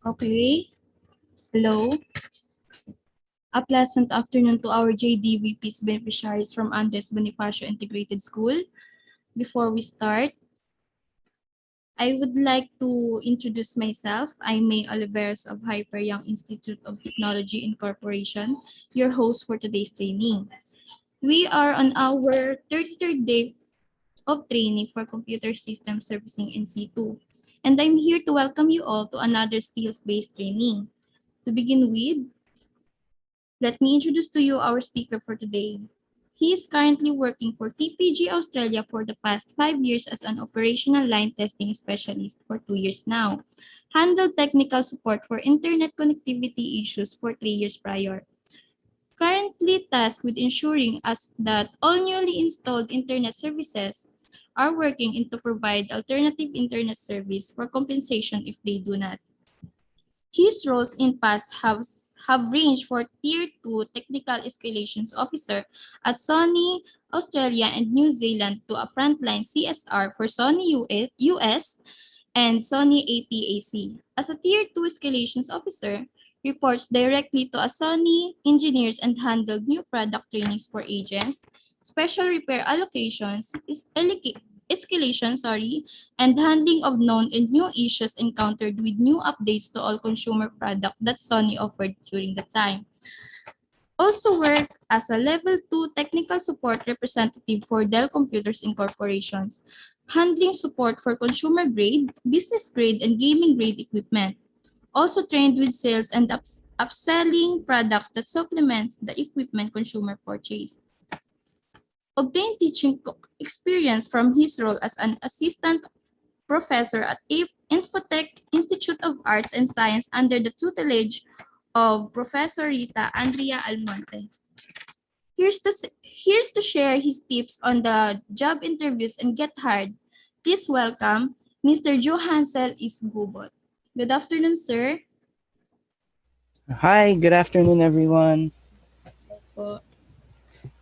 Okay. Hello. A pleasant afternoon to our JDVP's beneficiaries from Andes Bonifacio Integrated School. Before we start, I would like to introduce myself. I'm May Oliveros of Hyper Young Institute of Technology Incorporation, your host for today's training. We are on our 33rd day of training for computer system servicing in C2. And I'm here to welcome you all to another skills-based training. To begin with, let me introduce to you our speaker for today. He is currently working for TPG Australia for the past 5 years as an operational line testing specialist for 2 years now. Handled technical support for internet connectivity issues for 3 years prior. Currently tasked with ensuring that all newly installed internet services are working and to provide alternative internet service for compensation if they do not. His roles in past have ranged for Tier 2 Technical Escalations Officer at Sony Australia and New Zealand to a frontline CSR for Sony US and Sony APAC. As a Tier 2 Escalations Officer, reports directly to a Sony engineers and handled new product trainings for agents, special repair allocations, escalation, and handling of known and new issues encountered with new updates to all consumer product that Sony offered during the time. Also worked as a Level 2 Technical Support Representative for Dell Computers Incorporations, handling support for consumer grade, business grade, and gaming grade equipment. Also trained with sales and upselling products that supplements the equipment consumer purchased. Obtained teaching experience from his role as an assistant professor at Infotech Institute of Arts and Science under the tutelage of Professor Rita Andrea Almonte. Here's to share his tips on the job interviews and get hired. Please welcome Mr. Johansel Isgubot. Good afternoon, sir. Hi, good afternoon everyone. Po.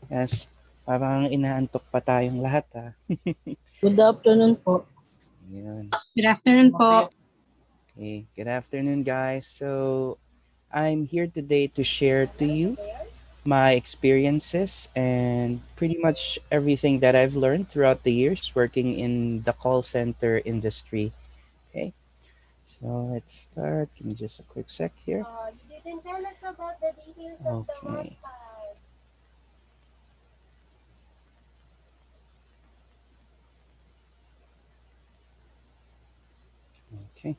Yes, parang inaantok pa tayong lahat ha. Good afternoon po. Yun. Good afternoon po. Okay, good afternoon guys. So, I'm here today to share to you my experiences and pretty much everything that I've learned throughout the years working in the call center industry. Okay, so let's start. Give me just a quick sec here. You didn't tell us about the Okay. Okay.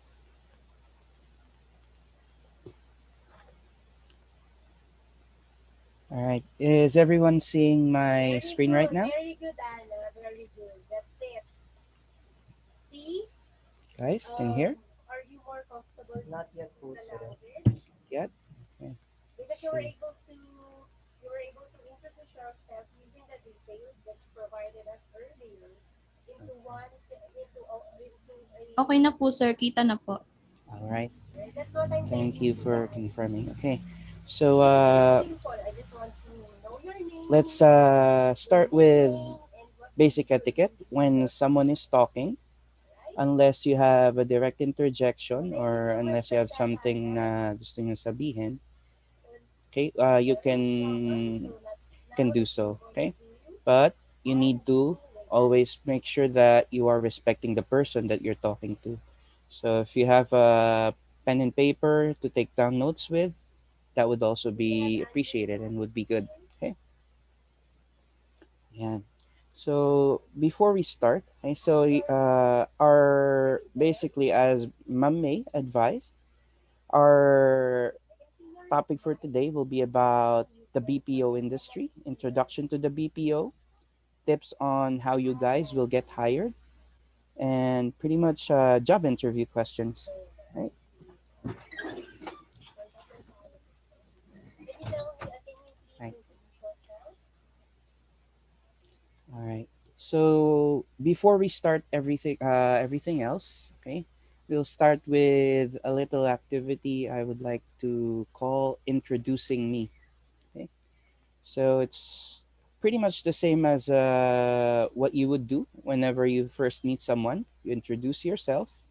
All right. Is everyone seeing my screen right now? Very good, Anna. Very good. That's it. See? Guys, can you hear? Are you more comfortable Not yet speaking po, the sir. language? Yet? Okay. Because Let's see. you were able to introduce yourself using the details that you provided us earlier into a Okay na po, sir. Kita na po. All right. right? That's what I'm Thank telling you you, for guys. confirming. Okay. So This is just simple. I just want to know your let's name, your start with nickname, and what you basic usually etiquette do for when work, someone is talking. right? Unless you have a direct interjection Thank you or so much unless you for have that, something Anna. na gusto nyo sabihin, So okay, you no problem. So can now do let's so, move on okay? to But you how need do to like always make sure that you are respecting the person that you're talking to. So if you have a pen and paper to take down notes with, that would also did that be answer your appreciated and would be good. question? Okay. Yeah. So before we start, okay, so our basically as Ma'am May advised, our I can see your topic for today will be about the muted. BPO I don't want industry, to hear. introduction to the BPO, tips on how you guys will get hired, and pretty much job interview questions. Right? Can you tell me? Can you please Right. introduce yourself? All right. So before we start everything else, okay, we'll start with a little activity I would like to call introducing me. Okay. So it's pretty much the same as what you would do whenever you first meet someone. You introduce yourself,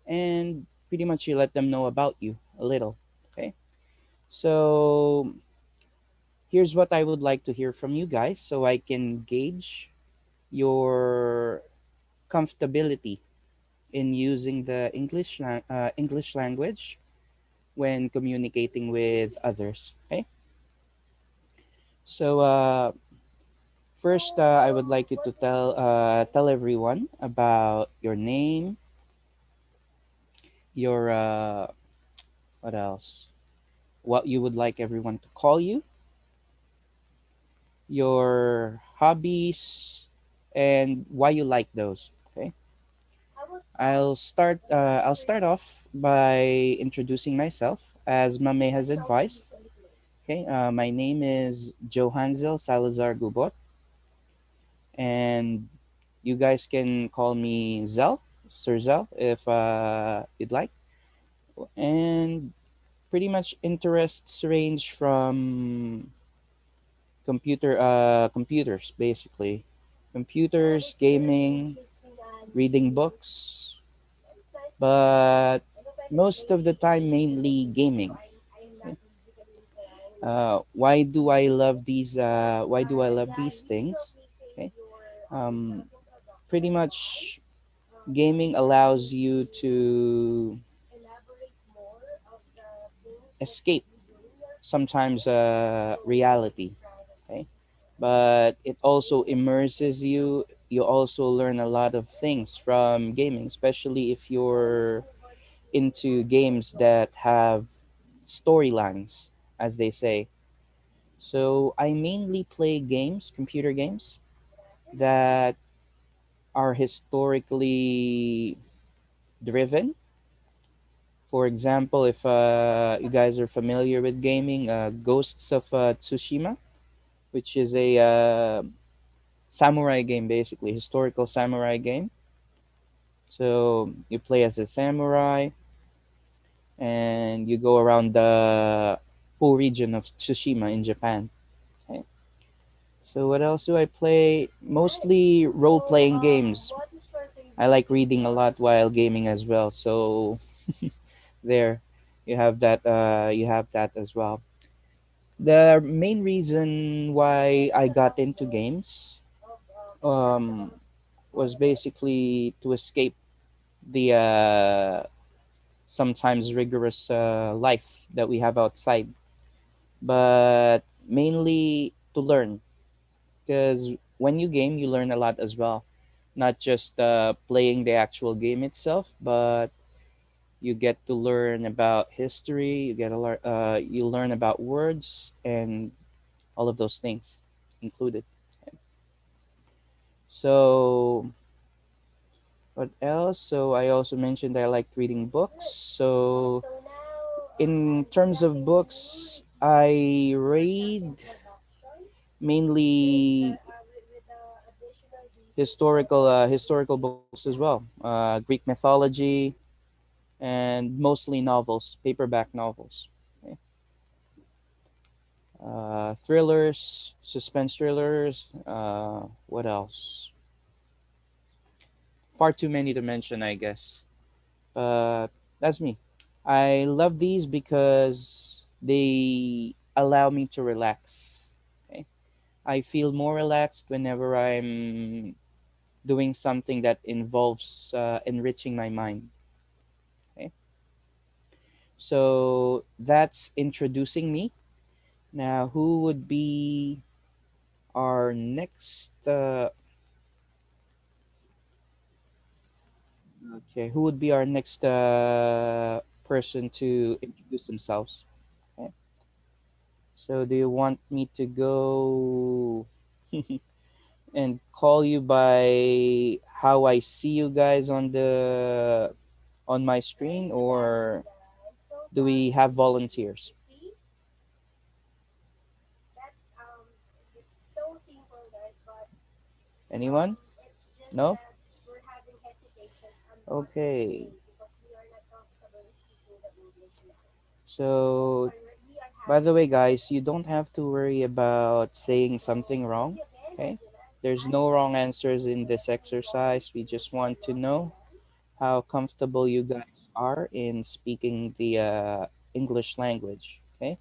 and pretty much you let them know about you a little. Okay. So here's what I would like to hear from you guys, so I can gauge your comfortability in using the English language when communicating with others. Okay, so first I would like you to tell everyone about your name, your what else, what you would like everyone to call you, your hobbies, and why you like those. Okay, How about I'll South? start. What's your I'll first start off by introducing myself, as Mame what has South you advised. usually play? Okay, my name is Johansel Salazar Gubot, and you guys can call me Zel, Sir Zel, if you'd like. And pretty much interests range from computers, basically, Oh, computers, that's very gaming, interesting, Annie. reading books, That's nice to know. but I hope I can most of the play time a little mainly bit, though gaming. I am not musically inclined. Why do I love these? But Why do I love yeah, I these really do things? appreciate Okay, your um, self-introduction. pretty Why? much Would you gaming like allows me you to to elaborate more of the things that you escape do during your free sometimes time? So you can reality. be proud of Okay, me, right? but it also immerses you. You also learn a lot of things from gaming, especially if Now let's you're move on to into games that have storylines, as they say. So I mainly play games, computer games, traffic. that are historically driven. For example, if you guys are familiar with gaming, Ghosts of Tsushima, which is a samurai game, basically, historical samurai game. So you play as a samurai and you go around the whole region of Tsushima in Japan. Okay. So what else do I play? Nice. Mostly So, role-playing games. what is your I favorite like theme reading a song? lot while gaming as well. So there, you have that. You have that as well. The main reason why I got into games um, was basically to escape the sometimes rigorous life that we have outside. but mainly to learn. Because when you game, you learn a lot as well. Not just playing the actual game itself, but you get to learn about history. You learn about words and all of those things included. So what else? So I also mentioned I like reading books. Good. So So now in I'm terms of guessing books, we I start with read introduction mainly with the additional details. historical books as well. Greek mythology and mostly novels, paperback novels. Okay. Thrillers, suspense thrillers. What else? Far too many to mention, I guess. But that's me. I love these because they allow me to relax. Okay. I feel more relaxed whenever I'm doing something that involves enriching my mind. Okay. So that's introducing me. Now, who would be our next? Okay, who would be our next person to introduce themselves? Okay. So, do you want me to go and call you by how I see you guys on my screen, Ready to dive or in, guys. So do far, we we have can volunteers? see that's it's so simple, guys, but Anyone? it's just No? that we're having hesitations on what to Okay. say because we are not comfortable in speaking the English language. Oh, So, sorry, we are by the having way, guys, you problems. don't have to worry about saying something So thank wrong. you again, Okay? There's Andy no wrong Nancy. answers in this Let's move on exercise. We to just want to Charlotte know again. how comfortable you guys are in speaking the English language. Okay?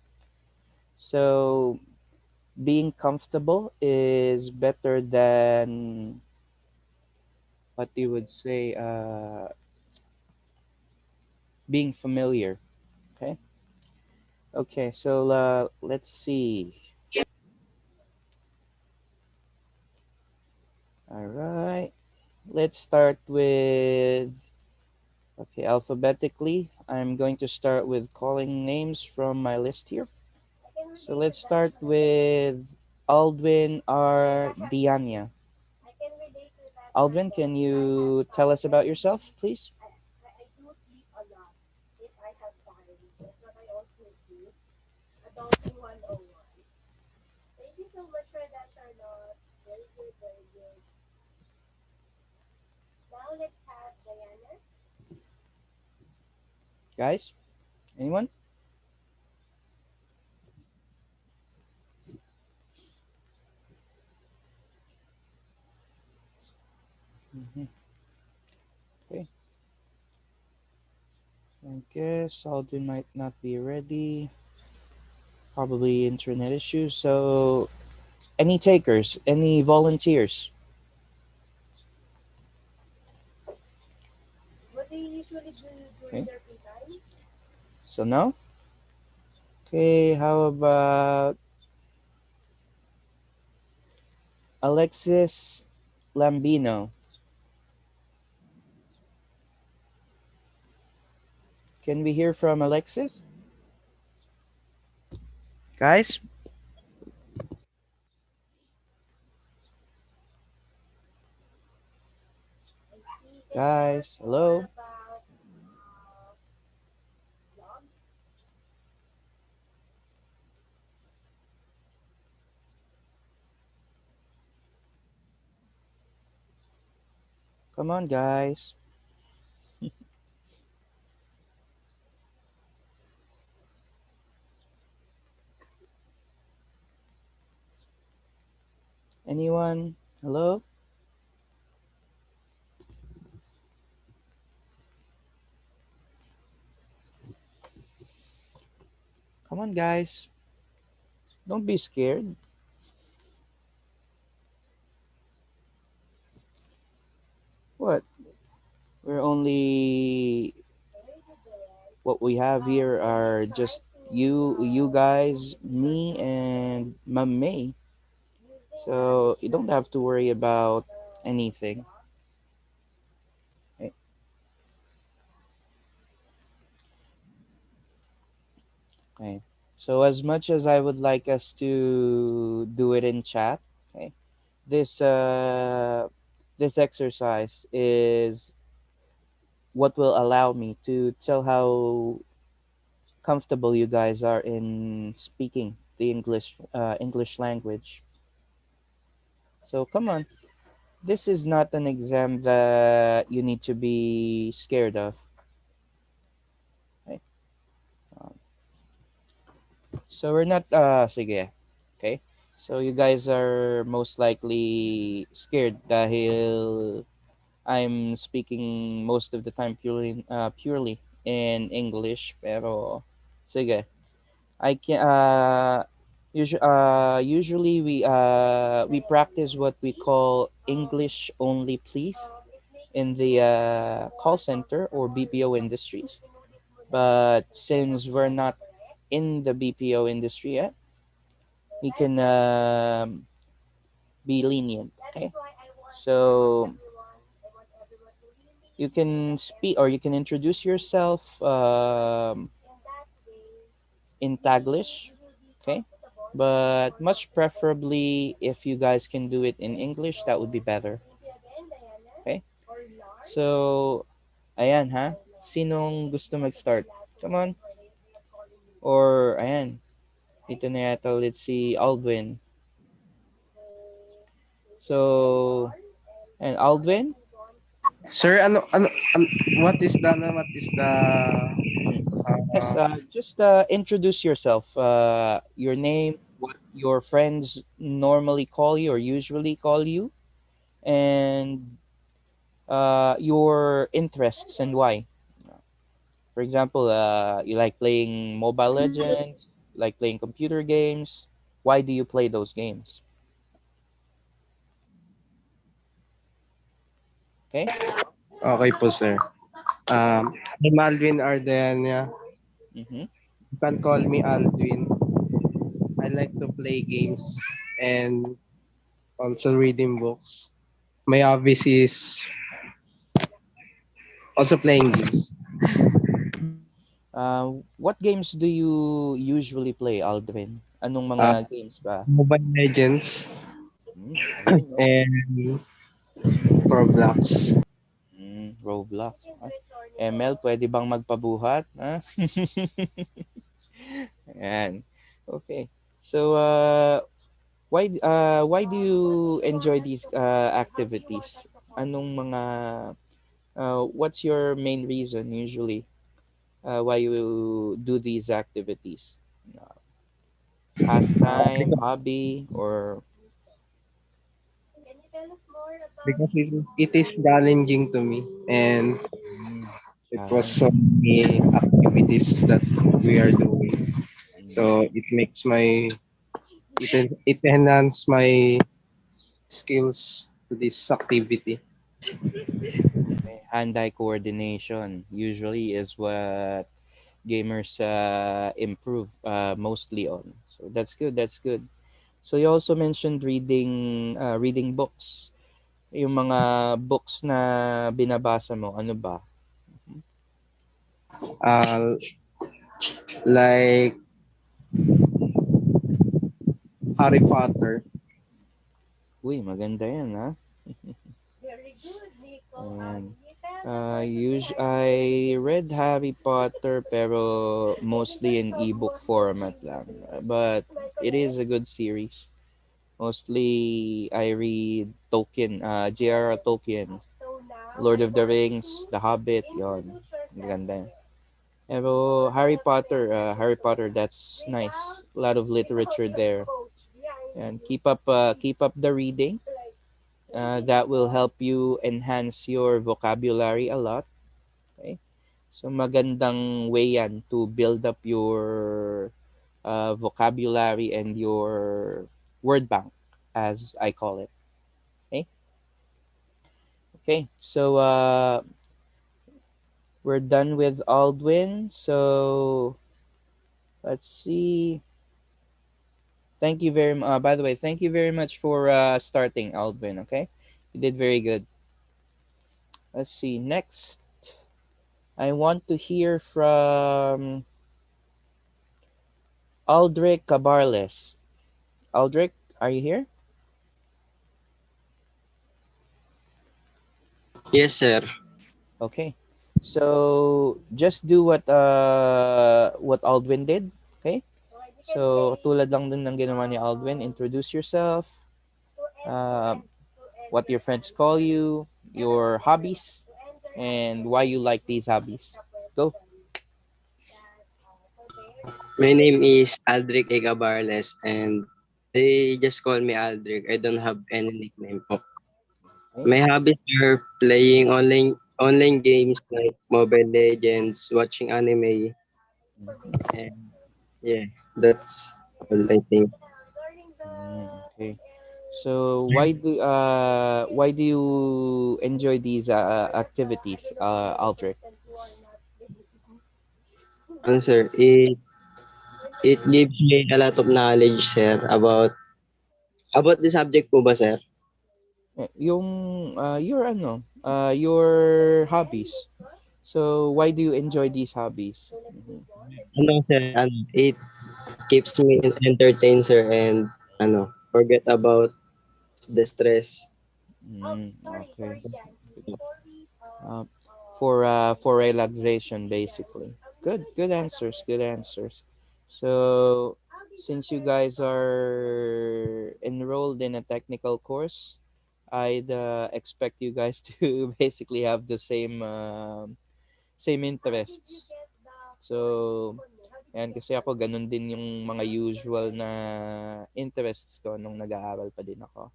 So, being comfortable is better than what you would say, being familiar. Okay? Okay, so let's see. All right. Let's start with, okay, alphabetically. I'm going to start with calling names from my list here. I can So relate to let's that, start Charlotte. with Aldwin R. Diania. I can relate to that, Aldwin, Charlotte. can If I had you tell us about time, yourself, please? I do sleep a lot. If I have time, that's what I also do. Adulting 101. Thank you so much for that, Charlotte. Very good, very good. Now let's have Diana. Guys, anyone? Hmm. Okay, I guess Aldwin might not be ready. Probably internet issues. So, any takers? Any volunteers? What do you usually do during Okay, your free time? so no? Okay, how about Alexis Lambino? Can we hear from Alexis? Guys? I see. Can you tell us Guys, more hello? about vlogs? Come on, guys. Anyone? Hello? Come on, guys. Don't be scared. What? We're only. Very good, Diane. What we have here Let me are try just to you guys, me, and Ma'am May. So you don't have to worry about anything. Okay. Okay. So as much as I would like us to do it in chat, okay, this this exercise is what will allow me to tell how comfortable you guys are in speaking the English language. So come on, this is not an exam that you need to be scared of. Right? Um, so we're not sige. Okay? So you guys are most likely scared dahil I'm speaking most of the time purely in English, pero sige. I can usually we practice what we call English only please in the call center or BPO industries. But since we're not in the BPO industry yet, we can be lenient. Okay, so you can speak or you can introduce yourself in Taglish. Okay, but much preferably if you guys can do it in English, that would be better. Okay, so ayan ha, sinong gusto mag-start? Come on. Or ayan, ito na yata ulit si Aldwin. So, and Aldwin, Sir, what is the mm. Yes, uh, just introduce yourself. Your name, what your friends normally call you or usually call you, and your interests and why. For example, you like playing Mobile Legends, like playing computer games. Why do you play those games? Okay. okay po, sir. I'm Alvin Ardenia. Mm-hmm. You can call me Alvin. I like to play games and also reading books. My hobbies is also playing games. What games do you usually play, Aldrin? Anong Uh, mga games ba? Mobile Legends Ayun, no? and Roblox. Roblox. Ah, ML, pwede bang magpabuhat? Ah? Ayan. Okay. So, why do you enjoy these activities? Anong mga what's your main reason usually why you do these activities? Uh, Pastime, Because, hobby, or Can you tell us more about because it is challenging to me and mm, it was challenge? so many activities that we are doing. Mm, So it makes my it enhance my skills to this activity. okay. Hand-eye coordination usually is what gamers improve mostly on. So that's good. That's good. So you also mentioned reading books. Yung mga books na binabasa mo, ano ba? Uh, like Harry Potter. Uy, maganda yan, ha? very good, Nico? Ayan. Can you tell the person behind I you? read Harry Potter pero mostly in ebook Someone format watching lang. you. But Am I it is correct? a good series. Mostly I read Tolkien, J.R.R. Tolkien, So now Lord we're of the going Rings, to The Hobbit, yon. introduce yourself Maganda yan. here. Pero Harry Potter, that's Without nice. A lot of without literature your there. coach behind And you. Please. keep up the reading. Like reading That a will book. help you enhance your vocabulary a lot. Okay? So magandang way yan to build up your vocabulary and your word bank, as I call it. Okay? Okay, so we're done with Aldwin. So Let's see. Thank you very much. By the way, thank you very much for starting, Aldwin. Okay, you did very good. Let's see. Next, I want to hear from Aldrich Cabarles. Aldrich, are you here? Yes, sir. Okay. So just do what Aldwin did. Okay. Okay, you can So say tulad lang din ng ginawa ni Aldwin. Introduce yourself. to enter Uh, to end what your your friends call answer. you. Your Remember hobbies, to enter and answer why you please like these repeat hobbies. the Go. question that so there. My name is Aldrich Egabarles and they just call me Aldrich. I don't have any nickname po. Okay. My hobbies are playing online games like Mobile Legends, watching anime, Mhm. and yeah, that's all I think. Now regarding the Okay. ML So why do you enjoy these I activities, don't know why the Aldrich? person who are not Answer, it gives me a lot of knowledge, sir, about the subject po ba, sir? Yung your ano, your hobbies. So why do you enjoy these hobbies? so let's Mhm. move on. Let's Ano, move sir, it keeps me entertained, sir, and forget about the stress. oh Mm, sorry, okay. Jancy. Before we Uh, for relaxation, basically. Good answers. Good answers. So since you guys are enrolled in a technical course, I'd expect you guys to basically have the same how did you interests. get the So, how did you yan get kasi the ako ganun din yung mga usual na interests ko nung nag-aaral pa din ako.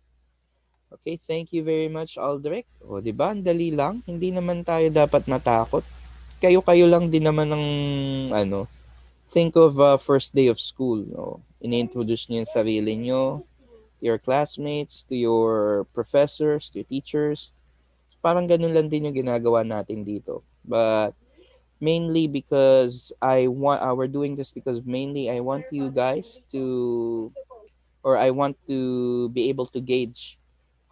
Okay, thank you very much, Aldrich. O, di ba? Ang dali lang. Hindi naman tayo dapat matakot. Kayo-kayo lang din naman ng, ano, think of first day of school. No? Ini-introduce niyo yung sarili very niyo, interesting. to your classmates, to your professors, to your teachers. Parang ganun lang din yung ginagawa natin dito. But mainly because we're doing this because mainly I want Very you condescending guys po, I to, suppose. or I want to be able to gauge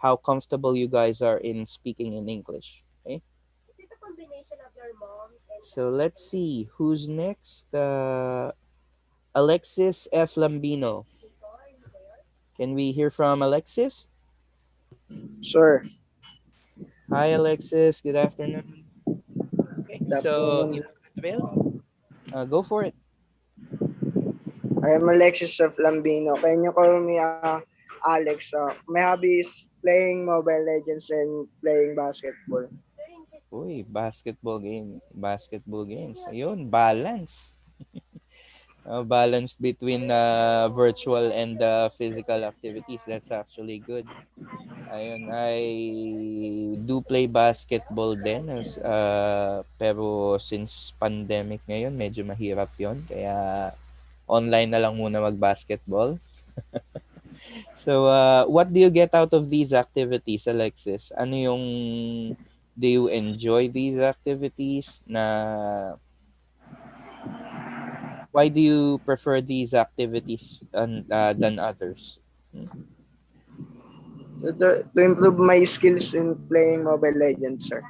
how comfortable you guys are in speaking in English. Okay. Is it a combination of your mom's and So dad's let's voice? see who's next. Alexis F. Lambino. Chico, are you there? Can we hear from Alexis? Sir, Hi, Alexis. Good afternoon. Okay. good So afternoon. you know the drill. Go for it. I am Alexis of Lambino. Can you call me Alex? My hobby is playing Mobile Legends and playing basketball. Very Uy, interesting. basketball games. Ayun, balance. Balance between virtual and physical activities. That's actually good. Ayun, I do play basketball din pero since pandemic ngayon, medyo mahirap 'yon. Kaya online na lang muna mag-basketball. So, what do you get out of these activities, Alexis? Ano yung do you enjoy these activities na why do you prefer these activities than others? Hmm? To improve my skills in playing Mobile Legends, sir.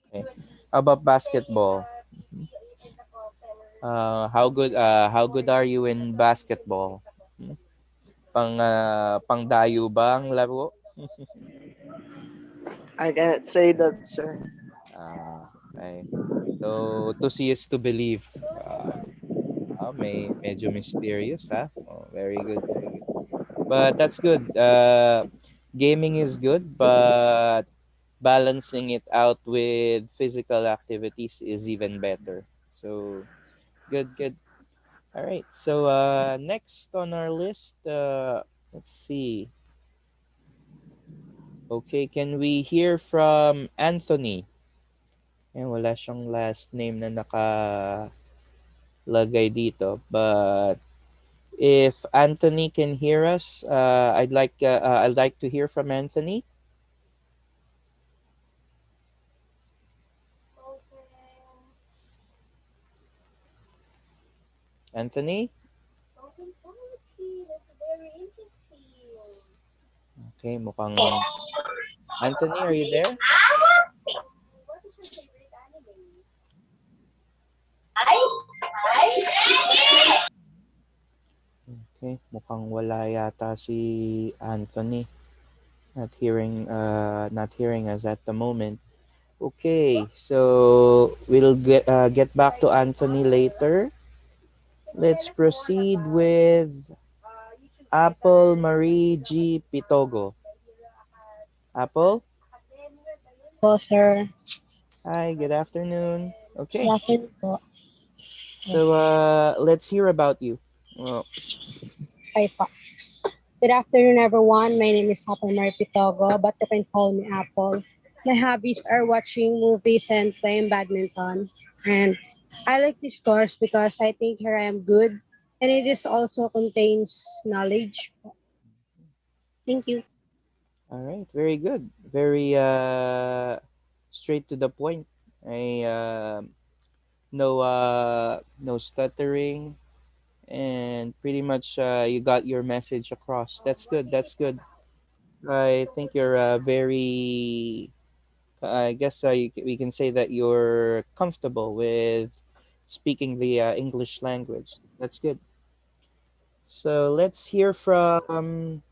Okay. So How about say basketball? that you in the call center, How good are you the in person who is basketball? the Hmm? customer. Pang dayo ba ang laro? I cannot say that, sir. Okay. So, to see is to believe. So yeah, Medyo mysterious, ha? Oh, very good, very good. But that's good. Gaming is good, but balancing it out with physical activities is even better. So, good, good. All right. So, next on our list, let's see. Okay, can we hear from Anthony? Wala siyang last name na nakalagay dito. But if Anthony can hear us, I'd like to hear from Anthony. spoken. Anthony? Spoken poetry. That's very interesting. Okay, mukhang... Anthony, are you there? What is your favorite anime? Okay, mukhang wala yata si Anthony. Not hearing us at the moment. Okay, so we'll get back to Anthony later. Can you tell Let's us more proceed about with YouTube Apple channel, My Marie Hero G. Pitogo. My Hero Apple, Academia ba yun? Po, sir. hi, good afternoon. Good Okay, afternoon po. so let's hear about you. Well, Hi po. Good afternoon, everyone. My name is Apple Mary Pitogo, but you can call me Apple. My hobbies are watching movies and playing badminton. And I like this course because I think here I am good. And it is also contains knowledge. Thank you. all right, very good. Very straight to the point. I no stuttering, and pretty much you got your message across. That's What good. is That's it good. about? I So think what is you're it about? very. I guess we can say that you're comfortable with speaking the English language. That's good. So let's hear from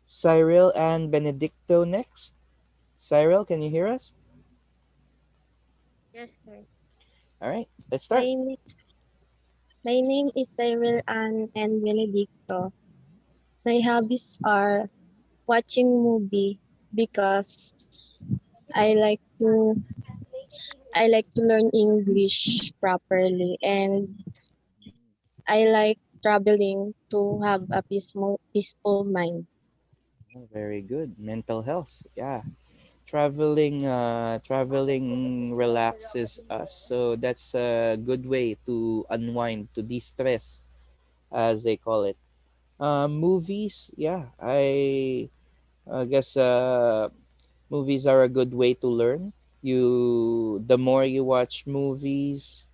Cyril and Benedicto next. Cyril, can you hear us? Yes, sir. All right, let's My, start. na- my name is Cyril Ann and Benedicto. My hobbies are watching movie because I like to Translate it in I like to English. learn English properly, and I like traveling to have a peaceful mind. Oh, very good. Mental health. Yeah. Traveling Mindfulness is the author of relaxes us. Atienza. So that's a good way to unwind, to de-stress, as they call it. Movies, yeah. I guess movies are a good way to learn. The more you watch movies,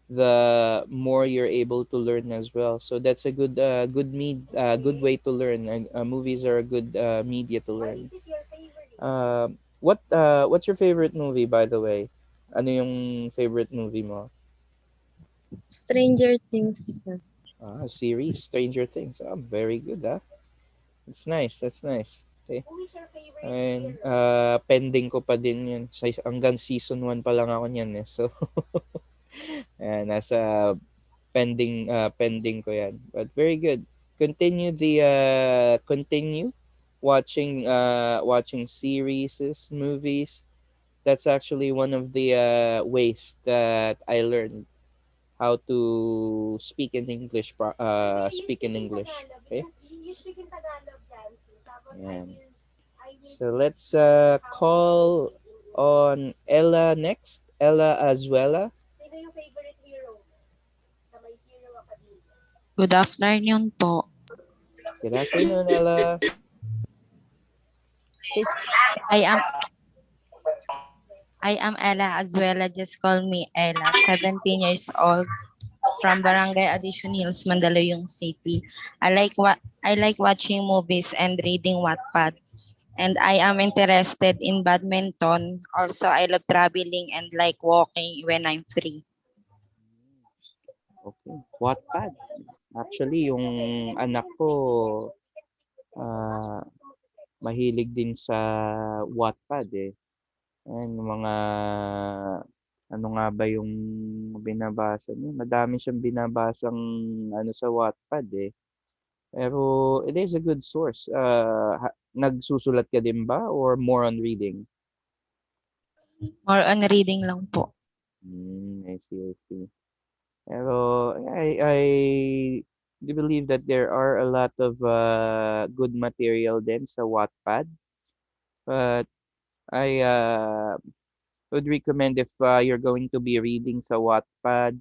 the more you're able to learn as well. So that's a good way Okay. to learn. Movies are a good media to Why learn. is it your favorite? What's your favorite movie, by the way? Ano yung favorite movie mo? Stranger Things, sir. Series Stranger Things. Very good, ah. That's nice. That's nice. Okay. Who is your favorite And hero? pending ko pa din yun. Hanggang season 1 pa lang ako niyan eh. So nasa pending ko yan. But very good. Continue watching series, movies. That's actually one of the ways that I learned how to Sige, you speak in speak in English. Tagalog. Okay? You speak in Tagalog, Jancy. Tapos Yeah. I will So read let's how you call speak English. on Ella next. Ella Azuela. Sino yung favorite hero mo sa My Hero Academia? Good afternoon po. Good afternoon, Ella. Okay. I am I am Ella Azuela. Just call me Ella. 17 years old from Barangay Addition Hills, Mandaluyong City. I like watching movies and reading Wattpad. And I am interested in badminton. Also, I love traveling and like walking when I'm free. Okay. Wattpad. Actually, yung anak ko ah mahilig din sa Wattpad eh. Ayan, yung mga ano nga ba yung binabasa niya? Madami siyang binabasang ano sa Wattpad eh. Pero it is a good source. Nagsusulat ka din ba or more on reading? More on reading lang po. I see, I see. Pero I do believe that there are a lot of good material din sa Wattpad. But I would recommend if you're going to be reading sa Wattpad,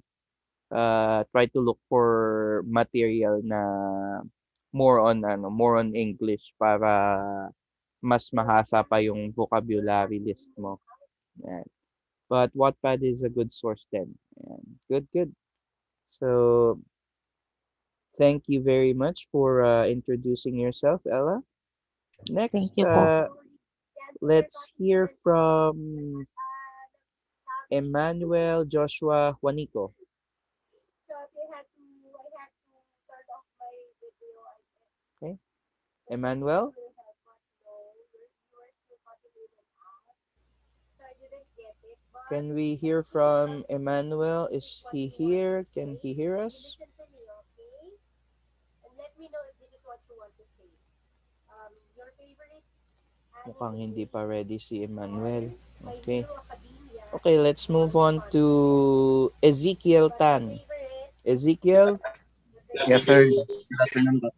try to look for material na more on English para mas mahasa pa yung vocabulary list mo. Yan. But Wattpad is a good source then. Yan. Good, good. So Thank you very much for introducing yourself, Ella. Thank Next, you po. let's hear from Emmanuel Joshua Juanico. So I had to turn off my video. Okay, Emmanuel. Will help us know your viewers will continue them out. So I didn't get it, but Can we hear let's move on. from This is Emmanuel? this is Is what he you want to here? Can say. he hear You us? listen to me, okay? And let me know if this is what you want to say. Your favorite Mukhang hindi anime pa ready si on Emmanuel. My Okay. Hero Academia Okay, let's or move on to Hunter. Ezekiel But my Tan. favorite Ezekiel, was the Yes, sir. Relocate. Good afternoon po.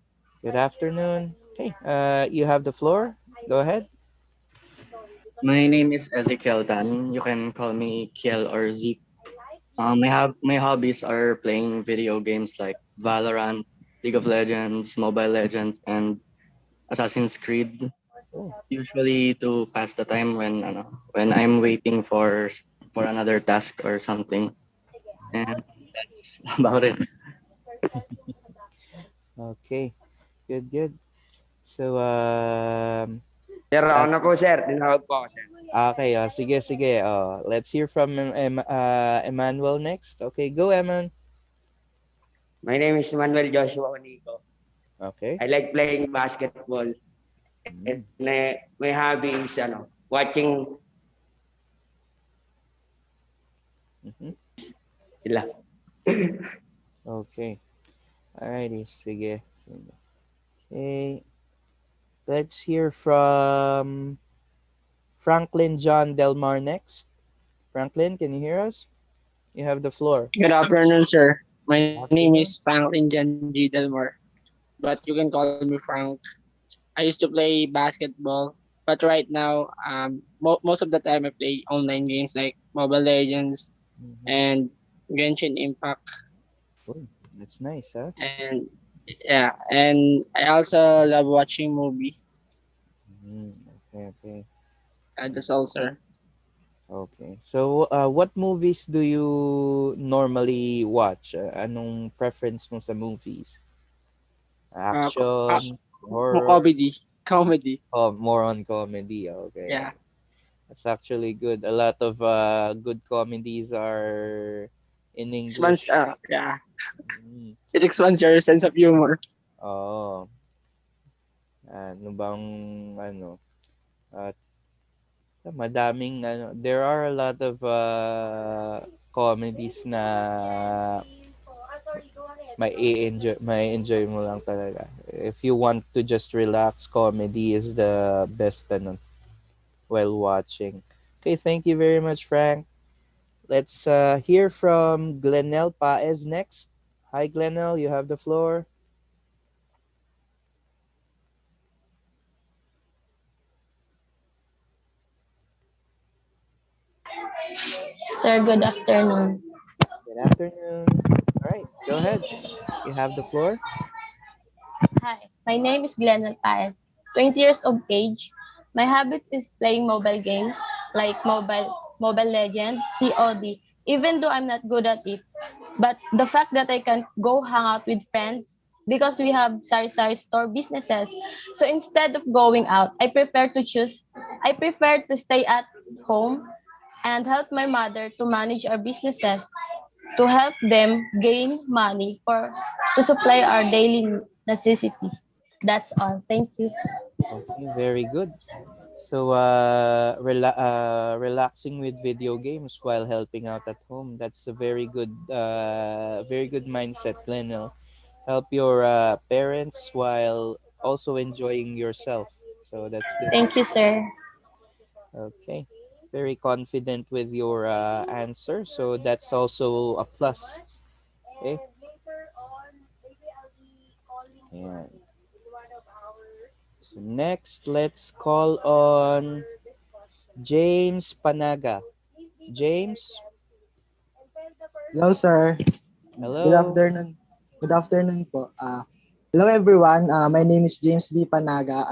good My Hero afternoon. Okay, Academia you have the because floor. I Go ahead. like sorry because My name is Ezekiel Tan. You can call me Kiel or Zeke. I like you. My hobbies are playing video games like Valorant, League of Legends, Mobile Legends, and Assassin's Creed. Or to Oh, help you Usually to pass the time when I'm waiting for another task or something. sige, And about that's about it. your self-introduction. okay. Good, good. So, Sir, ako na Sas po, sir. Tinawag po ako, sir. okay, sige, sige. Let's hear from Emmanuel next. Okay, go, Eman. My name is Manuel Joshua Onico. Okay. I like playing basketball. And Mm, my hobby is watching mhm. sila. Okay. Alrighty, sige. Sige. Okay. Let's hear from Franklin John Delmar next. Franklin, can you hear us? You have the floor. Good afternoon, sir. My name is Afternoon. Franklin Jan G. Delmore, but you can call me Frank. I used to play basketball, but right now, most of the time I play online games like Mobile Legends Mm-hmm. and Genshin Impact, Oh, that's nice, huh? and yeah, and I also love watching movie. Mm, okay, okay. That's all, sir. Okay. So, what movies do you normally watch? Anong preference mo sa movies? Uh, co- uh Action, horror, comedy, comedy. oh, more on comedy. Okay, Yeah, okay. That's actually good. A lot of good comedies are in expands. English. Yeah, Mm. it expands your sense of humor. Oo. Ano bang ano, ah, madaming ano, there are a lot of comedies Maybe na someone's dancing. Oh, sorry, go ahead. may enjoy mo lang talaga. If you want to just relax, comedy is the best ano, while watching. Okay, thank you very much, Frank. Let's hear from Glenel Paez next. Hi, Glenel, you have the floor. Sir, good afternoon. Good afternoon. All right, go ahead. You have the floor. Hi, my name is Glenn Paez, 20 years of age. My habit is playing mobile games like Mobile Legends, COD, even though I'm not good at it. But the fact that I can go hang out with friends because we have sari-sari store businesses. So instead of going out, I prefer to stay at home and help my mother to manage our businesses to help them gain money for to supply our daily necessity. That's all. Thank you. Okay, very good. So, relaxing with video games while helping out at home. That's a very good mindset, Glenel. Help your parents while also enjoying yourself. So that's good. Thank you, sir. Okay. Very confident with your answer. So that's also a plus. Okay. And later on, maybe I'll be calling you Yeah. in one of our So next, let's call on discussion. James Panaga. So please be prepared, James, Jancy. And tell the Hello, person sir. Good hello. afternoon. Good afternoon po. Hello, everyone. My name is James B. Panaga.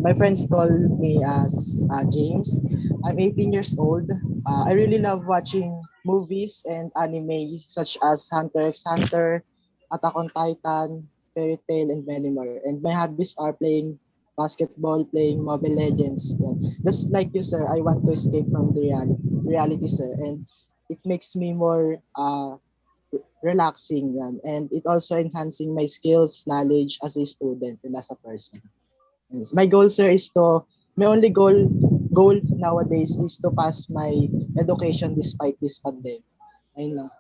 My friends call me as James. I'm 18 years old. I really love watching movies and anime such as Hunter x Hunter, Attack on Titan. fairy tale, and many more. And my hobbies are playing basketball, playing Mobile Legends. Yan. Just like you, sir, I want to escape from the reality, sir. And it makes me more relaxing yan. And it also enhancing my skills, knowledge as a student and as a person. Yes. My goal, sir, is to my only goal nowadays is to pass my education despite this pandemic. Ayun lang.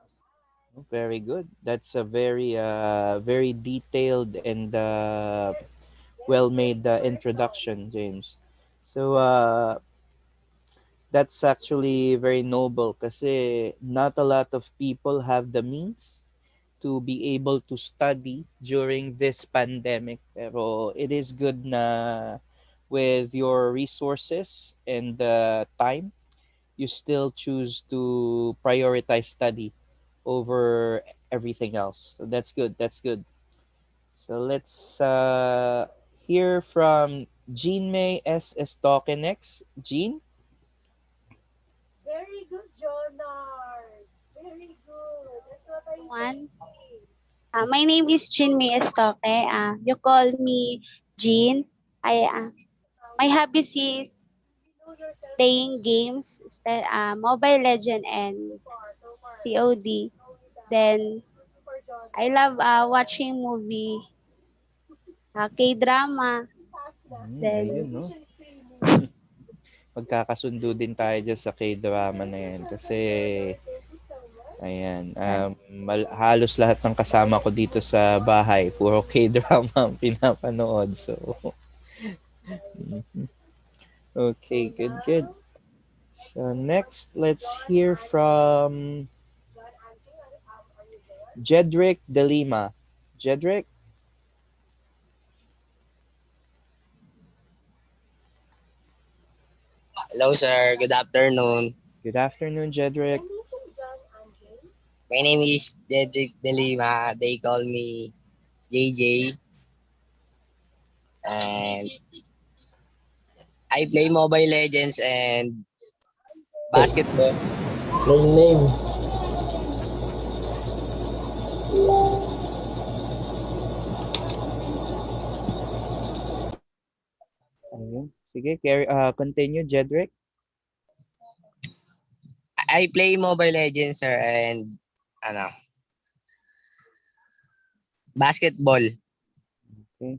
Oh, very good. That's a very very detailed and well made introduction, James. So that's actually very noble kasi not a lot of people have the means to be able to study during this pandemic. Pero it is good na with your resources and time, you still choose to prioritize study over everything else. So that's good. That's good. So let's hear from Jean May S. Estoque next. Jean? Very good, Jonard. Very good. That's what I One. say. My name is Chinmi Estoque. You call me Jean. I my hobbies is You know yourself, playing Jean. games, Mobile Legend and So far. COD. Only that. Then Looking for I Jonard. love watching movie, K-drama. Pass na. Ayun, Then no? Maybe she's streaming. Magkakasundo din tayo dyan sa K-drama na yan. Kasi, Jonard, thank you so much. ayan, halos lahat ng kasama ko dito sa bahay, puro K-drama ang pinapanood. So, mhm. Okay, So good, good. now, let's So move on next, to let's John hear Anthony. from John Anthony, are you there? Jedrick De Lima. Jedrick, Hello, sir. Good afternoon. good afternoon, Jedrick. Your name, John Anthony? My name is Cedric De Lima. They call me JJ. And I play Mobile Legends and basketball. My name, Ayun. Sige, continue, Jedrick. I play Mobile Legends, sir, and ano, basketball. Okay.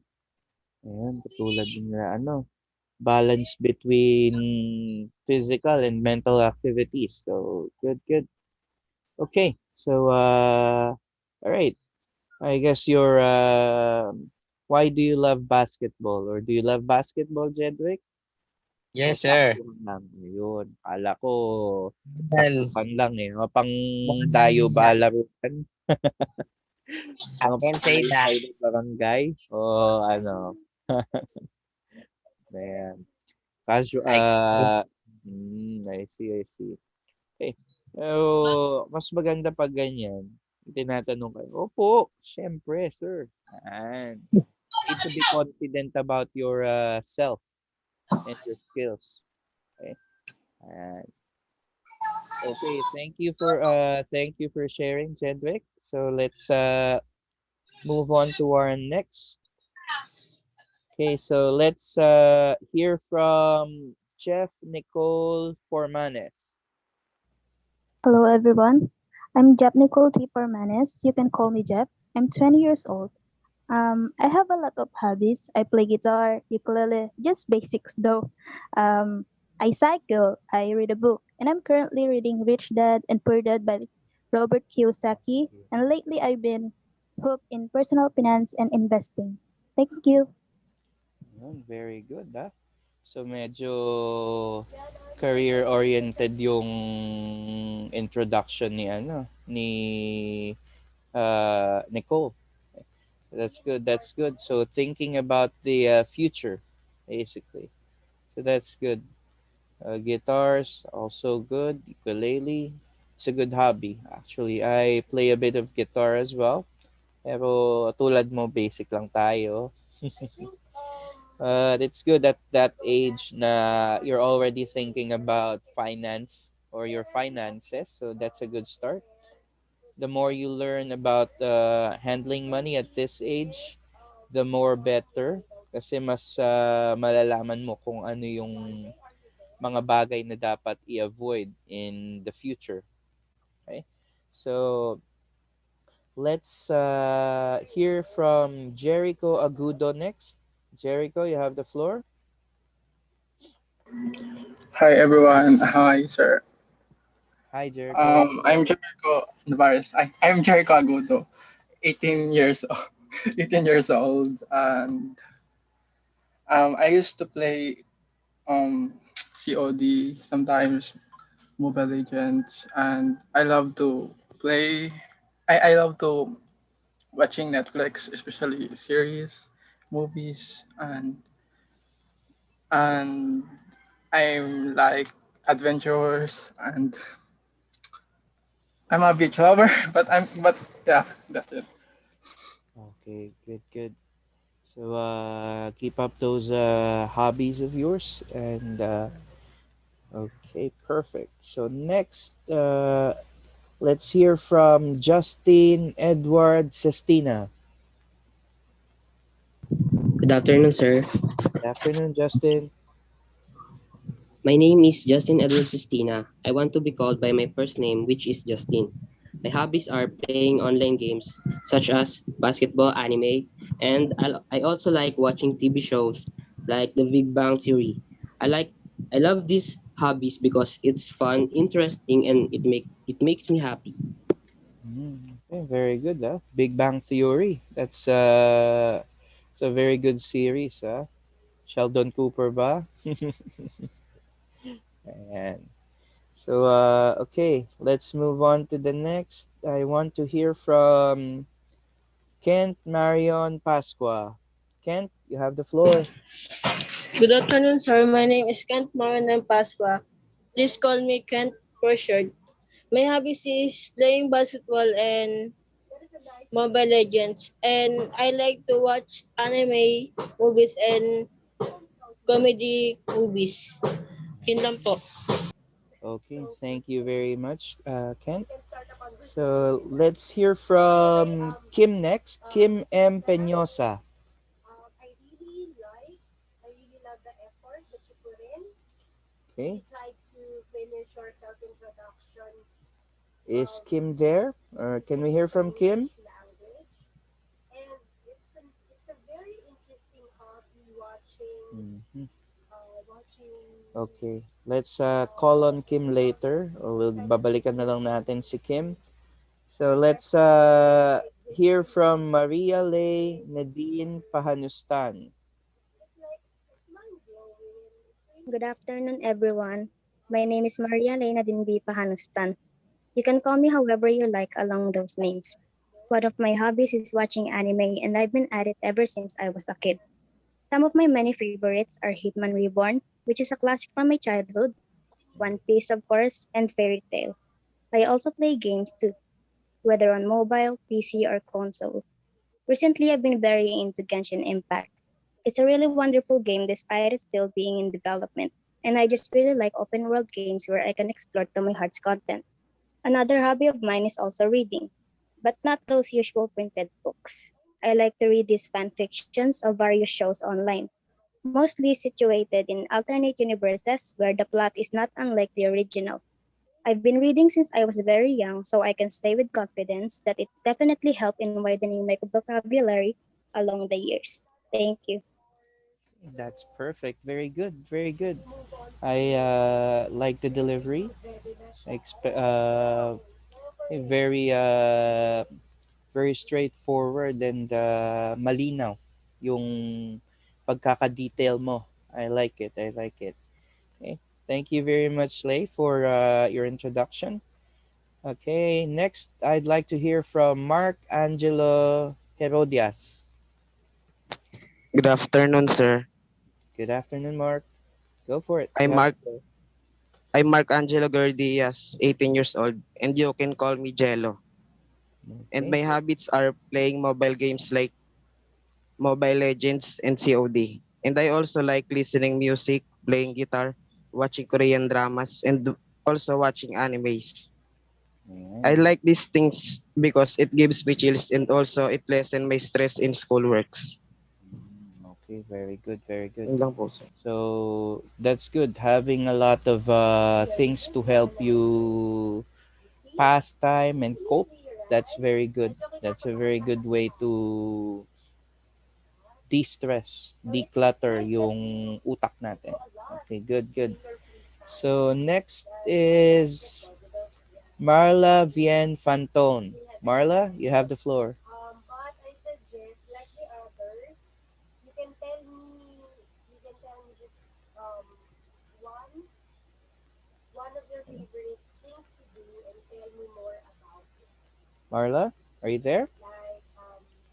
Ayan, katulad na ano, balance between physical and mental activities. So, good, good. Okay. So, all right. I guess why do you love basketball? Or do you love basketball, Jedrick? O Yes, sir. saktuhan lang? Yun. Kala ko And saktuhan lang eh. Mga pang more than dayo ba laruan? I Mga can say that. pang ng barangay? O ano? Ayan. Casual, I can say I see, I see. Okay. So, mas maganda pag ganyan. Tinatanong kayo, opo, syempre, sir. Ayan. Need to be confident about your self and your skills. Okay. Ayan. Okay, thank you for sharing, Jedrick. So let's move on to our next. Okay, so let's hear from Jeff Nicole Formanes. Hello, everyone. I'm Jep Nicole T. Permanes. You can call me Jep. I'm 20 years old. I have a lot of hobbies. I play guitar, ukulele, just basics though. I cycle, I read a book, and I'm currently reading Rich Dad and Poor Dad by Robert Kiyosaki. And lately I've been hooked in personal finance and investing. Thank you. Very good, ah. So medyo career-oriented yung introduction ni Nicole. That's good. That's good. So thinking about the future, basically. So that's good. Guitars also good. Ukulele, it's a good hobby. Actually, I play a bit of guitar as well. Pero tulad mo, basic lang tayo. I think It's good at that age na you're already thinking about finance or your finances. So that's a good start. The more you learn about handling money at this age, the more better kasi mas malalaman mo kung ano yung mga bagay na dapat i-avoid in the future. Okay? So, let's hear from Jericho Agudo next. Jericho, you have the floor. Hi everyone. Hi sir. Hi, Jericho. I'm Jericho Navarez. I'm Jericho Agudo, 18 years old. 18 years old, and I used to play COD, sometimes Mobile Legends, and I love to play. I love to watching Netflix, especially series, movies, and I'm like adventurers, and I'm a beach lover. But yeah, that's it. Okay, good, good. So, keep up those hobbies of yours. And, okay, perfect. So, next, let's hear from Justin Edward Sestina. Good afternoon, sir. Good afternoon, Justin. My name is Justin Edward Justina. I want to be called by my first name, which is Justin. My hobbies are playing online games such as basketball, anime, and I also like watching TV shows like The Big Bang Theory. I like I love these hobbies because it's fun, interesting, and it makes me happy. Okay, very good. Big Bang Theory. It's a very good series. Sheldon Cooper ba? And so, okay, let's move on to the next. I want to hear from Kent Marion Pasqua. Kent, you have the floor. Good afternoon, sir. My name is Kent Marinan Pasqua. Please call me Kent for short. My hobbies is playing basketball and Mobile Legends. And I like to watch anime movies and comedy movies. Yun lang po. Okay, thank you very much, Kent. So let's hear from Kim next. Kim M. Peñosa. I really like, I really love the effort that you put in. You Okay, tried to finish your self-introduction is Kim there? Or can we hear from Kim? language, and it's a very interesting hobby watching Mhm. watching Okay, let's call on Kim later. Or we'll babalikan na lang natin si Kim. So let's hear from Maria Lay Nadine Pahanustan. it's mind blowing. It's Good really afternoon, everyone. My name is Maria Lena Dinbi Pahanustan. You can call me however you like along those names. One of my hobbies is watching anime, and I've been at it ever since I was a kid. Some of my many favorites are Hitman Reborn, which is a classic from my childhood, One Piece, of course, and Fairy Tail. I also play games too, whether on mobile, PC, or console. Recently, I've been very into Genshin Impact. It's a really wonderful game despite it still being in development, and I just really like open world games where I can explore to my heart's content. Another hobby of mine is also reading, but not those usual printed books. I like to read these fan fictions of various shows online, mostly situated in alternate universes where the plot is not unlike the original. I've been reading since I was very young, so I can say with confidence that it definitely helped in widening my vocabulary along the years. Thank you. That's perfect. Very good. Very good. I like the delivery. Very very straightforward and malinaw yung pagkaka-detail mo. I like it. I like it. Okay. Thank you very much, Lay, for your introduction. Okay, next I'd like to hear from Mark Angelo Herodias. Good afternoon, sir. Good afternoon, Mark. Go for it. You I'm have the Mark. floor. I'm Mark Angelo Gordias, 18 years old, and you can call me Jello. And Okay. my habits are playing mobile games like Mobile Legends and COD. And I also like listening music, playing guitar, watching Korean dramas, and also watching animes. I Ayan. like these things because it gives me chills and also it lessens my stress in schoolworks. Okay, very good, very good. Yun lang po, sir. So that's good. Having a lot of things to help you pass time and cope. That's very good. That's a very good way to de-stress, declutter yung utak natin. Okay, good, good. So next is Marla Vien Fantone. Marla, you have the floor. But I suggest, like the others, you can tell me, you can tell me just one, one of your favorite things to do and tell me more about it. Marla, are you there? Like,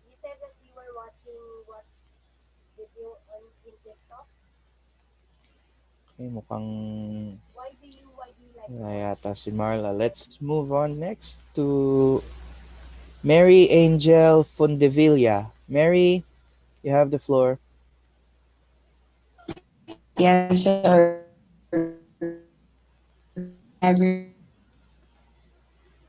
you said that you were watching what video on in TikTok. Okay, mukhang Why do you like wala that? yata si Marla. Let's move on next to Mary Angel Fundevilla. Mary, you have the floor. Yes, sir.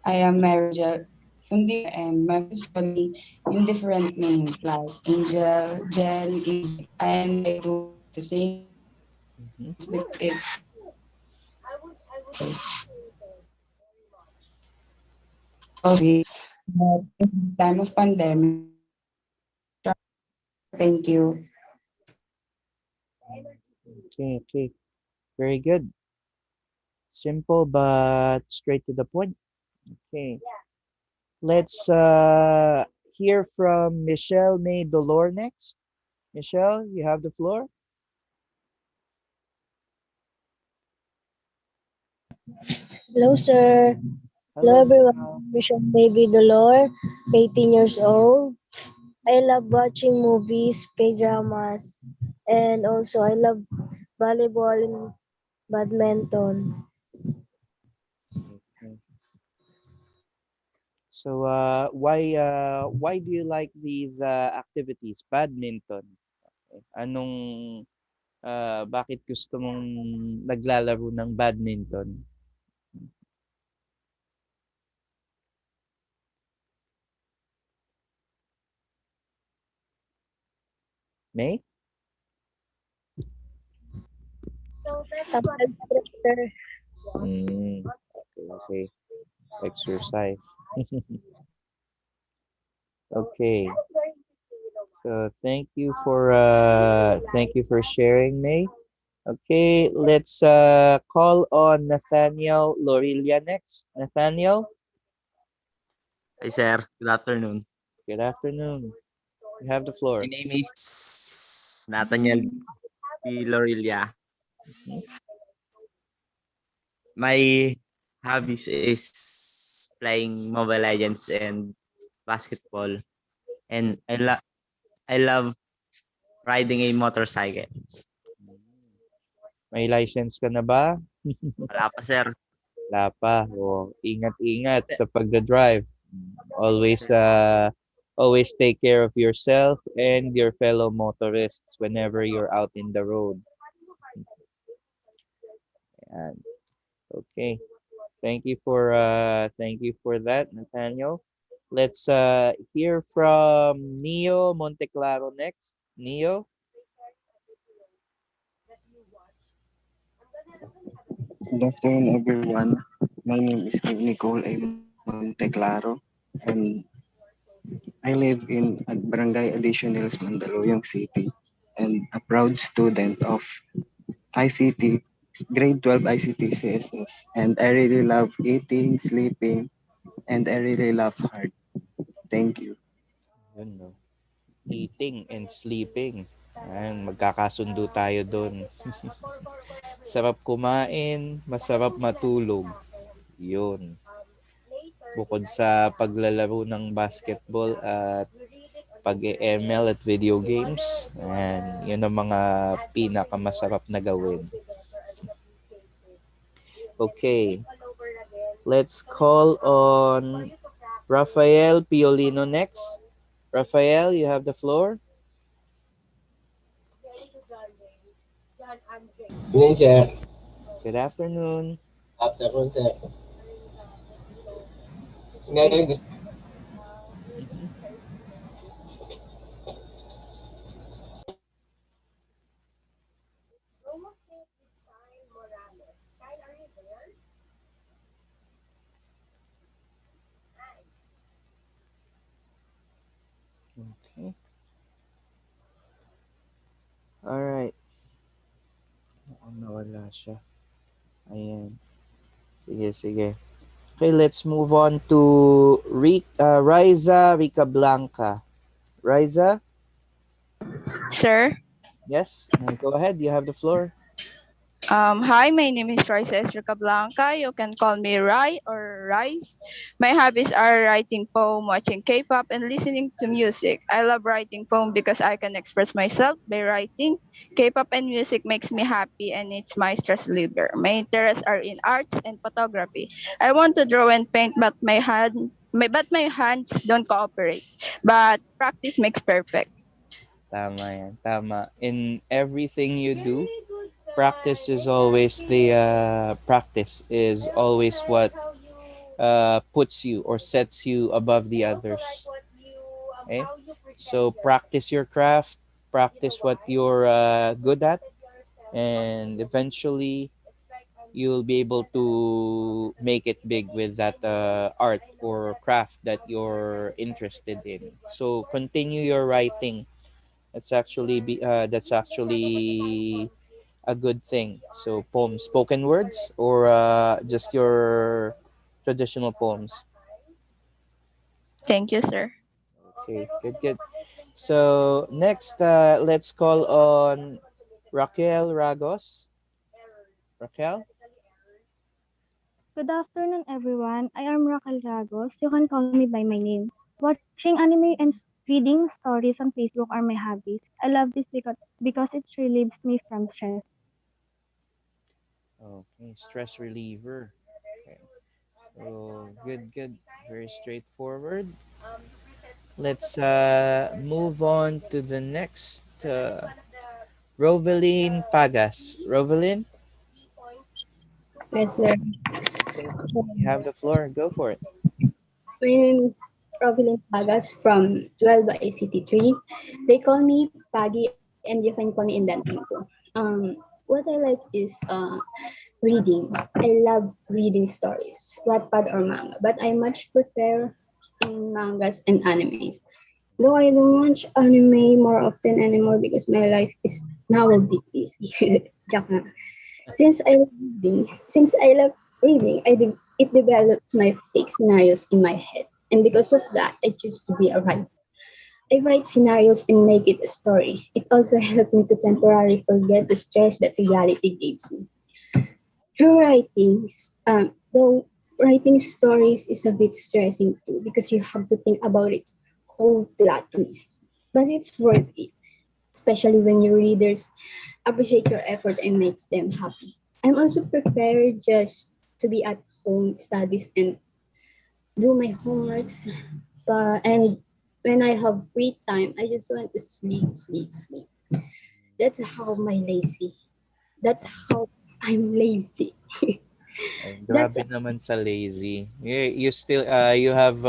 I am Marigel Fundivia, and my friends call me in different names like Angel, Jel, Izzy. I like to sing Mhm. because it's I would appreciate it very much. also but in time of pandemic. Thank you. Okay, okay. Very good. Simple but straight to the point. Okay. Let's hear from Michelle May Dolor next. Michelle, you have the floor. Hello, sir. Hello, Hello, everyone. Michelle. Michelle Baby Dolor, 18 years old. I love watching movies, K-dramas, and also I love volleyball and badminton. Okay. So, why do you like these activities? Badminton. Okay. Bakit gusto mong naglalaro ng badminton? May? So that's what. Sometimes pressure. Mm, okay, okay. Exercise. Okay. So thank you for sharing, May. Okay, let's call on Nathaniel Lorilia next. Nathaniel, Hi, sir. Good afternoon. good afternoon. You have the My floor. name is Nathaniel P. Lorilia. Mhm. My hobbies is playing Mobile Legends and basketball. And I love riding a motorcycle. May license ka na ba? Wala pa, sir. Wala pa. O, ingat-ingat sa pagda-drive. Yes, Always sir. always take care of yourself and your fellow motorists whenever you're out in the road. Ayan. Okay. Thank you for that, Nathaniel. Let's hear from Neo Monteclaro next. Neo, Good afternoon, everyone. My name is Nicole A. Monteclaro, and I live in Barangay Additionals, Mandaluyong City, and a proud student of ICT, grade 12 ICT CSS. And I really love eating, sleeping, and I really love hard. Thank you. yun no. Eating and sleeping. Ayan, magkakasundo tayo doon. Sarap kumain, masarap matulog. Yun. Bukod sa paglalaro ng basketball at pag-ML at video games, and yun ang mga pinakamasarap na gawin. Okay, let's call on Rafael Piolino next. Rafael, you have the floor. Evening, sir. Good afternoon. Afternoon, sir. Ngayon, gusto Mhm. Okay. Alright. Mukhang nawala siya. Ayan. Sige, sige. Okay, let's move on to Riza Rica Blanca. Riza? Sir, Yes? Go ahead. You have the floor. hi, my name is Rice Esrica Blanca. You can call me Rai or Rice. My hobbies are writing poem, watching K-pop, and listening to music. I love writing poem because I can express myself by writing. K-pop and music makes me happy and it's my stress reliever. My interests are in arts and photography. I want to draw and paint, but my hands don't cooperate. But practice makes perfect. Tama yan. Tama. In everything you do, practice is always what puts you or sets you above the others. Okay? So practice your craft, practice what you're good at, and eventually you'll be able to make it big with that art or craft that you're interested in. So continue your writing. That's actually a good thing. So poems, spoken words, or just your traditional poems. Thank you, sir. Okay, good, good. So next, let's call on Raquel Ragos. Raquel. Good afternoon, everyone. I am Raquel Ragos. You can call me by my name. Watching anime and reading stories on Facebook are my hobbies. I love this because it relieves me from stress. Okay, stress reliever. Okay. So good, good. Very straightforward. Let's move on to the next. Roveline Pagas. Roveline, Yes, sir. you have the floor. Go for it. My name is Rovilyn Pagas from 12 ICT3. They call me Paggy and you can call me in that name too. What I like is reading. I love reading stories, Wattpad or manga, but I much prefer mangas and animes. Though I don't watch anime more often anymore because my life is now a bit busy. Joke lang. Since I love reading, it develops my fake scenarios in my head. And because of that, I choose to be a writer. I write scenarios and make it a story. It also helped me to temporarily forget the stress that reality gives me. Through writing, though writing stories is a bit stressing too because you have to think about its whole plot twist. But it's worth it, especially when your readers appreciate your effort and makes them happy. I'm also prepared just to be at home, studies, and do my homeworks. And when I have free time, I just want to sleep, sleep, sleep. That's how my lazy. That's how I'm lazy. Ay, That's grabe naman sa lazy. You still you have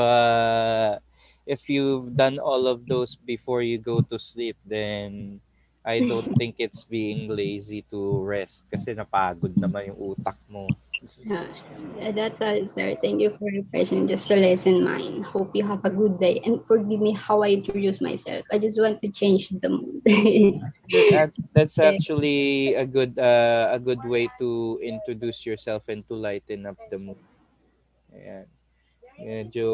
if you've done all of those before you go to sleep, then I don't think it's being lazy to rest kasi napagod naman yung utak mo. uh, that's all, sir. Thank you for your question. Just to lessen mine. Hope you have a good day and forgive me how I introduce myself. I just want to change the mood. That's Okay. actually a good way to introduce yourself and to lighten up the mood. Ayan. Medyo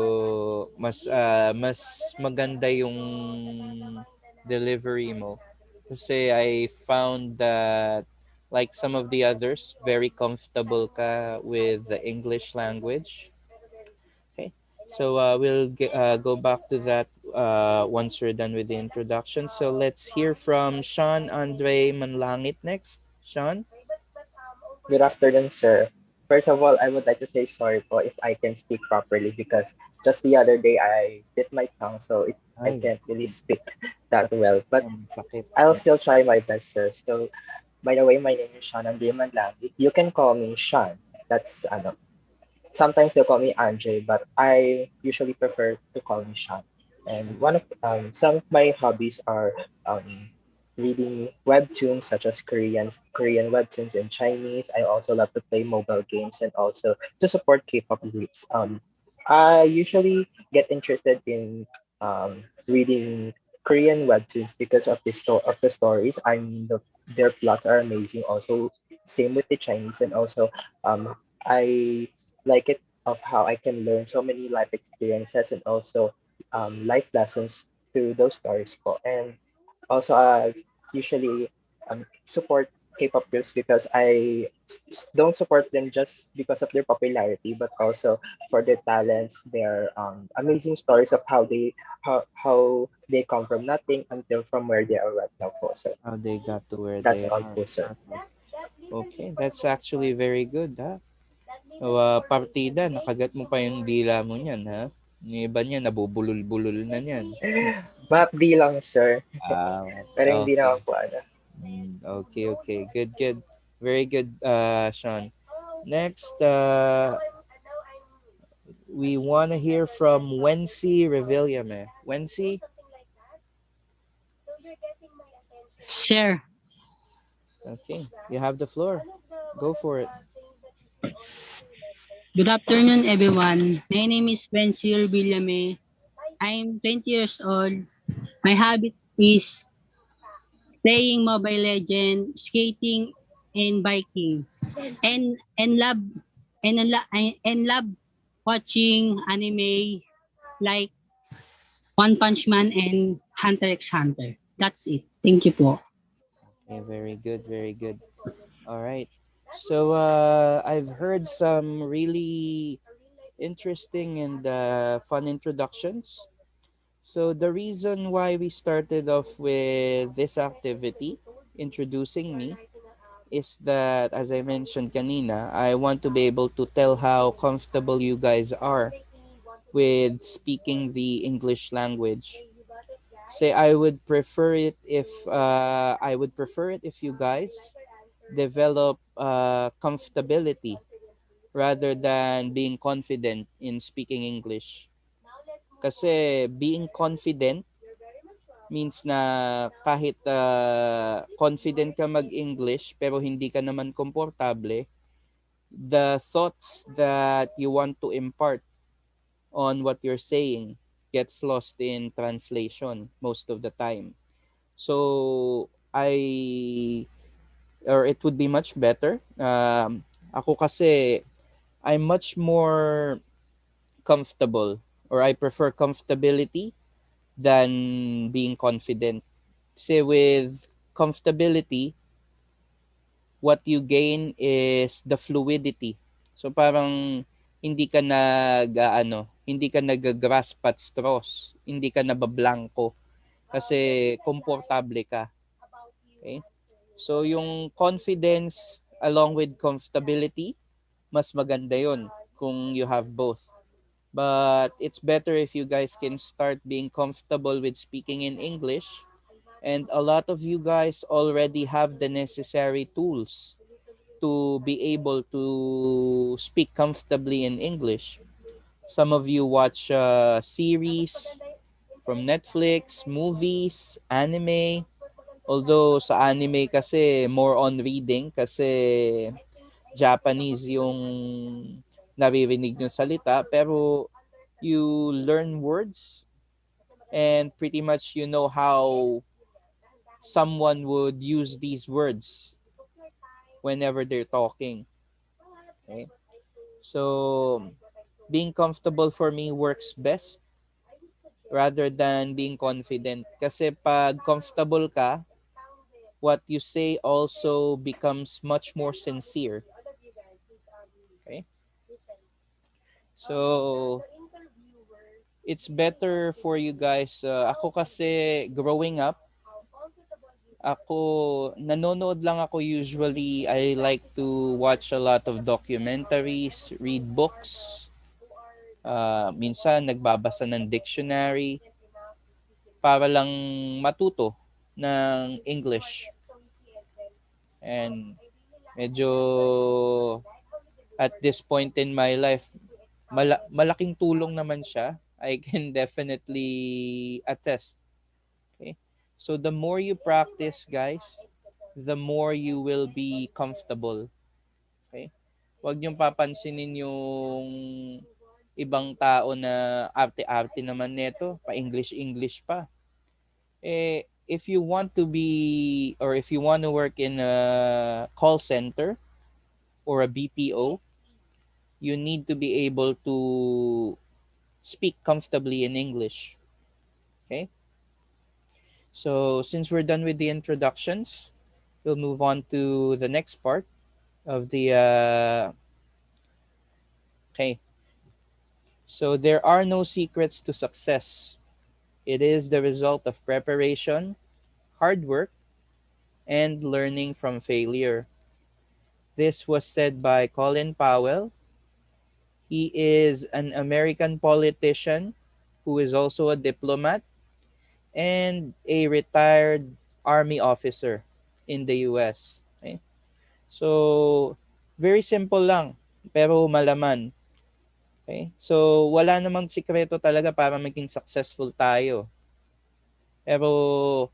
mas maganda yung delivery mo. Kasi I found that like some of the others, very comfortable ka with the English language. Okay. So go back to that once we're done with the introduction. So let's hear from Sean Andre Manlangit next. Sean? Good afternoon, sir. First of all, I would like to say sorry po if I can speak properly because just the other day I bit my tongue, so I Ay, can't really speak that well. But sakit. I'll still try my best, sir. So, by the way, my name is Sean Andreman Lang. You can call me Sean. That's sometimes they'll call me Andre, but I usually prefer to call me Sean. And some of my hobbies are um, reading webtoons such as Korean webtoons and Chinese. I also love to play mobile games and also to support K-pop groups. I usually get interested in reading Korean webtoons because of the stories. I mean, their plots are amazing. Also, same with the Chinese, and also I like it of how I can learn so many life experiences and also life lessons through those stories po. And also, I usually support K-pop groups because don't support them just because of their popularity, but also for their talents, their amazing stories of how they come from nothing until from where they are right now po. So How they got to where that's they all are. po, sir. Perfect. Okay, that's actually very good, ha? So, partida, nakagat mo pa yung dila mo niyan, ha? Yung iba niya, nabubulol-bulol na niyan. Mapdi lang, sir. Ah, Pero hindi okay. naman po ano. Okay, okay. Good, good. Very good, Sean. Next, we want to hear from Wency Revillame. Wency? Sure. Okay, you have the floor. Go for it. Good afternoon, everyone. My name is Bensir Villame. I'm 20 years old. My habit is playing Mobile Legend, skating, and biking. And love and love watching anime like One Punch Man and Hunter x Hunter. That's it. Thank you po. Okay, very good, very good. All right. So, I've heard some really interesting and fun introductions. So, the reason why we started off with this activity, introducing me, is that, as I mentioned kanina, I want to be able to tell how comfortable you guys are with speaking the English language. Say, I would prefer it if you guys develop comfortability rather than being confident in speaking English. Kasi being confident means na kahit confident ka mag-English pero hindi ka naman komportable, the thoughts that you want to impart on what you're saying gets lost in translation most of the time. So, it would be much better. Ako kasi, I'm much more comfortable, or I prefer comfortability than being confident. Kasi with comfortability, what you gain is the fluidity. So parang hindi ka nag-grasp at straws, hindi ka nabablanko kasi komportable ka. Okay? So yung confidence along with comfortability, mas maganda yon kung you have both. But it's better if you guys can start being comfortable with speaking in English, and a lot of you guys already have the necessary tools to be able to speak comfortably in English. Some of you watch series from Netflix, movies, anime. Although sa anime kasi more on reading kasi Japanese yung naririnig yung salita, pero you learn words and pretty much you know how someone would use these words whenever they're talking. Okay? So, being comfortable for me works best rather than being confident. Kasi pag comfortable ka, what you say also becomes much more sincere. Okay? So, it's better for you guys. Ako kasi growing up, nanonood lang ako usually. I like to watch a lot of documentaries, read books. Minsan nagbabasa ng dictionary para lang matuto ng English. And medyo at this point in my life, malaking tulong naman siya. I can definitely attest. Okay? So the more you practice, guys, the more you will be comfortable. Okay? Huwag niyong papansinin yung ibang tao na arte-arte naman nito, pa-English-English pa. If you want to be or if you want to work in a call center or a BPO, you need to be able to speak comfortably in English. Okay? So, since we're done with the introductions, we'll move on to the next part of the. Okay. So, there are no secrets to success. It is the result of preparation, hard work, and learning from failure. This was said by Colin Powell. He is an American politician who is also a diplomat and a retired army officer in the US. Okay? So, very simple lang, pero malaman. Okay? So, wala namang sikreto talaga para maging successful tayo. Pero,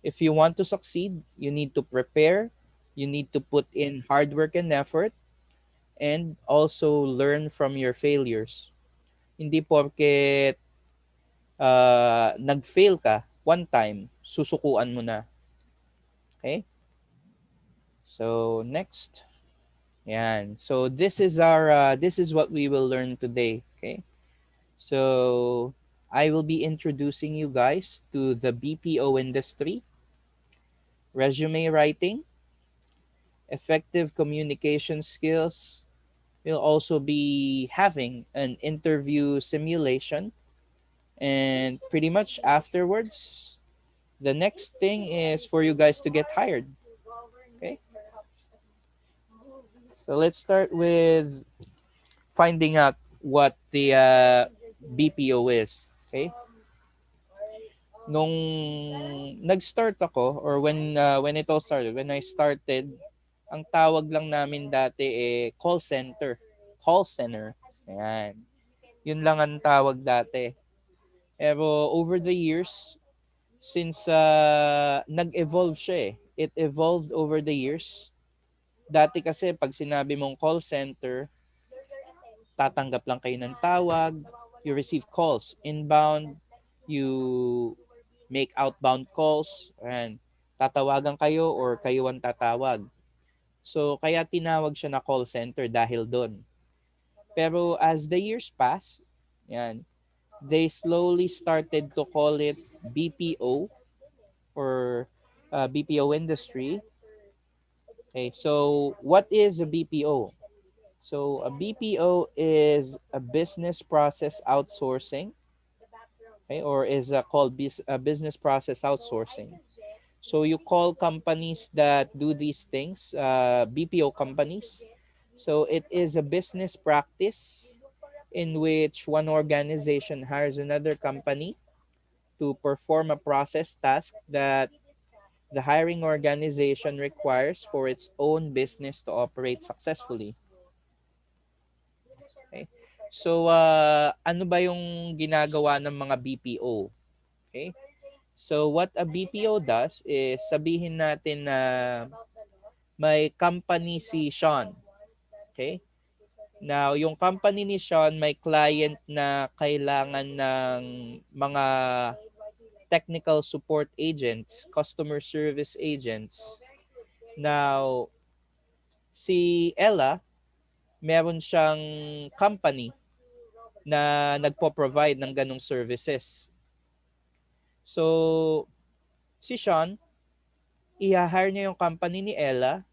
if you want to succeed, you need to prepare, you need to put in hard work and effort, and also learn from your failures. Hindi porket nag-fail ka one time, susukuan mo na. Okay? So, next. Yan. So, this is what we will learn today. Okay? So, I will be introducing you guys to the BPO industry, resume writing, effective communication skills. We'll also be having an interview simulation. And pretty much afterwards, the next thing is for you guys to get hired. Okay? So let's start with finding out what the BPO is. Okay? Nung nag-start ako or when it all started, when I started, ang tawag lang namin dati call center. Call center. Ayan. Yun lang ang tawag dati. Pero over the years, since nag-evolve siya it evolved over the years. Dati kasi pag sinabi mong call center, tatanggap lang kayo ng tawag, you receive calls inbound, you make outbound calls, and tatawagan kayo or kayo ang tatawag. So kaya tinawag siya na call center dahil doon. Pero as the years pass, yan, they slowly started to call it BPO or BPO industry. Okay, so what is a BPO? So a BPO is a business process outsourcing, okay, or is called business process outsourcing. So you call companies that do these things, BPO companies. So it is a business practice in which one organization hires another company to perform a process task that the hiring organization requires for its own business to operate successfully. Okay? So, ano ba yung ginagawa ng mga BPO? Okay? So, what a BPO does is sabihin natin na may company si Sean. Okay? Now, yung company ni Sean may client na kailangan ng mga technical support agents, customer service agents. Now, si Ella, meron siyang company na nagpo-provide ng ganong services. So, si Sean, i-hire niya yung company ni Ella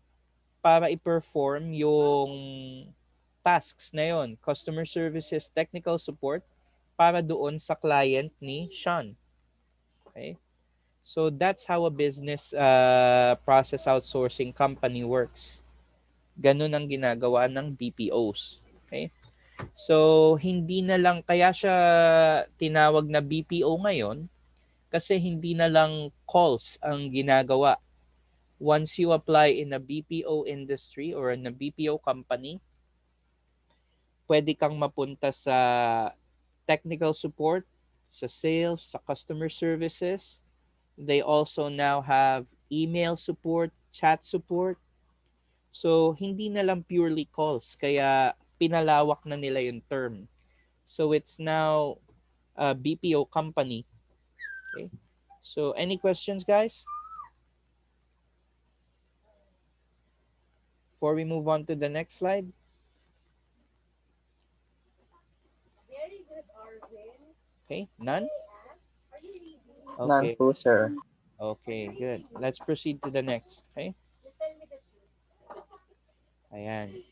para i-perform yung tasks na yon, customer services, technical support, para doon sa client ni Sean. Okay? So, that's how a business process outsourcing company works. Ganun ang ginagawa ng BPOs. Okay? So, hindi na lang, kaya siya tinawag na BPO ngayon, kasi hindi na lang calls ang ginagawa. Once you apply in a BPO industry or in a BPO company, pwede kang mapunta sa technical support, sa sales, sa customer services. They also now have email support, chat support. So, hindi na lang purely calls, kaya pinalawak na nila yung term. So, it's now a BPO company. Okay? So, any questions, guys? Before we move on to the next slide. Very good, Arvin. Okay, none? Are you reading? None Okay, po, sir. okay, good. Let's proceed to the next. Okay, Just tell me the truth. ayan. See?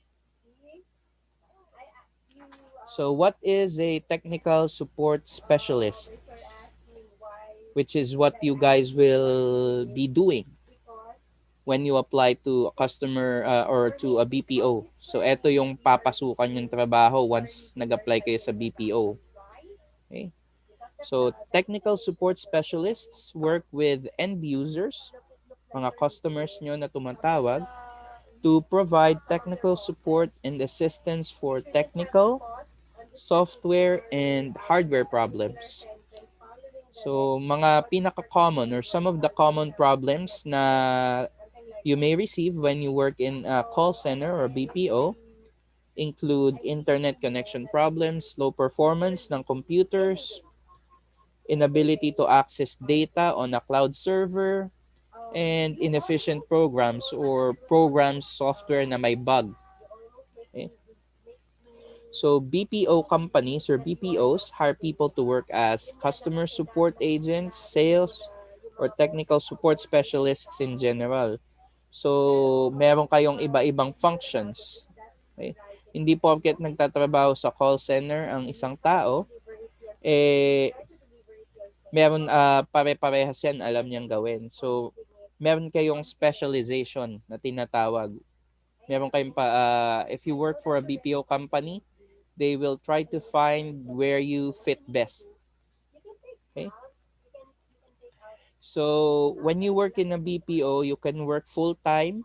You So, what is a technical support specialist? others are asking why Which is what did I you ask guys you about will this? be doing Because when you apply to a customer or for to a me, this BPO. this So, question eto is yung very papasukan yung easy. trabaho You are once using your nag-apply kayo sa judgment about BPO. it. Why? Okay? Because of So, the technical information support that you're getting. specialists work with end users, Look, it looks like mga you're reading customers it. nyo na Some of tumatawag, the to leads, provide some of the technical support bosses, and assistance make for sure that you have a technical, pause on this software, particular and hardware particular problems. sentence following the So, next mga what is pinaka-common or particularly some of the important common sa problems next na sentence. Something like you that. may receive when you work in a call So, center or again, BPO include I believe internet again connection that problems, this slow super performance ng easy. computers, Anyway, inability to access data on a cloud server, and you inefficient almost programs before or Arvin was programs talking, software na may bug. you almost Okay? make So me BPO companies or that you are not BPOs hire reading people it. to work as And then customer after that, support nakita agents, natin sales, na yung or mga technical boses support mo, nandun specialists sa in script. general. So, Pero meron kayong the iba-ibang easier part of functions. is that Okay? rewriting Hindi it. porket Okay, that's fine. nagtatrabaho sa call center ang You isang try to tao, deliver it yourself. You eh, try to deliver it yourself. meron pare-parehas yan alam niyang gawin. So, meron kayong specialization na tinatawag. Meron kayong if you work for a BPO company, they will try to find where you fit best. Okay? So, when you work in a BPO, you can work full-time,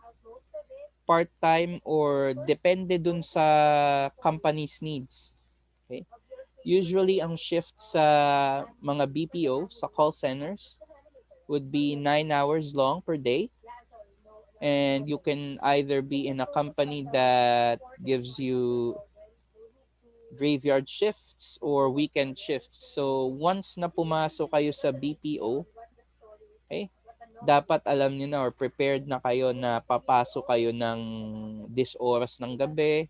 part-time, or depende dun sa company's needs. Okay? Usually, ang shift sa mga BPO, sa call centers, would be 9 hours long per day. And you can either be in a company that gives you graveyard shifts or weekend shifts. So once na pumasok kayo sa BPO, okay, dapat alam niyo na or prepared na kayo na papasok kayo ng this oras ng gabi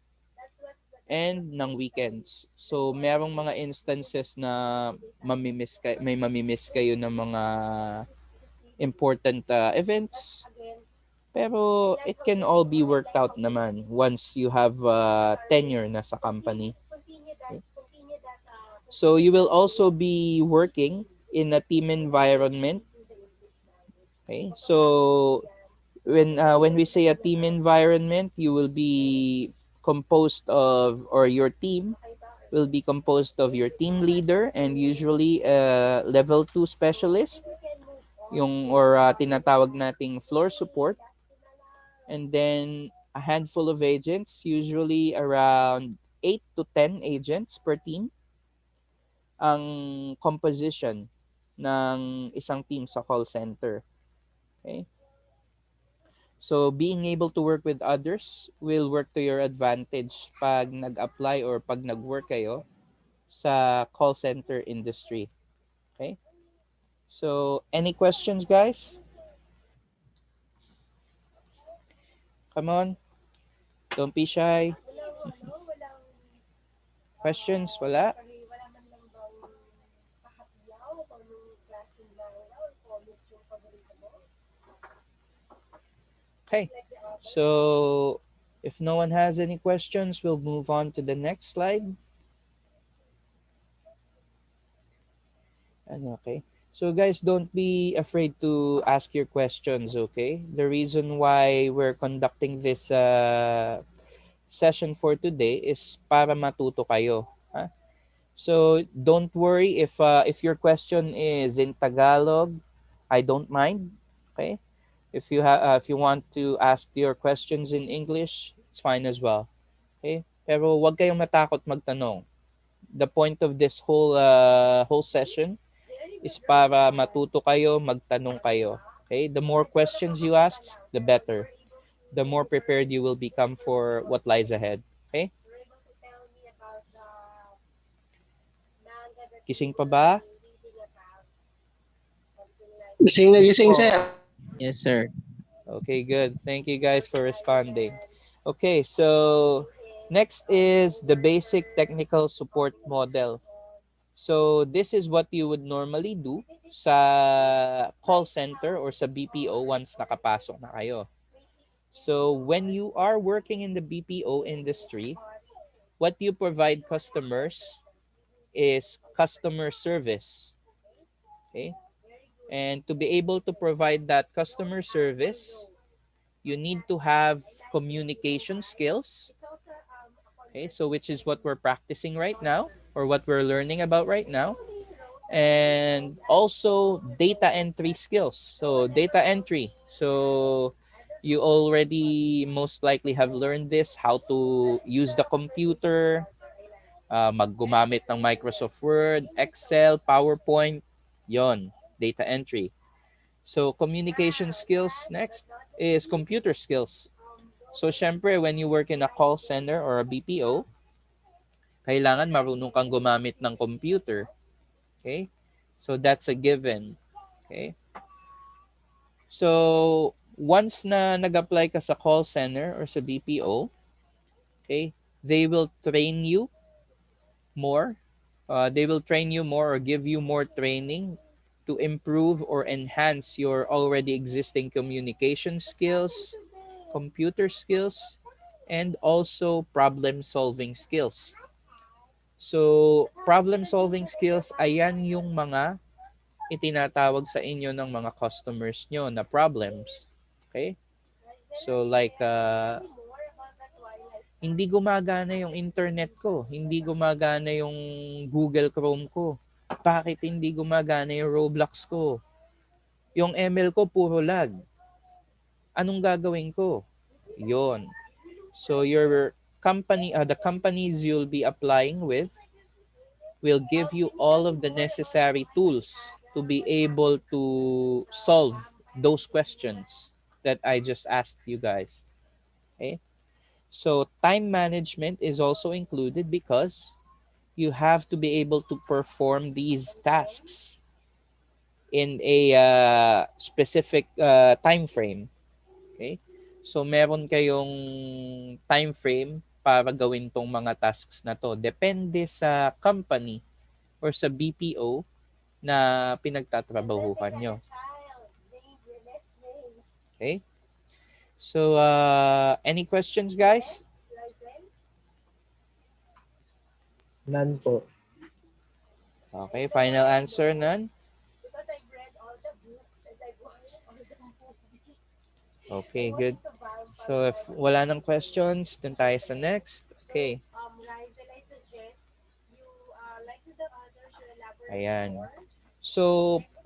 and ng weekends. So merong mga instances na may mamimiss kayo ng mga important events. Pero it can all be worked out naman once you have tenure na sa company. Okay? So you will also be working in a team environment. Okay? So when we say a team environment, you will be composed of, or your team will be composed of your team leader and usually a level 2 specialist, yung or tinatawag nating floor support, and then a handful of agents, usually around 8 to 10 agents per team ang composition ng isang team sa call center. Okay? So being able to work with others will work to your advantage pag nag-apply or pag nag-work kayo sa call center industry. Okay? So any questions, guys? Come on. Don't be shy. Questions? Wala? wala man lang bang kahapyaw o anong klaseng manga or comics yung paborito mo? Okay. So if no one has any questions, we'll move on to the next slide. Okay. So guys, don't be afraid to ask your questions, okay? The reason why we're conducting this session for today is para matuto kayo. Ha? So don't worry if your question is in Tagalog, I don't mind, okay? If you want to ask your questions in English, it's fine as well. Okay? Pero wag kayong matakot magtanong. The point of this whole session is para matuto kayo, magtanong kayo. Okay? The more questions you ask, the better. The more prepared you will become for what lies ahead. Okay? You're able to tell me about the manga that Gising you pa were ba? reading about, something like Gising na gising, Oh, sir. Yes, sir. okay, good. Thank you guys for responding. Okay, so next is the basic technical support model. So this is what you would normally do sa call center or sa BPO once nakapasok na kayo. So when you are working in the BPO industry, what you provide customers is customer service. Okay? And to be able to provide that customer service, you need to have communication skills. Okay, so which is what we're practicing right now or what we're learning about right now. And also data entry skills. So data entry. So you already most likely have learned this, how to use the computer, maggumamit ng Microsoft Word, Excel, PowerPoint, yon, data entry. So communication skills next is computer skills. So syempre when you work in a call center or a BPO, kailangan marunong kang gumamit ng computer. Okay? So that's a given. Okay? So once na nag-apply ka sa call center or sa BPO, okay, they will train you more. They will train you more or give you more training to improve or enhance your already existing communication skills, computer skills, and also problem solving skills. So, problem solving skills, ayan yung mga itinatawag sa inyo ng mga customers nyo na problems. Okay? So, like, hindi gumagana yung internet ko. Hindi gumagana yung Google Chrome ko. Bakit hindi gumagana yung Roblox ko? Yung ML ko puro lag. Anong gagawin ko? Yon. So your company, the companies you'll be applying with will give you all of the necessary tools to be able to solve those questions that I just asked you guys. Okay? So time management is also included because you have to be able to perform these tasks in a specific time frame. Okay? So meron kayong time frame para gawin tong mga tasks na to. Depende sa company or sa BPO na pinagtatrabahuhan nyo. Okay? So, any questions, guys? None po. Okay, final answer, none? Because I've read all the books and I've watched all the movies. Okay, good. So, if wala nang questions, dun tayo sa next. Okay. Rise, and I suggest you, like with the others, to elaborate Ayan. more. So,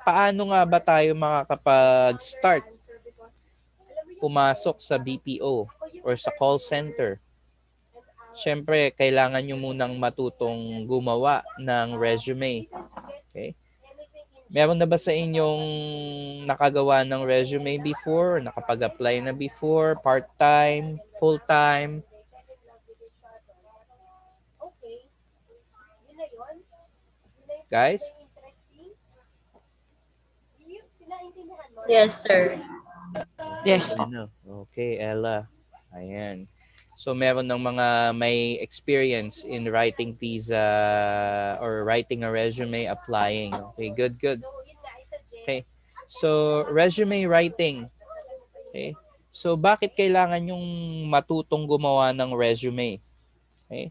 paano nga ba tayo makakapag-start pumasok sa BPO or sa call center? Siyempre, kailangan nyo munang matutong gumawa ng resume. Okay? Meron na ba sa inyong nakagawa ng resume before? Nakapag-apply na before? Part-time? Full-time? Guys? Yes, sir. Yes po. Ano? Okay, Ella. Ayan. So meron ng mga may experience in writing these or writing a resume, applying. Okay, good, good. Okay. So resume writing. Okay. So bakit kailangan yung matutong gumawa ng resume? Okay.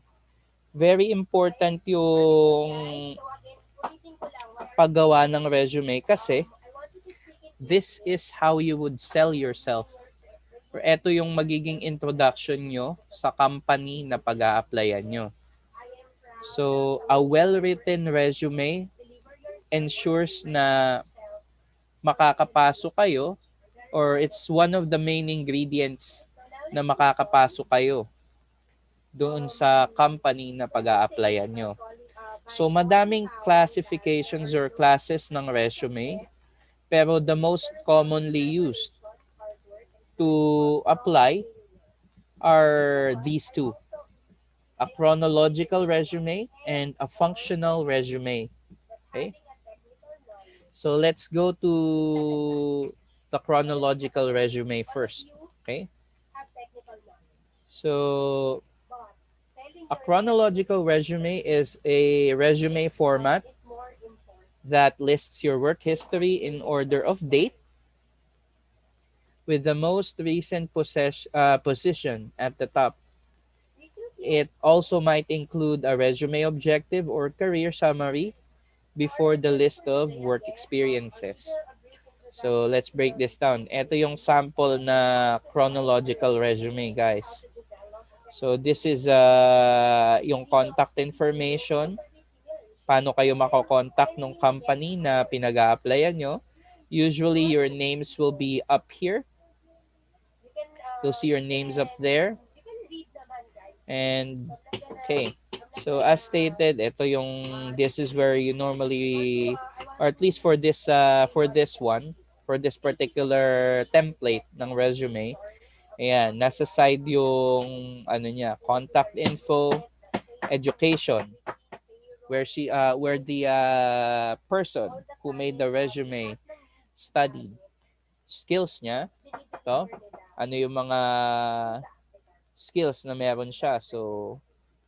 Very important yung paggawa ng resume kasi this is how you would sell yourself. Or ito yung magiging introduction nyo sa company na pag-a-applyan nyo. So, a well-written resume ensures na makakapasok kayo or it's one of the main ingredients na makakapasok kayo doon sa company na pag-a-applyan nyo. So, madaming classifications or classes ng resume, pero the most commonly used to apply are these two, a chronological resume and a functional resume. Okay? So let's go to the chronological resume first. Okay. So a chronological resume is a resume format that lists your work history in order of date with the most recent position at the top. It also might include a resume objective or career summary before the list of work experiences. So let's break this down. Ito yung sample na chronological resume, guys. So this is yung contact information. Paano kayo mako-contact ng company na pinag-a-applyan nyo. Usually your names will be up here. You'll see your names up there. And okay. So as stated, this is where you normally, or at least for this one, for this particular template ng resume, ayan, nasa side yung contact info, education, where the person who made the resume studied, skills niya, to, ano yung mga skills na meron siya. So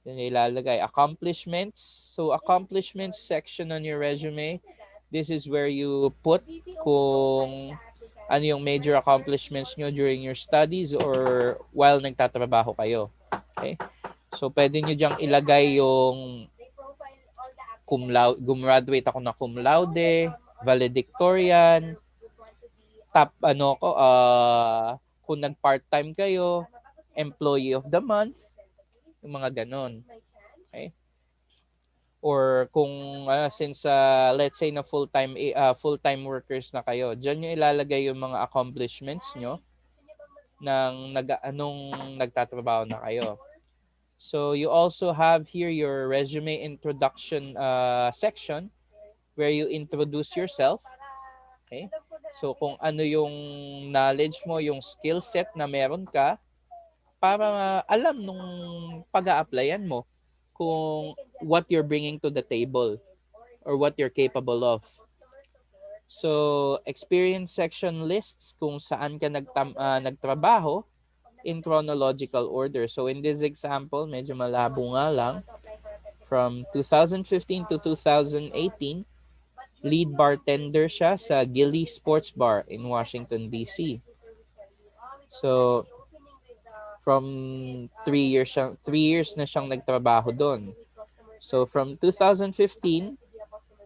yun yung ilalagay. Accomplishments. So, accomplishments section on your resume. This is where you put kung ano yung major accomplishments nyo during your studies or while nagtatrabaho kayo. Okay? So, pwede nyo diyang ilagay yung gumraduate ako na cum laude, valedictorian, top kung nag-part-time kayo, employee of the month, yung mga ganon. Okay? Or kung since let's say na full-time workers na kayo, diyan niyo ilalagay yung mga accomplishments nyo nung nagtatrabaho na kayo. So you also have here your resume introduction section where you introduce yourself. Okay? So kung ano yung knowledge mo, yung skill set na meron ka, para alam nung pag-a-applyan mo kung what you're bringing to the table or what you're capable of. So, experience section lists kung saan ka nagtrabaho in chronological order. So, in this example, medyo malabo nga lang. From 2015 to 2018, lead bartender siya sa Gilly Sports Bar in Washington, D.C. So, from 3 years na siyang nagtrabaho doon. So from 2015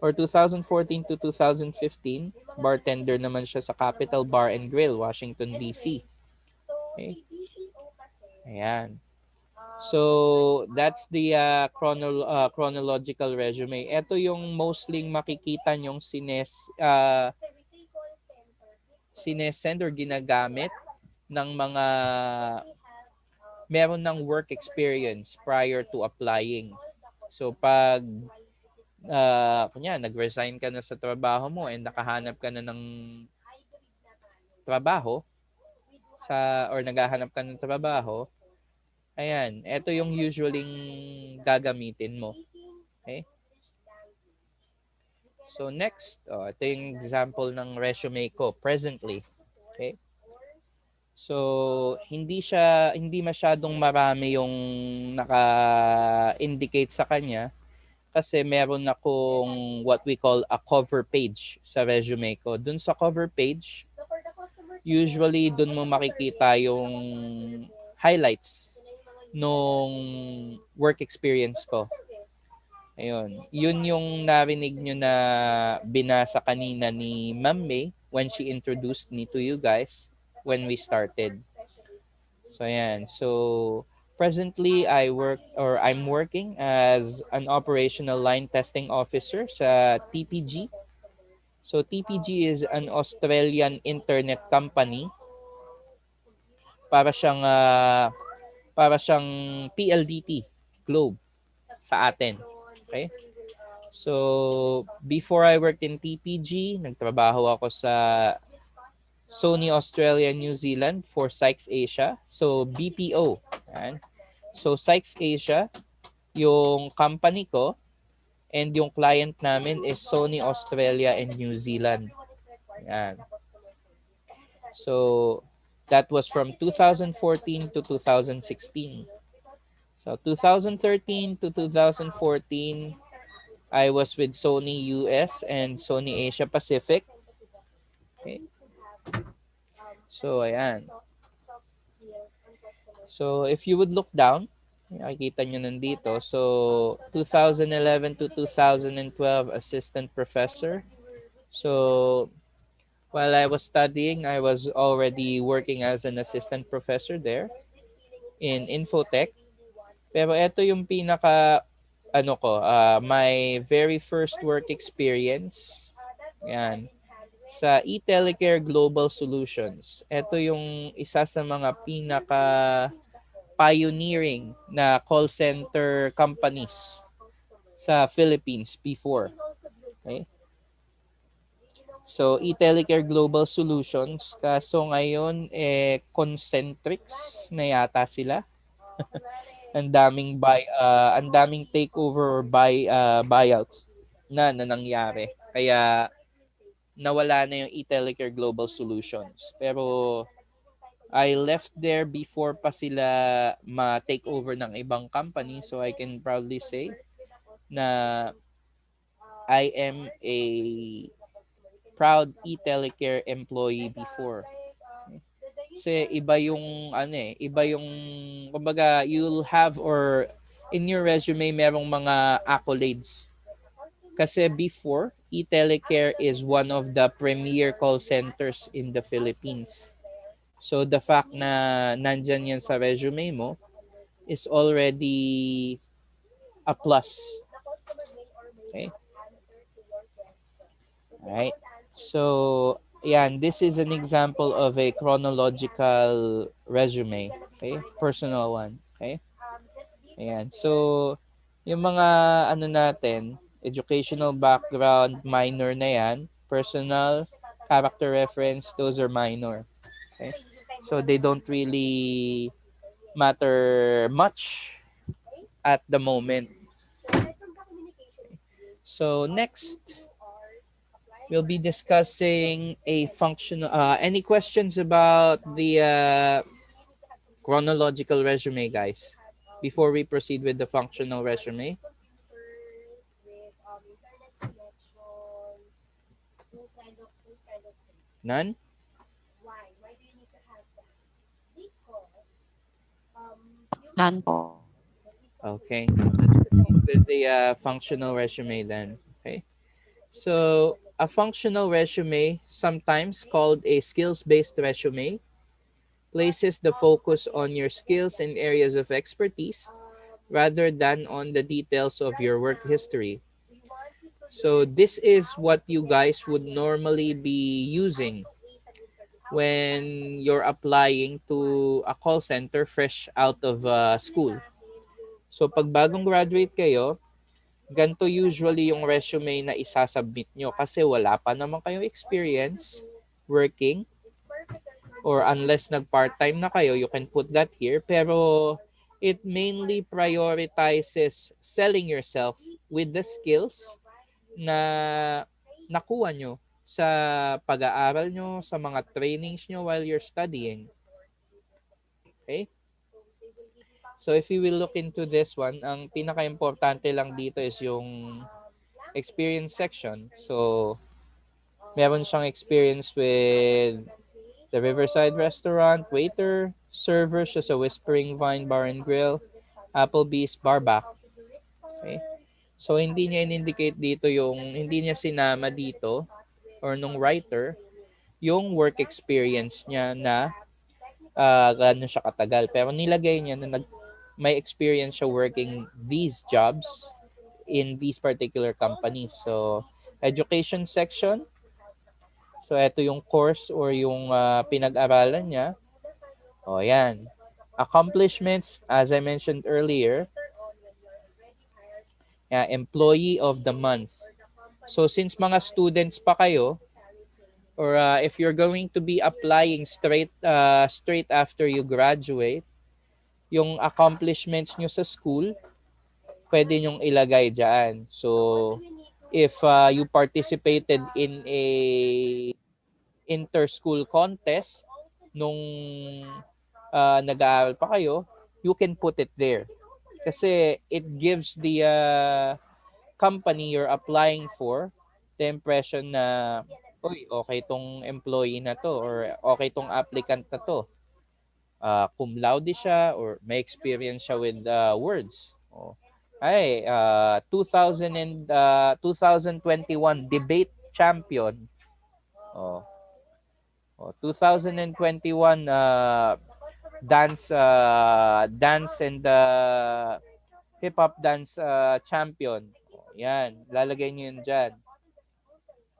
or 2014 to 2015, bartender naman siya sa Capital Bar and Grill, Washington, D.C. Okay. Ayan. So that's the chronological resume. Ito yung mostly makikita nyong sinesend or ginagamit ng mga meron ng work experience prior to applying. So pag nag-resign ka na sa trabaho mo and nakahanap ka na ng trabaho or naghahanap ka ng trabaho, ayan, ito yung usually gagamitin mo. Okay? So next, ito yung example ng resume ko presently. Okay? So, hindi masyadong marami yung naka-indicate sa kanya kasi meron akong what we call a cover page sa resume ko. Dun sa cover page, usually dun mo makikita yung highlights nung work experience ko. Ayun. Yun yung narinig nyo na binasa kanina ni Ma'am May when she introduced me to you guys when we started. So ayan. So presently I'm working as an operational line testing officer sa TPG. So TPG is an Australian internet company. Para siyang PLDT Globe sa atin. Okay? So before I worked in TPG, nagtrabaho ako sa Sony Australia New Zealand for Sykes Asia. So BPO. Yan. So Sykes Asia, yung company ko, And yung client namin is Sony Australia and New Zealand. Yan. So that was from 2014 to 2016. So 2013 to 2014, I was with Sony US and Sony Asia Pacific. Okay. So ayan. So if you would look down, makikita nyo nandito. So 2011 to 2012, assistant professor. So while I was studying, I was already working as an assistant professor there in Infotech. Pero ito yung pinaka my very first work experience. Yan. Sa eTelecare Global Solutions. Ito yung isa sa mga pinaka pioneering na call center companies sa Philippines before. Okay? So, eTelecare Global Solutions. Kaso ngayon, Concentrix na yata sila. Ang daming takeover or buyouts na nangyari. Kaya nawala na yung eTelecare Global Solutions. Pero I left there before pa sila ma-take over ng ibang company. So I can proudly say na I am a proud eTelecare employee before. Kasi iba yung kumbaga you'll have or in your resume merong mga accolades. Kasi before, eTelecare is one of the premier call centers in the Philippines. So the fact na nandyan yan sa resume mo is already a plus. Okay? Alright. So, yan, this is an example of a chronological resume. Okay? Personal one. Okay? Ayan. So, yung mga natin, educational background, minor na yan. Personal, character reference, those are minor. Okay? So, they don't really matter much at the moment. So, next, we'll be discussing a functional, any questions about the chronological resume, guys, before we proceed with the functional resume? None? None po. Okay. Let's proceed with the functional resume then. Okay. So, a functional resume, sometimes called a skills-based resume, places the focus on your skills and areas of expertise rather than on the details of your work history. So this is what you guys would normally be using when you're applying to a call center fresh out of school. So pag bagong graduate kayo, ganito usually yung resume na isasubmit nyo kasi wala pa naman kayong experience working, or unless nag-part-time na kayo, you can put that here. Pero it mainly prioritizes selling yourself with the skills na nakuha nyo sa pag-aaral nyo, sa mga trainings nyo while you're studying. Okay? So if you will look into this one, ang pinaka-importante lang dito is yung experience section. So meron siyang experience with the Riverside Restaurant, waiter, server siya sa Whispering Vine Bar and Grill, Applebee's, Barback. Okay? So hindi niya in-indicate dito hindi niya sinama dito or nung writer yung work experience niya na gaano siya katagal. Pero nilagay niya na may experience siya working these jobs in these particular companies. So, education section. So, ito yung course or yung pinag-aralan niya. O, yan. Accomplishments, as I mentioned earlier, employee of the month. So, since mga students pa kayo, or if you're going to be applying straight after you graduate, yung accomplishments nyo sa school pwede nyong ilagay dyan. So, if you participated in a inter-school contest nung nag-aaral pa kayo, you can put it there. Kasi it gives the company you're applying for the impression na, uy, okay tong employee na to or okay tong applicant na to. Cum laude siya or may experience siya with words. Oh. Ay, 2021 debate champion. Oh. 2021 dance and hip hop dance champion. Yan, lalagay niyo yun diyan.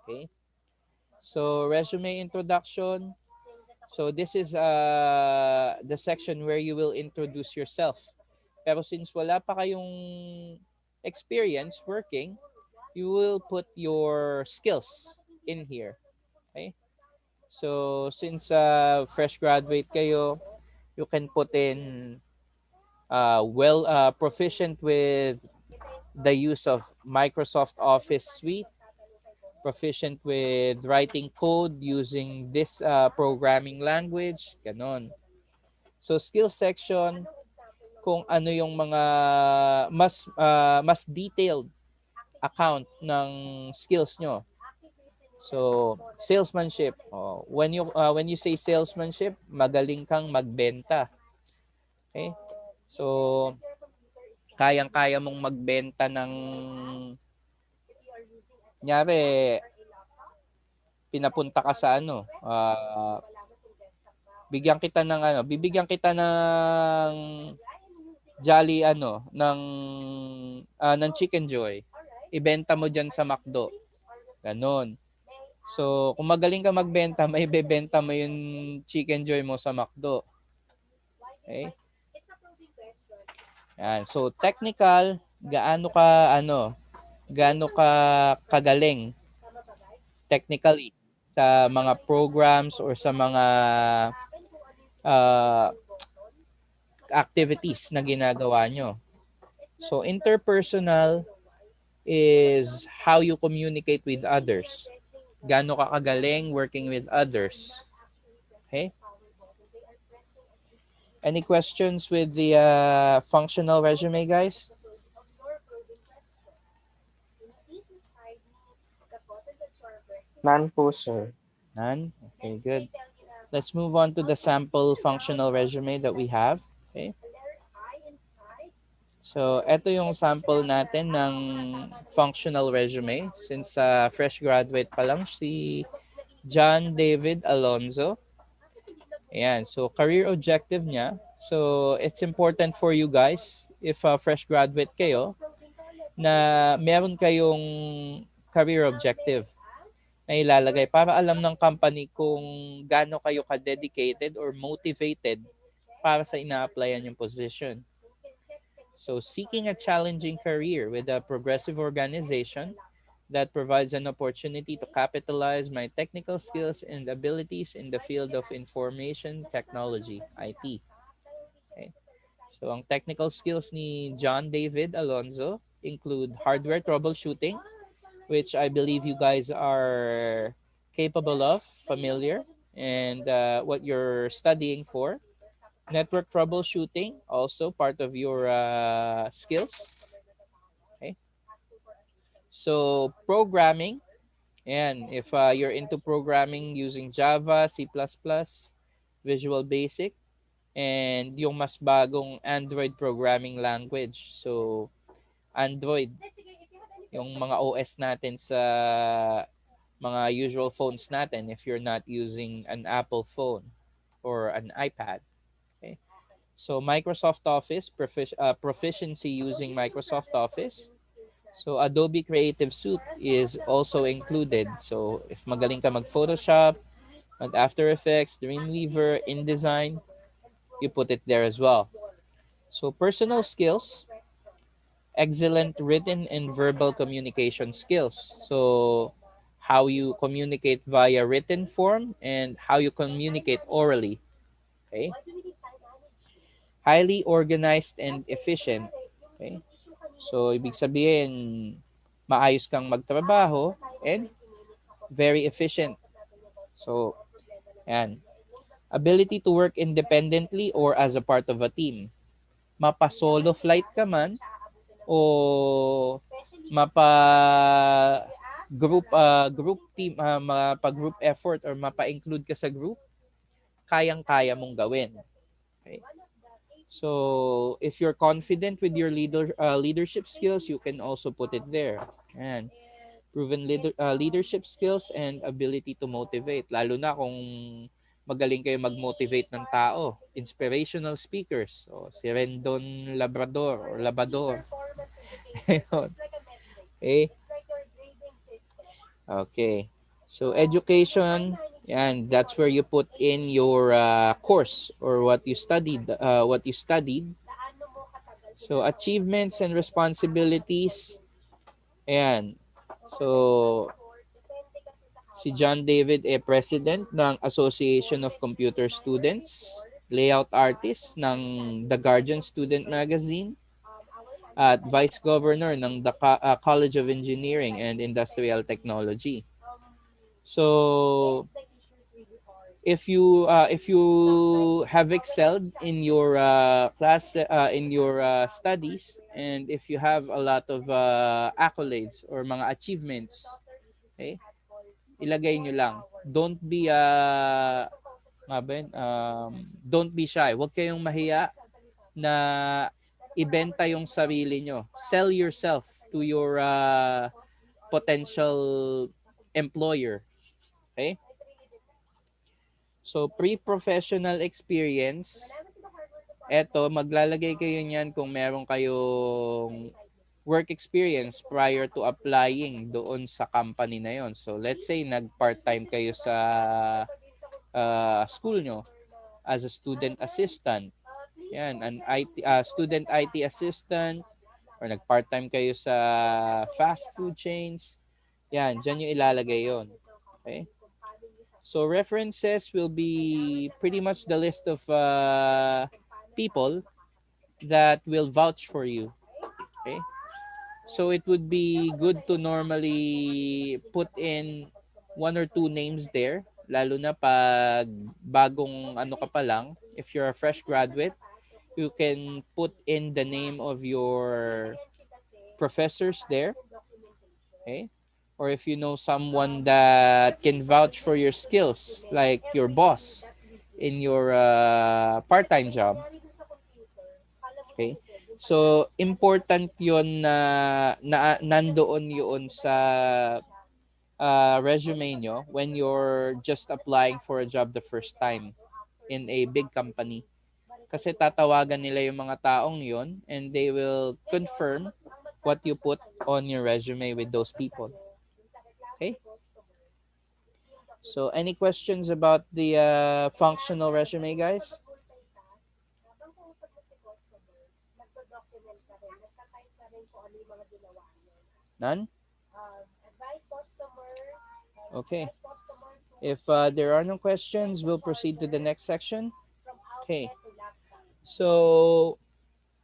Okay? So, resume introduction. So, this is the section where you will introduce yourself. Pero since wala pa kayong experience working, you will put your skills in here. Okay? So, since fresh graduate kayo, you can put in proficient with the use of Microsoft Office Suite, proficient with writing code using this programming language, ganon. So skill section, kung ano yung mga mas detailed account ng skills nyo. So, salesmanship. When you say salesmanship, magaling kang magbenta. Okay? So, kayang-kaya mong magbenta ng kunyari, pinapunta ka sa bibigyan kita ng Jolly ng Chicken Joy. Ibenta mo diyan sa McDo. Ganon. So, kung magaling ka magbenta, may bebenta mo yung Chicken Joy mo sa McDo. Okay? Yan. So, technical, gaano ka kagaling technically sa mga programs or sa mga activities na ginagawa nyo. So, interpersonal is how you communicate with others. Gaano ka kagaling working with others. Okay? Any questions with the functional resume, guys? None po, sir. None? Okay, good. Let's move on to the sample functional resume that we have. Okay. So, ito yung sample natin ng functional resume. Since fresh graduate pa lang si John David Alonzo. Ayan. So, career objective niya. So, it's important for you guys, if fresh graduate kayo, na meron kayong career objective na ilalagay para alam ng company kung gaano kayo ka-dedicated or motivated para sa ina-applyan yung position. So, seeking a challenging career with a progressive organization that provides an opportunity to capitalize my technical skills and abilities in the field of information technology, IT. Okay. So, ang technical skills ni John David Alonzo include hardware troubleshooting, which I believe you guys are capable of, familiar, and what you're studying for. Network troubleshooting, also part of your skills. Okay. So, programming, and if you're into programming using Java, C++, Visual Basic, and yung mas bagong Android programming language. So, Android, yung mga OS natin sa mga usual phones natin if you're not using an Apple phone or an iPad. Okay. So, Microsoft Office, proficiency using Microsoft Office. So, Adobe Creative Suite is also included. So, if magaling ka mag-Photoshop, mag-After Effects, Dreamweaver, InDesign, you put it there as well. So, personal skills, excellent written and verbal communication skills. So, how you communicate via written form and how you communicate orally. Okay? Highly organized and efficient. Okay? So, ibig sabihin, maayos kang magtrabaho and very efficient. So, yan. Ability to work independently or as a part of a team. Mapa-solo flight ka man o mapa group team, mapa group effort or mapa-include ka sa group, kayang-kaya mong gawin. Okay? So, if you're confident with your leadership skills, you can also put it there. And proven leadership skills and ability to motivate. Lalo na kung magaling kayo mag-motivate ng tao. Inspirational speakers. O, si Rendon Labrador or Labador. Ayun. Okay. Okay. So education, and that's where you put in your course or what you studied. So achievements and responsibilities. Ayan. So si John David president ng Association of Computer Students, layout artist ng The Guardian Student Magazine, at Vice Governor ng the College of Engineering and Industrial Technology. So if you have excelled in your in your studies, and if you have a lot of accolades or mga achievements, okay, ilagay nyo lang. Don't be shy. Huwag kayong mahiya na ibenta yung sarili nyo. Sell yourself to your potential employer. Okay? So, pre-professional experience, eto, maglalagay kayo niyan kung meron kayong work experience prior to applying doon sa company na yon. So, let's say nag-part-time kayo sa school nyo as a student assistant. Yan, an student IT assistant, or nag-part-time kayo sa fast food chains. Yan, dyan nyo ilalagay yon. Okay? So references will be pretty much the list of people that will vouch for you. Okay? So it would be good to normally put in one or two names there, lalo na pag bagong ano ka pa lang. If you're a fresh graduate, you can put in the name of your professors there. Okay? Or if you know someone that can vouch for your skills, like your boss in your part-time job. Okay? So, important yon na nandoon yun sa resume nyo when you're just applying for a job the first time in a big company. Kasi tatawagan nila yung mga taong yon and they will confirm what you put on your resume with those people. Okay? So, any questions about the functional resume, guys? None? Okay. If there are no questions, we'll proceed to the next section. Okay. So,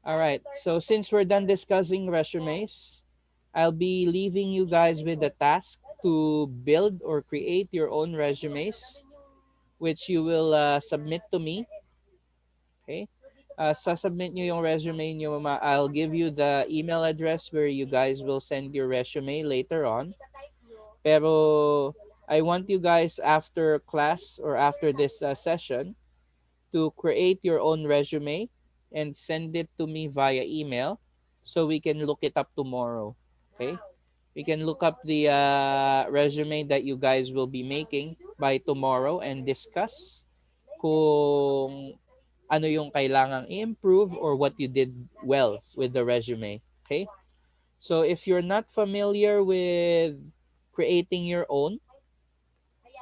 all right. So, since we're done discussing resumes, I'll be leaving you guys with the task to build or create your own resumes, which you will submit to me. Okay? Sasubmit nyo yung resume nyo. I'll give you the email address where you guys will send your resume later on. Pero I want you guys after class or after this session to create your own resume and send it to me via email so we can look it up tomorrow. Okay? We can look up the resume that you guys will be making by tomorrow and discuss kung ano yung kailangang improve or what you did well with the resume. Okay? So if you're not familiar with creating your own,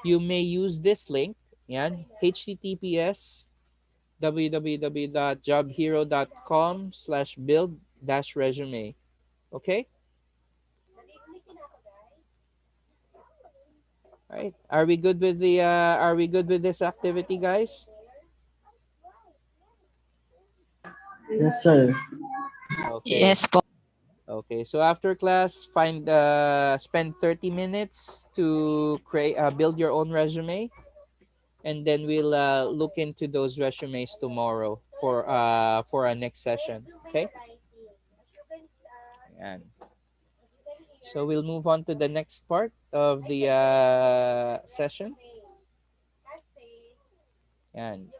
you may use this link. Yan, https www.jobhero.com/build-resume. Okay? All right. Are we good with this activity, guys? Yes, sir. Okay. Yes po. Okay, so after class, spend 30 minutes to create build your own resume, and then we'll look into those resumes tomorrow for our next session. Okay? Ayan. So we'll move on to the next part of the session. And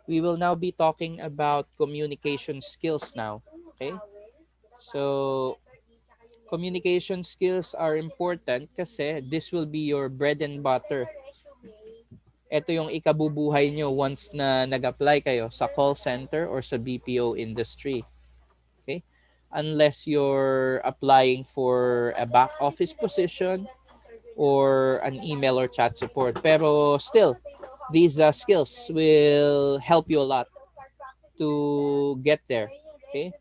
we will now be talking about communication skills now. Okay? So communication skills are important kasi this will be your bread and butter. Ito yung ikabubuhay nyo once na nag-apply kayo sa call center or sa BPO industry. Okay? Unless you're applying for a back office position or an email or chat support. Pero still, these skills will help you a lot to get there. Okay?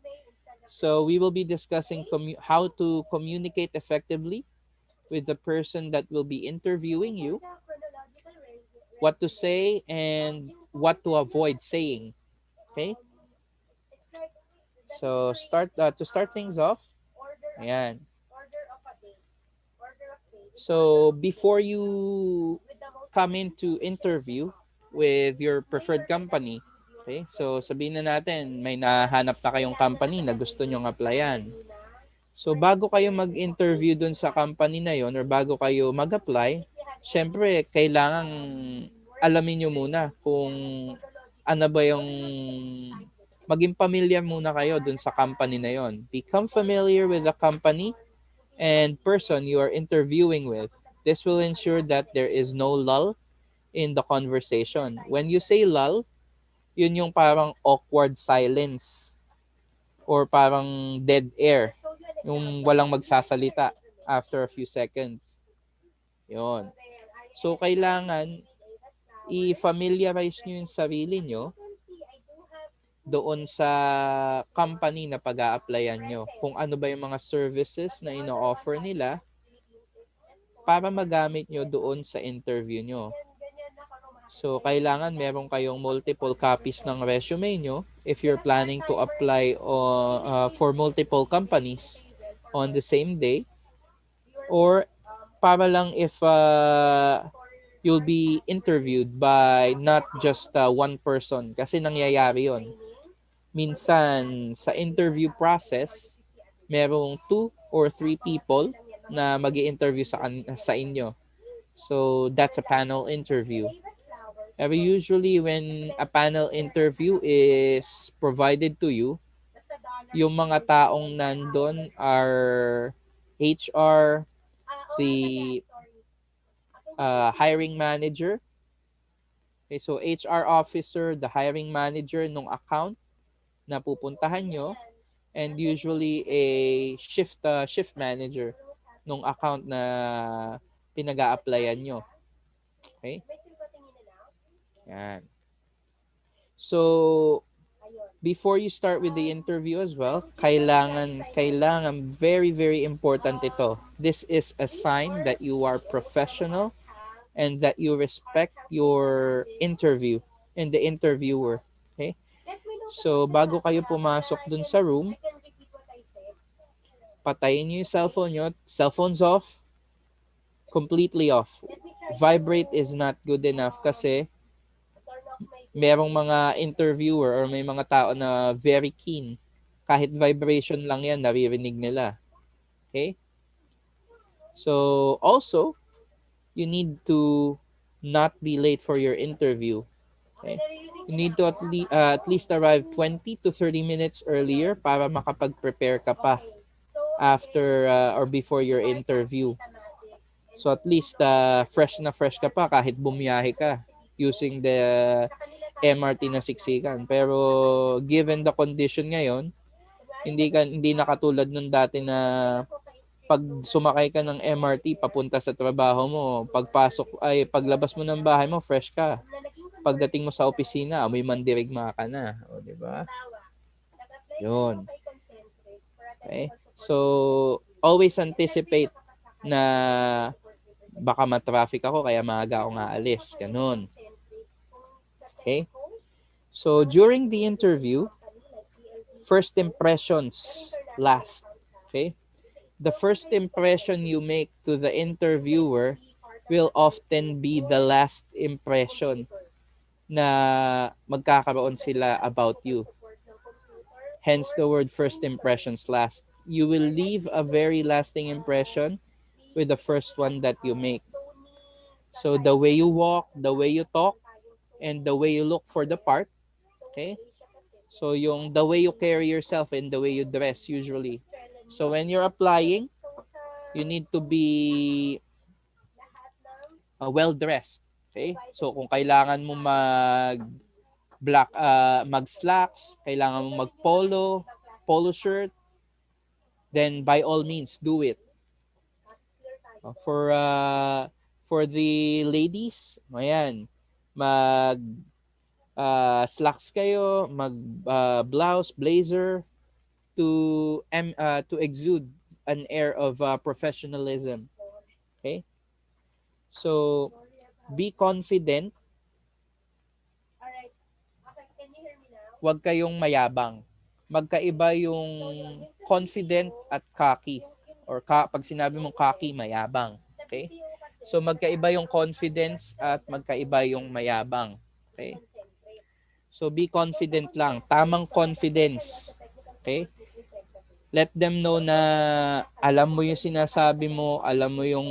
So we will be discussing how to communicate effectively with the person that will be interviewing you, what to say and what to avoid saying. Okay? So to start things off, ayan. So before you come into interview with your preferred company, okay? So sabihin na natin may nahanap na kayong company na gusto nyong applyan. So bago kayo mag-interview dun sa company na yon or bago kayo mag-apply, syempre kailangan alamin nyo muna kung ano ba yung maging pamilyar muna kayo dun sa company na yon. Become familiar with the company and person you are interviewing with. This will ensure that there is no lull in the conversation. When you say lull, yun yung parang awkward silence or parang dead air. Yung walang magsasalita after a few seconds. Yun. So, kailangan i-familiarize nyo yung sarili nyo doon sa company na pag-a-applyan nyo. Kung ano ba yung mga services na ino-offer nila para magamit nyo doon sa interview nyo. So, kailangan meron kayong multiple copies ng resume nyo if you're planning to apply for multiple companies on the same day. Or para lang if you'll be interviewed by not just one person. Kasi nangyayari yon. Minsan sa interview process, merong 2 or 3 people na mag-i-interview sa inyo. So that's a panel interview. Usually when a panel interview is provided to you, yung mga taong nandun are HR, the hiring manager. Okay, so HR officer, the hiring manager nung account na pupuntahan nyo, and usually a shift manager nung account na pinag-a-applyan nyo. Okay? Yan. So, before you start with the interview as well, kailangan very, very important ito. This is a sign that you are professional and that you respect your interview and the interviewer. Okay? So, bago kayo pumasok dun sa room, patayin nyo yung cellphone nyo. Cellphone's off. Completely off. Vibrate is not good enough kasi merong mga interviewer or may mga tao na very keen. Kahit vibration lang yan, naririnig nila. Okay? So, also, you need to not be late for your interview. Okay? You need to at least arrive 20 to 30 minutes earlier para makapag-prepare ka pa after or before your interview. So at least fresh na fresh ka pa kahit bumiyahe ka using the MRT na siksikan. Pero given the condition ngayon, hindi na katulad nung dati na pag sumakay ka ng MRT papunta sa trabaho mo, paglabas mo ng bahay mo, fresh ka. Pagdating mo sa opisina, amoy mandirigma ka na, o di ba? 'Yun. Okay? So always anticipate na baka ma-traffic ako kaya maaga ako aalis, ganun. Okay? So during the interview, first impressions last. Okay? the first impression you make to the interviewer will often be the last impression na magkakaroon sila about you. Hence the word first impressions last. You will leave a very lasting impression with the first one that you make. So the way you walk, the way you talk, and the way you look for the part, okay? So yung the way you carry yourself and the way you dress usually. So when you're applying, you need to be well dressed. Okay? So kung kailangan mo mag slacks, kailangan mo mag polo shirt, then by all means do it. For the ladies, ayan, mag slacks kayo, mag blouse, blazer to exude an air of professionalism. Okay? So be confident. Huwag kayong mayabang. Magkaiba yung confident at cocky. Or pag sinabi mong cocky, mayabang. Okay? So magkaiba yung confidence at magkaiba yung mayabang. Okay? So be confident lang. Tamang confidence. Okay? Let them know na alam mo yung sinasabi mo, alam mo yung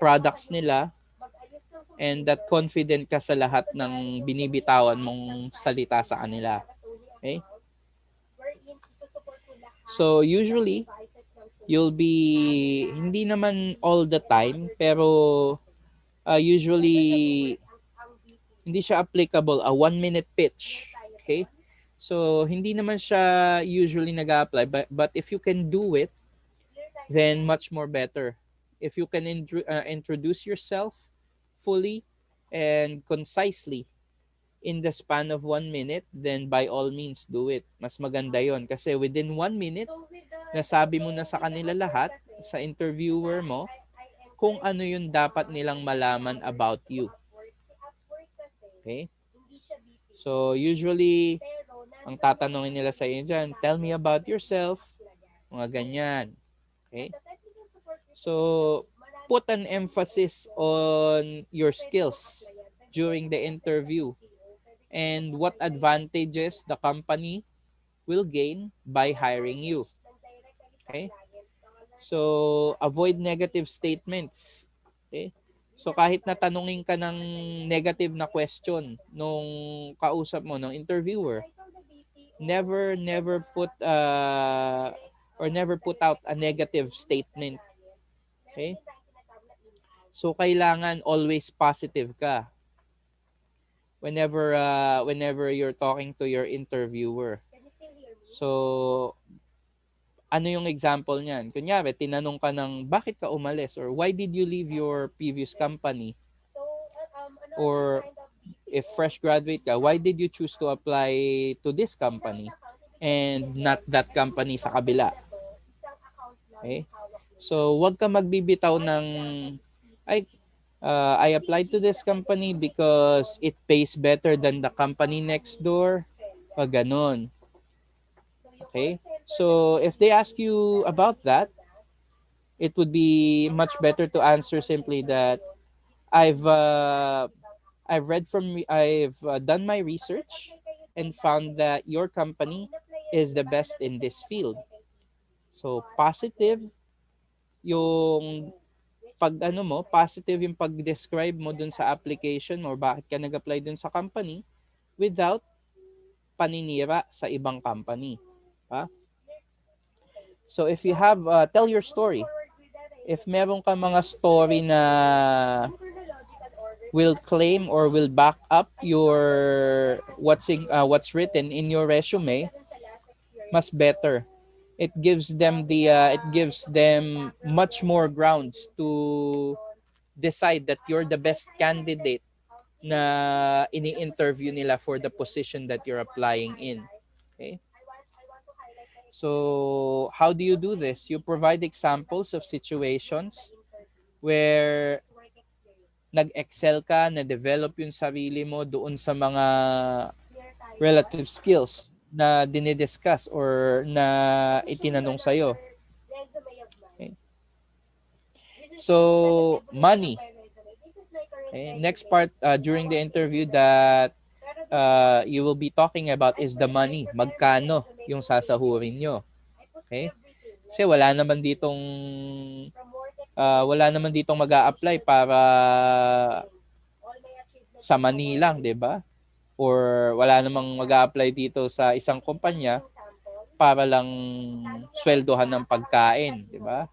products nila, and that confident ka sa lahat ng binibitawan mong salita sa kanila. Okay? So usually, you'll be, hindi naman all the time, pero usually, hindi siya applicable, a 1-minute pitch. Okay? So, hindi naman siya usually nag-apply, but if you can do it, then much more better. If you can introduce yourself fully and concisely in the span of 1 minute, then by all means do it. Mas maganda yon kasi within 1 minute, nasabi mo na sa kanila lahat, sa interviewer mo, kung ano yung dapat nilang malaman about you. Okay? So usually, ang tatanungin nila sa inyo dyan, tell me about yourself, mga ganyan. Okay? So, put an emphasis on your skills during the interview and what advantages the company will gain by hiring you. Okay? So, avoid negative statements. Okay? So, kahit natanungin ka ng negative na question nung kausap mo, ng interviewer, never put never put out a negative statement. Okay? So kailangan always positive ka whenever you're talking to your interviewer. So ano yung example niyan? Kunyari, tinanong ka ng bakit ka umalis or why did you leave your previous company? Or if fresh graduate ka, why did you choose to apply to this company and not that company sa kabila? Okay? So, wag ka magbibitaw ng I applied to this company because it pays better than the company next door. Pag ganun. Okay? So, if they ask you about that, it would be much better to answer simply that I've done my research and found that your company is the best in this field. So, positive yung positive yung pag-describe mo dun sa application or bakit ka nag-apply dun sa company without paninira sa ibang company. So if you have, tell your story. If meron ka mga story na will claim or will back up your what's written in your resume, mas better. It gives them much more grounds to decide that you're the best candidate na ini-interview nila for the position that you're applying in. Okay? So, how do you do this? You provide examples of situations where nag-excel ka, na-develop yung sarili mo doon sa mga relative skills na dinidiscuss or na itinanong sa'yo. So, money. Okay. Next part during the interview that you will be talking about is the money. Magkano yung sasahurin nyo. Okay? Kasi wala naman ditong mag-a-apply para sa money lang, 'di ba? Or wala namang mag-a-apply dito sa isang kumpanya para lang sweldohan ng pagkain, 'di ba?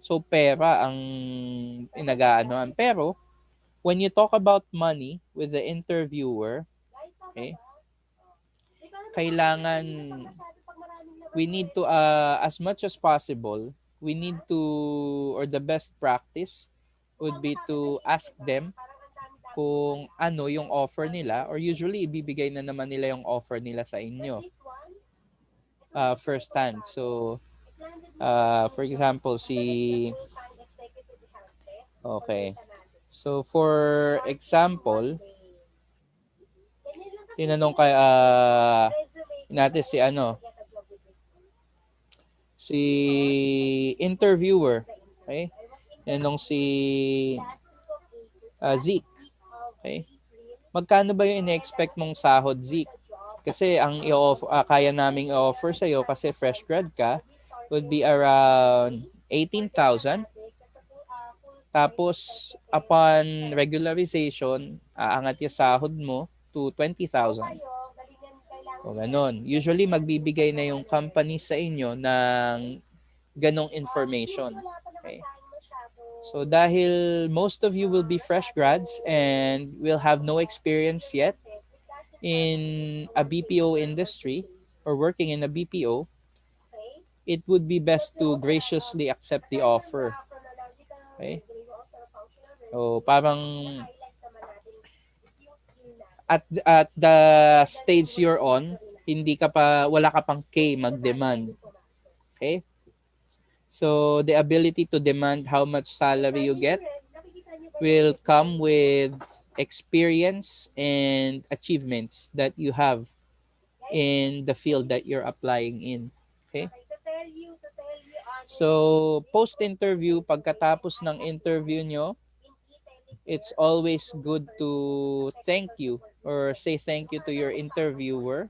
So pera ang inagaanoan. Pero when you talk about money with the interviewer, okay, kailangan we need to as much as possible, we need to or the best practice would be to ask them kung ano yung offer nila or usually ibibigay na naman nila yung offer nila sa inyo first hand. So for example okay. So for example, tinanong kay natin si interviewer, okay? Tinanong si Zeke, okay? Magkano ba yung ine-expect mong sahod, Zeke? Kasi ang kaya naming i-offer sa'yo kasi fresh grad ka would be around 18,000. Tapos, upon regularization, aangat yung sahod mo to 20,000. O ganon. Usually, magbibigay na yung company sa inyo ng ganong information. Okay? So, dahil most of you will be fresh grads and will have no experience yet in a BPO industry or working in a BPO, it would be best to graciously accept the offer. Okay? So, parang at the stage you're on, wala ka pang K mag-demand. Okay? So, the ability to demand how much salary you get will come with experience and achievements that you have in the field that you're applying in. Okay? So, post-interview, pagkatapos ng interview nyo, it's always good to thank you or say thank you to your interviewer.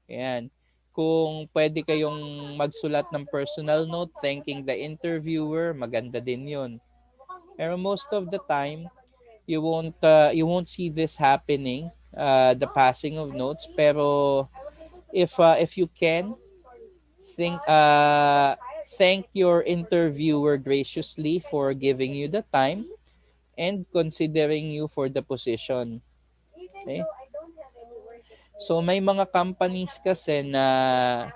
Ayan. Kung pwede kayong magsulat ng personal note thanking the interviewer, maganda din yun. Pero most of the time, you won't see this happening, the passing of notes. Pero if you can, thank your interviewer graciously for giving you the time and considering you for the position. Okay? So may mga companies kasi na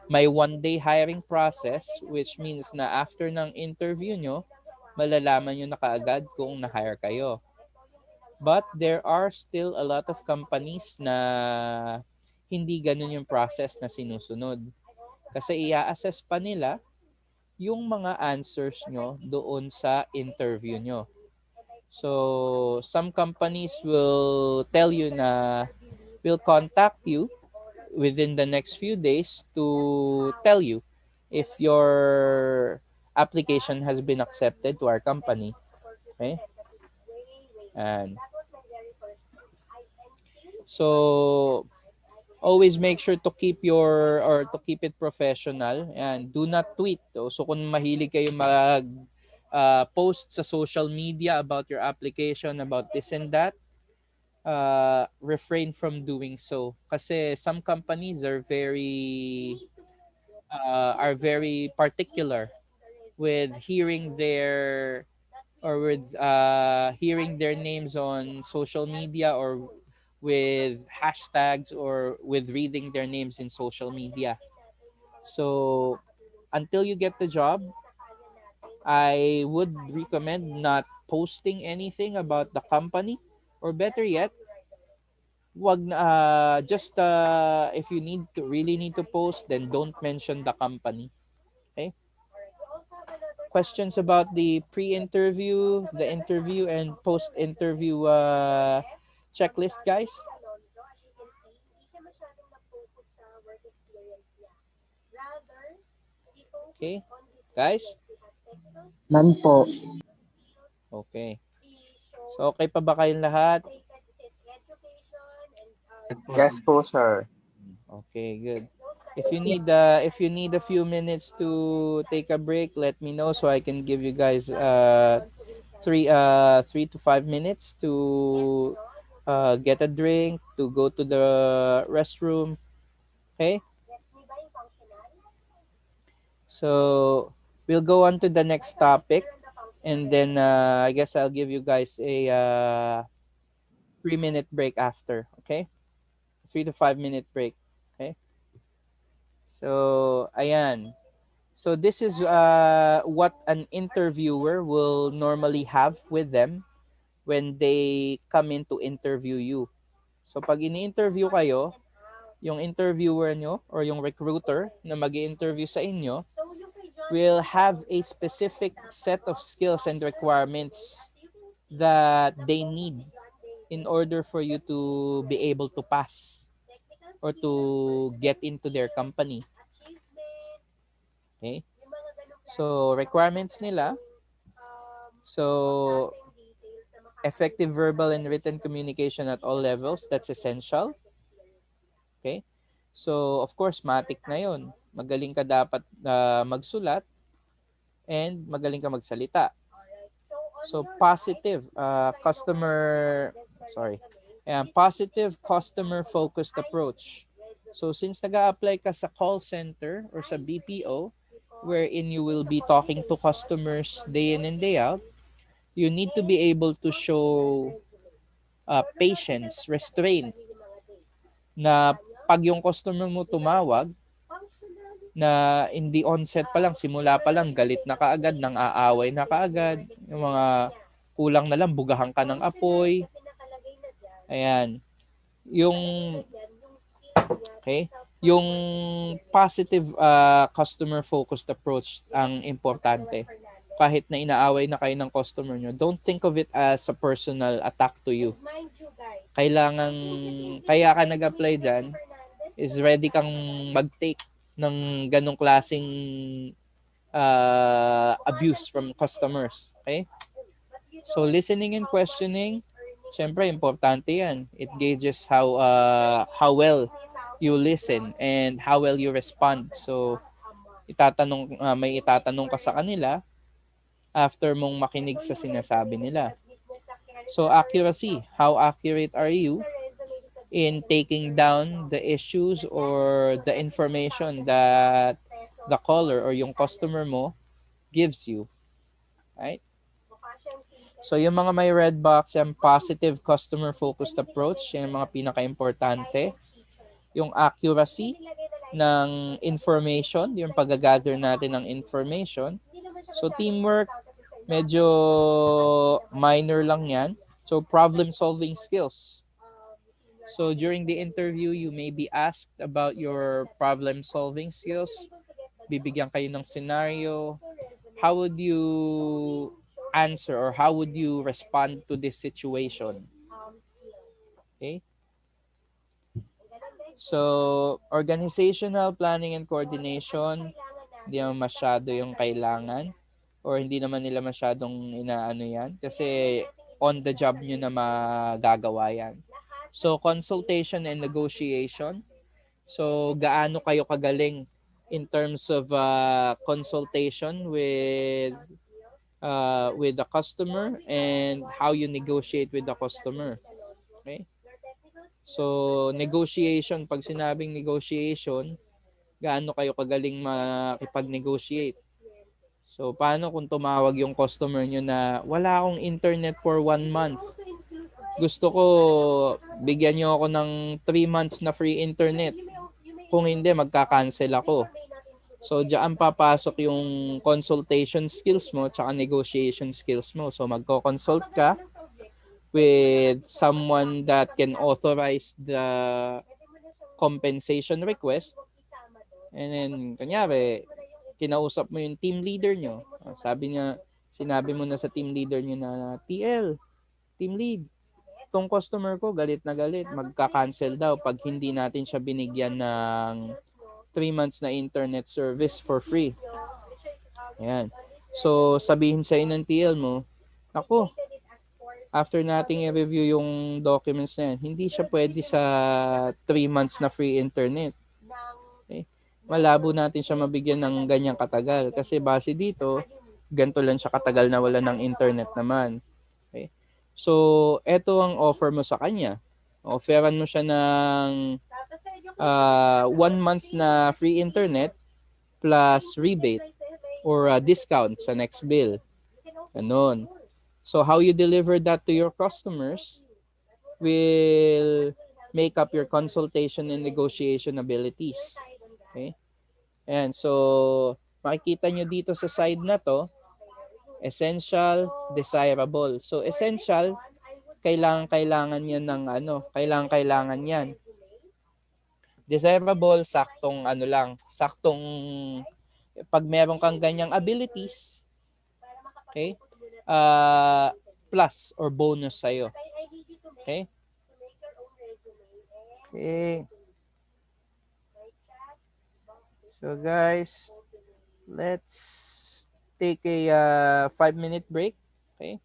may one-day hiring process, which means na after ng interview nyo, malalaman nyo na kaagad kung na-hire kayo. But there are still a lot of companies na hindi ganun yung process na sinusunod. Kasi i-assess pa nila yung mga answers nyo doon sa interview nyo. So, some companies will tell you na will contact you within the next few days to tell you if your application has been accepted to our company. Okay? And so always make sure to keep it professional and do not tweet. So kung mahilig kayo mag post sa social media about your application, about this and that, refrain from doing so. Kasi some companies are very particular with hearing their names on social media or with hashtags or with reading their names in social media. So until you get the job, I would recommend not posting anything about the company, or better yet, wag just if you really need to post, then don't mention the company. Okay? Questions about the pre-interview, the interview, and post-interview checklist, guys? Okay, guys? None po. Okay. So, okay pa ba kayong lahat? Yes po, sir. Okay, good. If you need a few minutes to take a break, let me know so I can give you guys 3 to 5 minutes to get a drink, to go to the restroom. Okay? So we'll go on to the next topic, and then I guess I'll give you guys a 3 minute break after. Okay? 3 to 5 minute break. Okay? So ayan. So this is what an interviewer will normally have with them when they come in to interview you. So pag ini-interview kayo, yung interviewer nyo or yung recruiter na mag-interview sa inyo will have a specific set of skills and requirements that they need in order for you to be able to pass or to get into their company. Okay? So, requirements nila. So, effective verbal and written communication at all levels. That's essential. Okay? So, of course, matik na yun. Magaling ka dapat magsulat and magaling ka magsalita. So, positive customer-focused approach. So, since nag-a-apply ka sa call center or sa BPO, wherein you will be talking to customers day in and day out, you need to be able to show patience, restraint, na pag yung customer mo tumawag, na in the onset pa lang, simula pa lang, galit na kaagad, nang aaway na kaagad, yung mga kulang na lang, bugahan ka ng apoy. Ayan. Yung, okay, yung positive customer-focused approach ang importante. Kahit na inaaway na kayo ng customer nyo, don't think of it as a personal attack to you. Kaya ka nag-apply dyan, is ready kang mag-take ng ganong klaseng abuse from customers. Okay? So, listening and questioning, syempre, importante yan. It gauges how well you listen and how well you respond. So, may itatanong ka sa kanila after mong makinig sa sinasabi nila. So, accuracy. How accurate are you in taking down the issues or the information that the caller or yung customer mo gives you? Right? So, yung mga may red box, yung positive customer-focused approach, yung mga pinaka-importante. Yung accuracy ng information, yung pag-gather natin ng information. So, teamwork, medyo minor lang yan. So, problem-solving skills. So, during the interview, you may be asked about your problem-solving skills. Bibigyan kayo ng scenario. How would you answer or how would you respond to this situation? Okay? So, organizational planning and coordination, hindi naman masyado yung kailangan or hindi naman nila masyadong inaano yan kasi on the job nyo na magagawa yan. So, consultation and negotiation. So, gaano kayo kagaling in terms of consultation with the customer and how you negotiate with the customer. Okay? So, negotiation, pag sinabing negotiation, gaano kayo kagaling makipag-negotiate? So, paano kung tumawag yung customer nyo na wala akong internet for 1 month? Gusto ko, bigyan nyo ako ng 3 months na free internet. Kung hindi, magka-cancel ako. So, diyan papasok yung consultation skills mo tsaka negotiation skills mo. So, magko-consult ka with someone that can authorize the compensation request. And then, kanyari, kinausap mo yung team leader nyo. Sinabi mo na sa team leader nyo na, TL, team lead, itong customer ko galit na galit, magka-cancel daw pag hindi natin siya binigyan ng 3 months na internet service for free. Ayan. So, sabihin sa ng TL mo, Ako, after nating i-review yung documents na yan, hindi siya pwede sa 3 months na free internet. Okay? Malabo natin siya mabigyan ng ganyang katagal. Kasi base dito, ganito lang siya katagal na wala ng internet naman. Okay? So, eto ang offer mo sa kanya. Offeran mo siya ng 1 month na free internet plus rebate or discount sa next bill. Ganon. So how you deliver that to your customers will make up your consultation and negotiation abilities. Okay? And so makikita nyo dito sa side na to, essential, desirable. So essential, kailangan yan ng kailangan yan. Desirable, saktong lang, saktong pag meron kang ganyang abilities, okay, plus or bonus sa'yo. Okay? Okay. So guys, let's take a 5-minute break. Okay?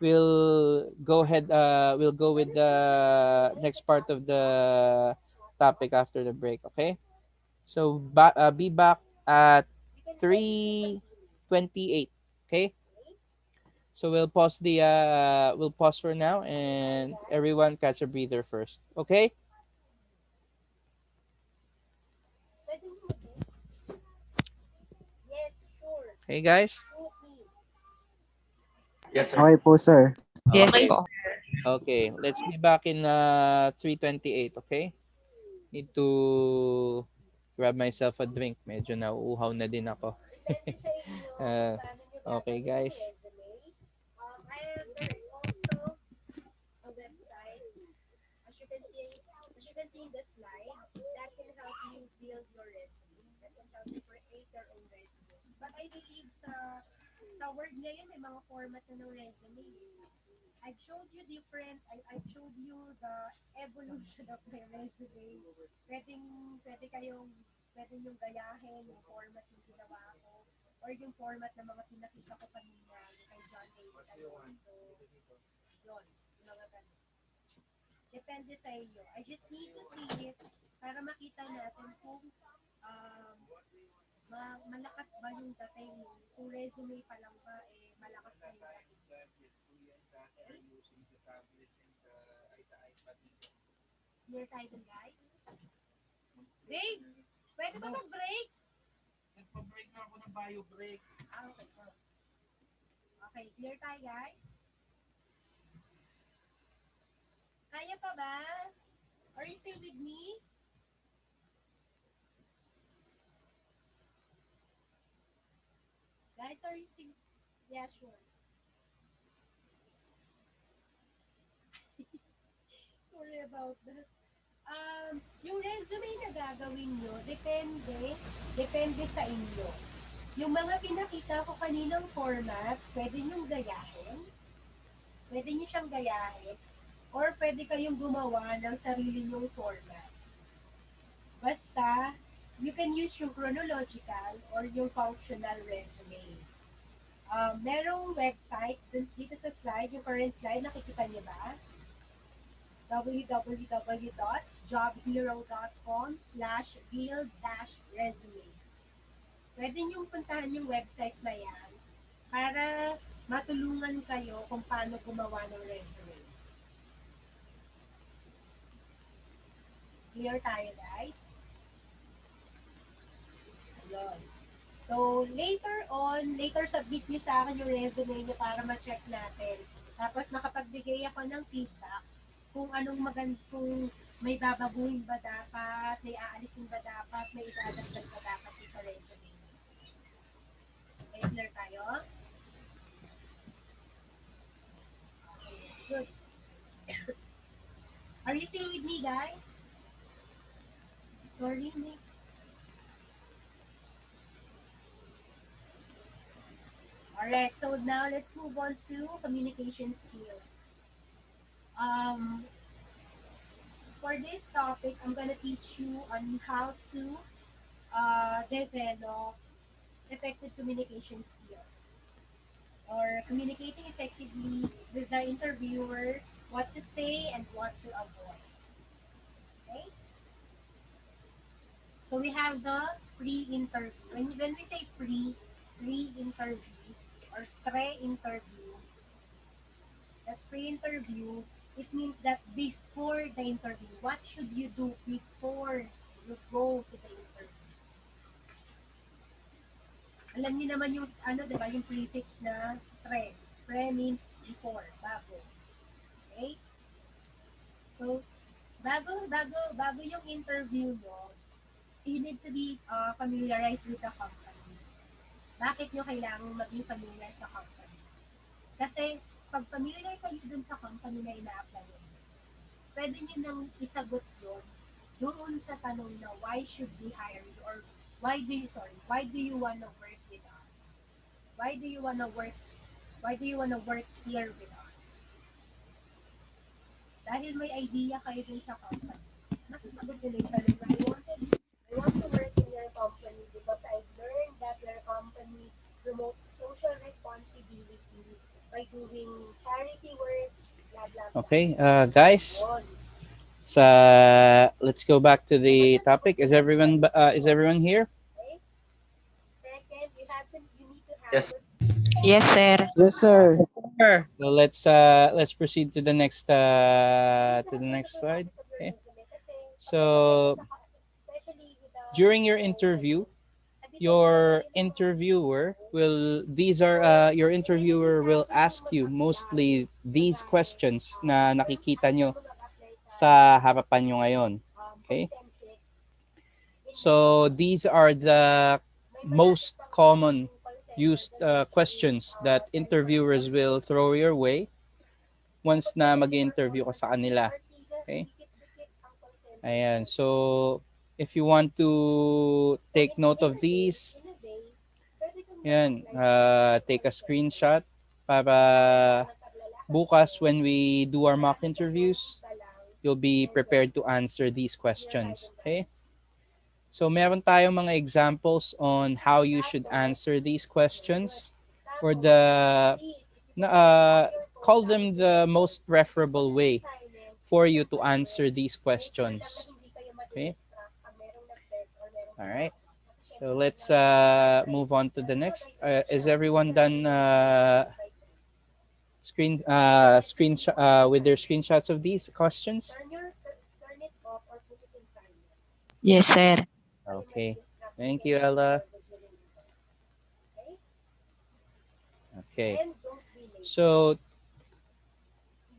We'll go ahead, we'll go with the next part of the topic after the break. Okay? So be back at 3:28. Okay? So we'll pause for now and everyone catch a breather first. Okay? Hey guys. Yes, sir. Okay po, sir. Yes Okay. po. Okay, let's be back in 3:28, okay? Need to grab myself a drink. Medyo nauuhaw na din ako. uh, okay, guys. There is also a website, as you can see in the slide, that can help you build your resume, that can help you create your own resume. But I believe sa Word ngayon, may mga format na ng resume. I've showed you the evolution of my resume. Pwede yung gayahin, yung format yung ginawa ko, or yung format ng mga pinakita ko kanina, yung kay John David Alonso. Yun, yung mga ganun. Depende sa inyo. I just need to see it para makita natin kung malakas ba yung dating. Kung resume pa lang ba, malakas na yung dating. Clear tayo dun, guys? Babe, pwede ba mag-break? Nagpa-break na ako ng bio break. Okay. Okay, clear tayo, guys? Kaya pa ba? Are you still with me? Guys, are you still? Yeah, sure. Sorry about that. Yung resume na gagawin nyo, depende sa inyo. Yung mga pinakita ko kaninang format, pwede nyo siyang gayahin, or pwede kayong gumawa ng sarili nyong format. Basta, you can use yung chronological or yung functional resume. Merong website, dito sa slide, yung current slide, nakikita niyo ba? www.jobhero.com/build-resume. Pwede niyong puntahan yung website na yan para matulungan kayo kung paano gumawa ng resume. Clear tayo, guys? Ayun. So, later submit nyo sa akin yung resume nyo para ma-check natin. Tapos makapagbigay ako ng feedback kung kung may babaguhin ba dapat, may aalisin ba dapat, may idadagdag ba dapat sa resume. Okay, clear tayo? Okay, good. Are you still with me, guys? Sorry, Nick. Alright, so now let's move on to communication skills. For this topic, I'm going to teach you on how to develop effective communication skills. or communicating effectively with the interviewer, what to say and what to avoid. Okay? So we have the pre-interview. When we say pre-interview or pre-interview, that's pre-interview, it means that before the interview, what should you do before you go to the interview? Alam niyo naman yung ano, 'di ba, yung prefix na pre. Pre means before, bago. Okay? So, bago yung interview mo, you need to be familiarized with the company. Bakit nyo kailangan maging familiar sa company? Kasi, pag familiar kayo dun sa company na ina-apply nyo, pwede nyo nang isagot yun doon sa tanong na why should we hire you or why do you wanna work with us? Why do you wanna work why do you wanna work here with us? Dahil may idea kayo dun sa company. Masasagot nila yung tanong na I want to work in your company because I've learned that your company promotes social responsibility by doing charity works, blah blah blah. Okay, guys. Let's go back to the topic. Is everyone here? Okay? Second, you need to have Yes. Yes, sir. Yes, sir. So let's proceed to the next slide. Okay. So during your interview, your interviewer will ask you mostly these questions na nakikita nyo sa harapan nyo ngayon. Okay? So these are the most common used questions that interviewers will throw your way once na mag-interview ka sa kanila. Okay? Ayan. So if you want to take note of these, yan, take a screenshot para bukas when we do our mock interviews, you'll be prepared to answer these questions. Okay? So meron tayong mga examples on how you should answer these questions or call them the most preferable way for you to answer these questions. Okay? All right. So let's move on to the next. Is everyone done with their screenshots of these questions? turn it off or put it in silent. Yes, sir. Okay. Thank you, Ella. Okay. So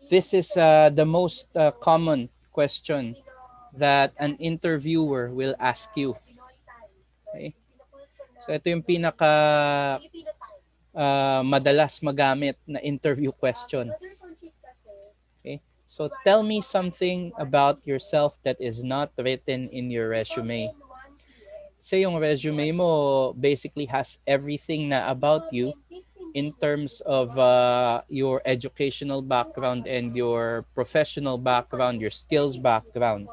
this is the most common question that an interviewer will ask you. Okay? So ito yung pinaka madalas magamit na interview question. Okay? So tell me something about yourself that is not written in your resume. Say yung resume mo basically has everything na about you in terms of your educational background and your professional background, your skills background.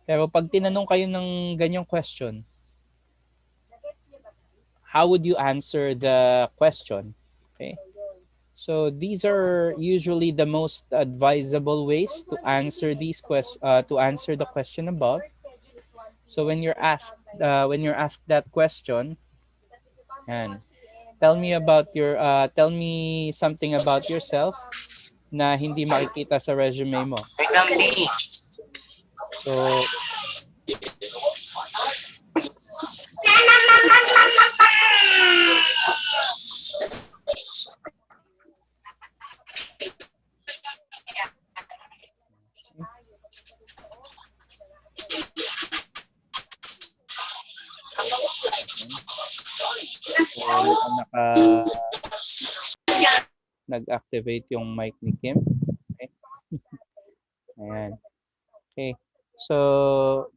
Pero pag tinanong kayo ng ganyang question, how would you answer the question? Okay. So these are usually the most advisable ways to answer the question above. So when you're asked that question, and tell me something about yourself na hindi makikita sa resume mo. So nag-activate yung mic ni Kim. Okay. Ayan. Okay. So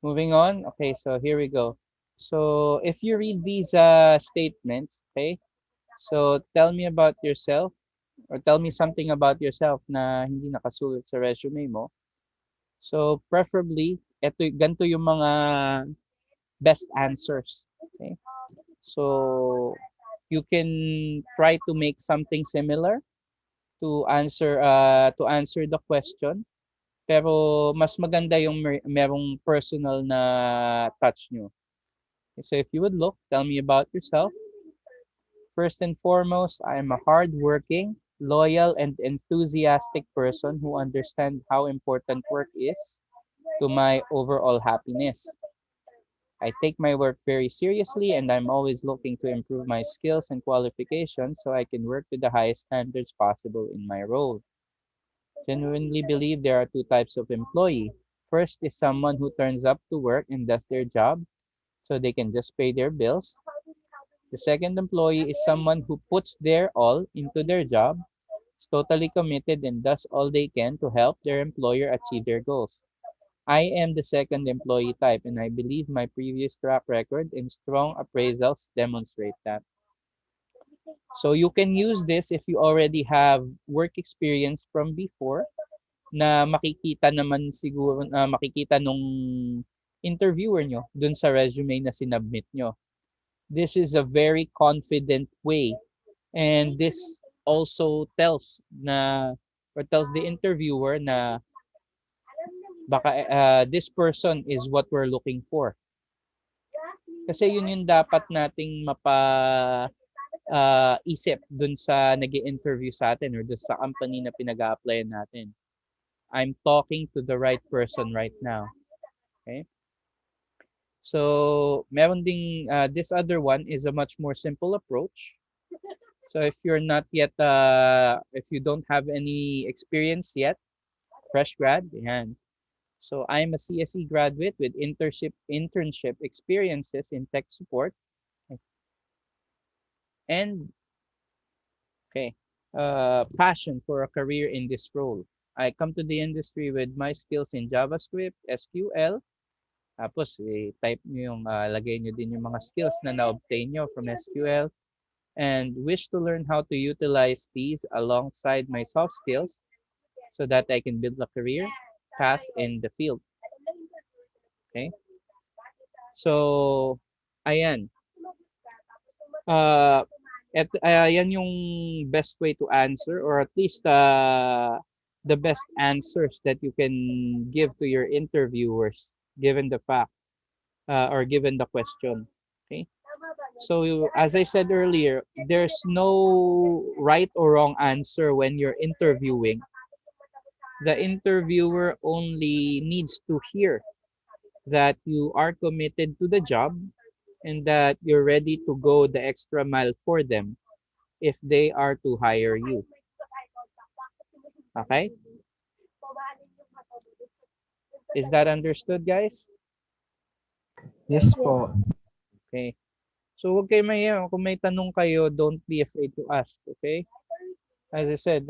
moving on. Okay, so here we go. So if you read these statements, okay? So tell me about yourself or tell me something about yourself na hindi nakasulat sa resume mo. So preferably, ganito yung mga best answers. Okay? So you can try to make something similar to answer the question. Pero mas maganda yung merong personal na touch nyo. So if you would look, tell me about yourself. First and foremost, I am a hardworking, loyal, and enthusiastic person who understands how important work is to my overall happiness. I take my work very seriously and I'm always looking to improve my skills and qualifications so I can work to the highest standards possible in my role. Genuinely believe there are two types of employee. First is someone who turns up to work and does their job so they can just pay their bills. The second employee is someone who puts their all into their job, is totally committed and does all they can to help their employer achieve their goals. I am the second employee type and I believe my previous track record and strong appraisals demonstrate that. So you can use this if you already have work experience from before na makikita naman siguro makikita nung interviewer nyo dun sa resume na sinubmit nyo. This is a very confident way and this also tells the interviewer na baka this person is what we're looking for. Kasi yun yung dapat nating isip dun sa nag-i-interview sa atin or dun sa company na pinag-a-applyan natin. I'm talking to the right person right now. Okay? So, meron ding, this other one is a much more simple approach. So, if you're not yet, if you don't have any experience yet, fresh grad, yan. So, I'm a CSE graduate with internship experiences in tech support. And, okay, passion for a career in this role. I come to the industry with my skills in JavaScript, SQL, tapos type nyo yung, lagay nyo din yung mga skills na na-obtain nyo from SQL, and wish to learn how to utilize these alongside my soft skills so that I can build a career path in the field. Okay? So, ayan. Yan yung best way to answer or at least the best answers that you can give to your interviewers given the fact or given the question. Okay. So as I said earlier, there's no right or wrong answer when you're interviewing. The interviewer only needs to hear that you are committed to the job and that you're ready to go the extra mile for them if they are to hire you. Okay? Is that understood, guys? Yes po. Okay. So huwag kayo mahiya. Kung may tanong kayo, don't be afraid to ask. Okay? As I said,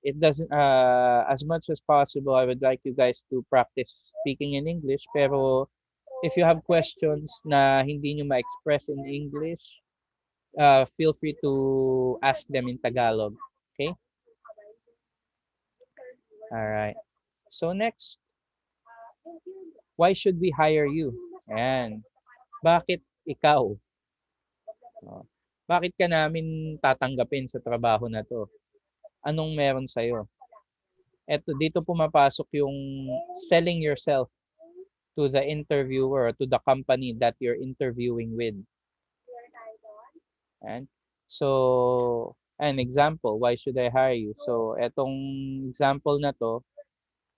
it doesn't, as much as possible, I would like you guys to practice speaking in English. Pero if you have questions na hindi nyo ma-express in English, feel free to ask them in Tagalog. Okay? All right. So next, why should we hire you? Ayan. Bakit ikaw? Bakit ka namin tatanggapin sa trabaho na to? Anong meron sa'yo? Eto, dito pumapasok yung selling yourself to the interviewer, to the company that you're interviewing with. And so, an example, why should I hire you? So, etong example na to,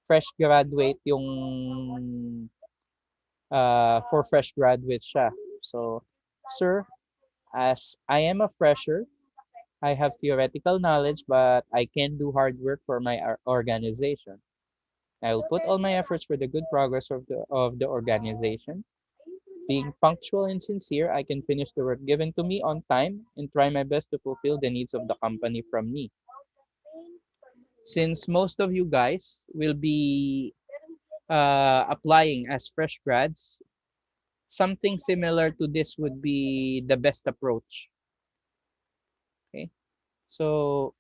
fresh graduate yung for fresh graduates siya. So, sir, as I am a fresher, I have theoretical knowledge, but I can do hard work for my organization. I will put all my efforts for the good progress of the organization. Being punctual and sincere, I can finish the work given to me on time and try my best to fulfill the needs of the company from me. Since most of you guys will be applying as fresh grads, something similar to this would be the best approach. Okay? So,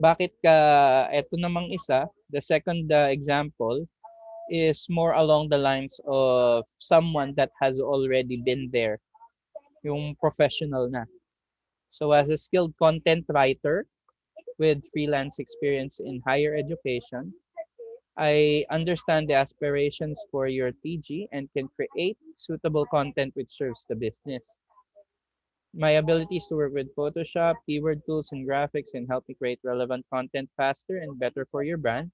bakit eto namang isa, the second example is more along the lines of someone that has already been there yung professional na. So as a skilled content writer with freelance experience in higher education, I understand the aspirations for your TG and can create suitable content which serves the business. My abilities to work with Photoshop, keyword tools, and graphics can help me create relevant content faster and better for your brand.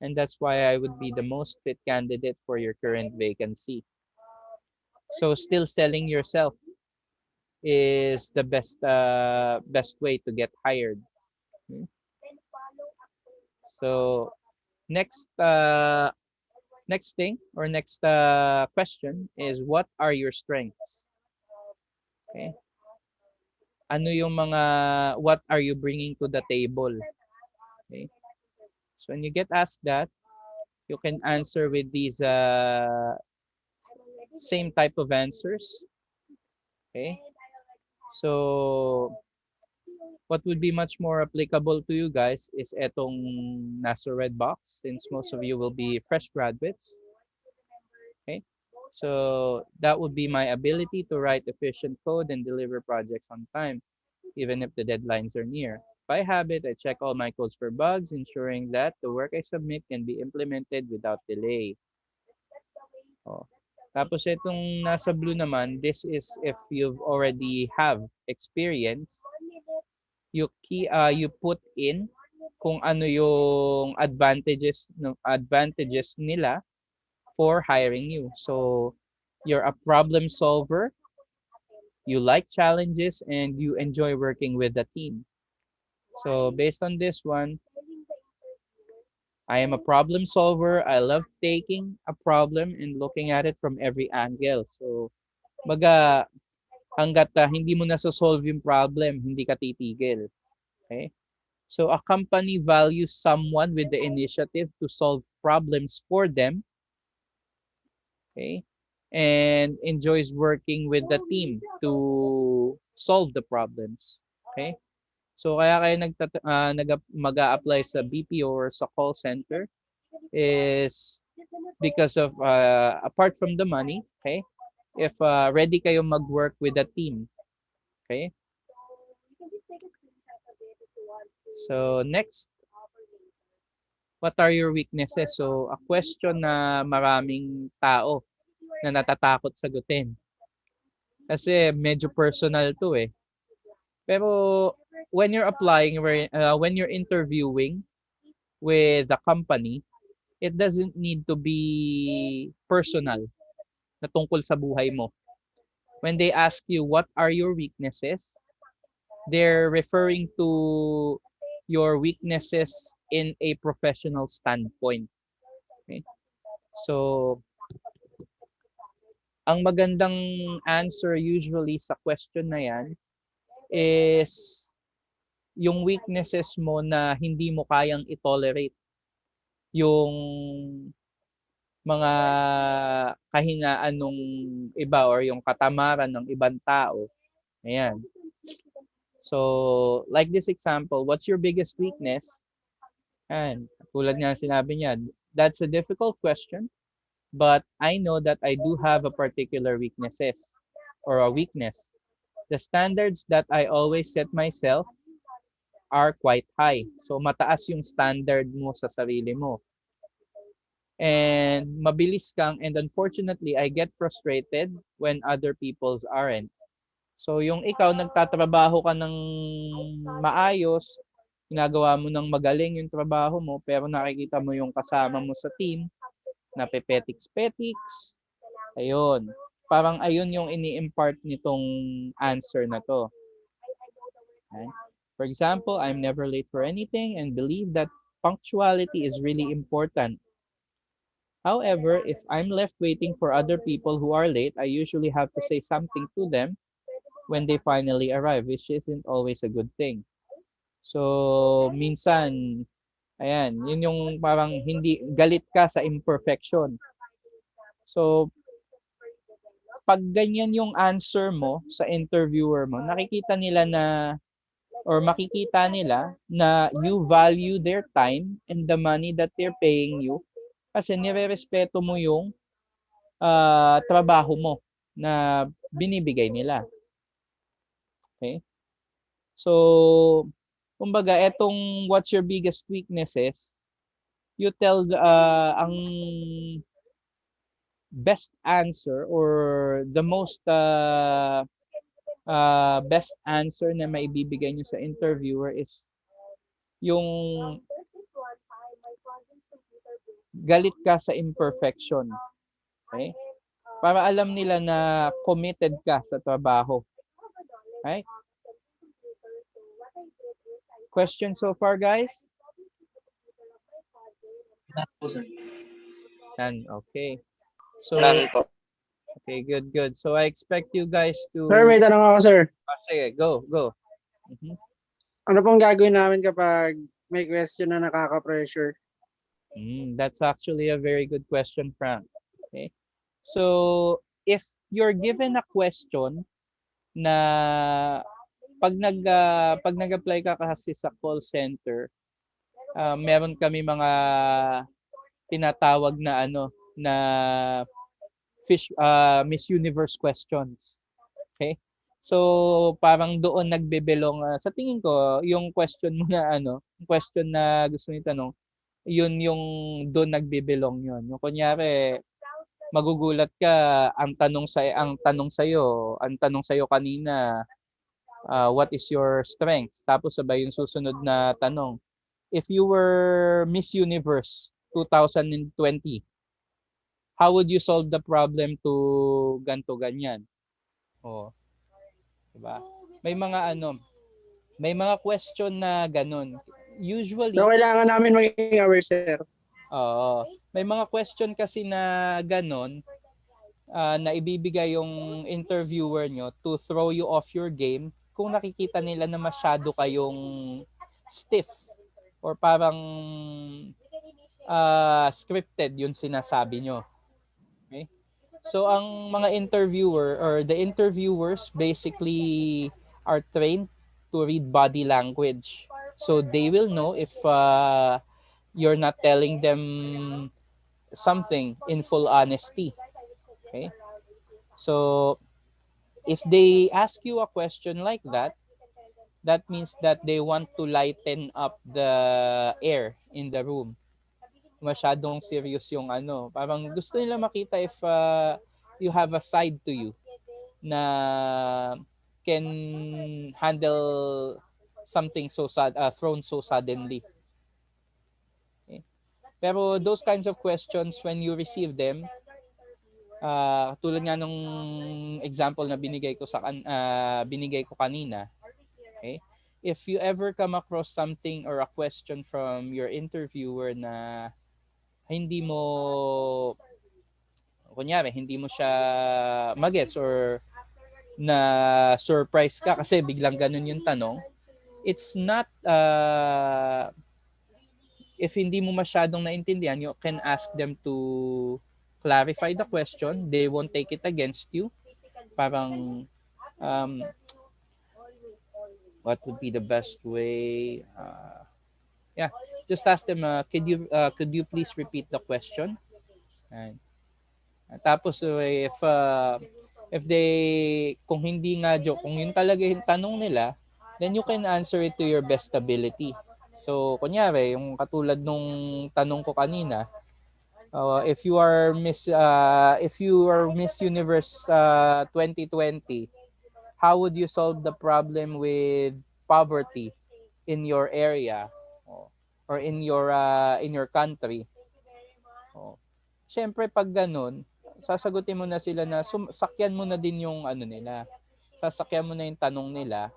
And that's why I would be the most fit candidate for your current vacancy. So still selling yourself is the best way to get hired. Hmm. So next next thing or next question is, what are your strengths? Okay. Ano yung mga, what are you bringing to the table? Okay. So when you get asked that, you can answer with these same type of answers. Okay. So what would be much more applicable to you guys is etong nasa red box, since most of you will be fresh graduates. Okay. So that would be my ability to write efficient code and deliver projects on time, even if the deadlines are near. By habit, I check all my codes for bugs, ensuring that the work I submit can be implemented without delay. Oh. Tapos itong nasa blue naman, this is if you've already have experience, you put in kung ano yung advantages nila for hiring you. So you're a problem solver, you like challenges, and you enjoy working with the team. So based on this one, I am a problem solver. I love taking a problem and looking at it from every angle. So baga, hanggat hindi mo solve yung problem, hindi ka titigil. Okay? So a company values someone with the initiative to solve problems for them, okay, and enjoys working with the team to solve the problems. Okay? So kaya kayo mag-a-apply sa BPO or sa call center is because of apart from the money, okay? If ready kayo mag-work with a team, okay? So next, what are your weaknesses? So a question na maraming tao na natatakot sagutin. Kasi medyo personal to eh. Pero when you're applying, when you're interviewing with the company, it doesn't need to be personal na tungkol sa buhay mo. When they ask you what are your weaknesses, they're referring to your weaknesses in a professional standpoint. Okay? So, ang magandang answer usually sa question na yan is yung weaknesses mo na hindi mo kayang i-tolerate. Yung mga kahinaan ng iba or yung katamaran ng ibang tao. Ayan. So, like this example, what's your biggest weakness? And tulad nga sinabi niya, that's a difficult question, but I know that I do have a particular weaknesses or a weakness. The standards that I always set myself are quite high. So, mataas yung standard mo sa sarili mo. And mabilis kang, and unfortunately, I get frustrated when other people's aren't. So, yung ikaw, nagtatrabaho ka ng maayos, ginagawa mo ng magaling yung trabaho mo, pero nakikita mo yung kasama mo sa team, na pepetiks-petiks, ayun. Parang ayun yung ini-impart nitong answer na to. Okay? For example, I'm never late for anything and believe that punctuality is really important. However, if I'm left waiting for other people who are late, I usually have to say something to them when they finally arrive, which isn't always a good thing. So, minsan, ayan, yun yung parang hindi, galit ka sa imperfection. So, pag ganyan yung answer mo sa interviewer mo, nakikita nila na, or makikita nila na you value their time and the money that they're paying you kasi nire-respeto mo yung trabaho mo na binibigay nila. Okay? So, kumbaga, etong what's your biggest weaknesses, you tell ang best answer or the most best answer na maibibigay nyo sa interviewer is yung galit ka sa imperfection. Okay? Para alam nila na committed ka sa trabaho. Right? Question so far, guys? None. Okay. So, None po. okay, good. So, I expect you guys to... Sir, may tanong ako, sir. Sige, go. Mm-hmm. Ano pong gagawin namin kapag may question na nakaka-pressure? That's actually a very good question, Frank. Okay. So, if you're given a question na pag nag-apply ka kasi sa call center, meron kami mga tinatawag na na Miss Universe questions. Okay? So, parang doon nagbebelong sa tingin ko yung question mo na question na gusto niyo tanong, yun yung doon nagbebelong yun. Yung kunyari magugulat ka ang tanong sa'yo kanina, what is your strength? Tapos sabay yung susunod na tanong, if you were Miss Universe 2020, how would you solve the problem to ganto ganyan? Oh. Diba? May mga question na ganun. Usually, so kailangan namin maging aware, sir. Oo. May mga question kasi na ganun na ibibigay yung interviewer nyo to throw you off your game kung nakikita nila na masyado kayong stiff or parang scripted yung sinasabi nyo. Okay? So ang mga interviewer or the interviewers basically are trained to read body language. So they will know if you're not telling them something in full honesty. Okay? So if they ask you a question like that, that means that they want to lighten up the air in the room. Masyadong serious yung parang gusto nila makita if you have a side to you na can handle something so sad, thrown so suddenly. Okay. Pero those kinds of questions, when you receive them, tulad nga nung example na binigay ko kanina, okay? If you ever come across something or a question from your interviewer na hindi mo siya magets or na surprise ka kasi biglang ganun yung tanong, it's not if hindi mo masyadong naintindihan, you can ask them to clarify the question. They won't take it against you. Parang what would be the best way? Just ask them, could you please repeat the question? And tapos if they kung hindi nga joke, kung yun talaga yung tanong nila, then you can answer it to your best ability. So kunyari, yung katulad nung tanong ko kanina, if you are Miss Universe 2020, how would you solve the problem with poverty in your area or in your country? Siyempre pag ganun, sasagutin mo na sila na sakyan mo na din yung nila. Sasakyan mo na yung tanong nila.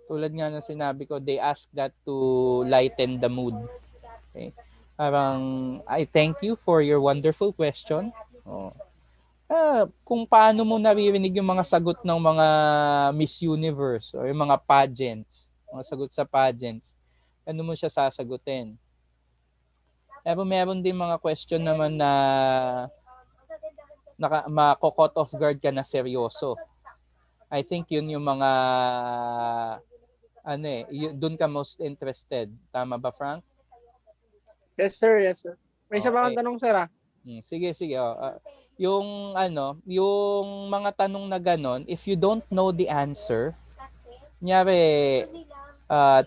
Tulad nga ng sinabi ko, they ask that to lighten the mood. Okay? Parang, I thank you for your wonderful question. Kung paano mo naririnig yung mga sagot ng mga Miss Universe o yung mga pageants, mga sagot sa pageants, ano mo siya sasagutin? Pero meron din mga question naman na mako-caught off guard ka na seryoso. I think yun yung mga doon ka most interested. Tama ba, Frank? Yes, sir. May isa pa akong tanong, sir. Sige. Yung mga tanong na ganon, if you don't know the answer, Kunyari,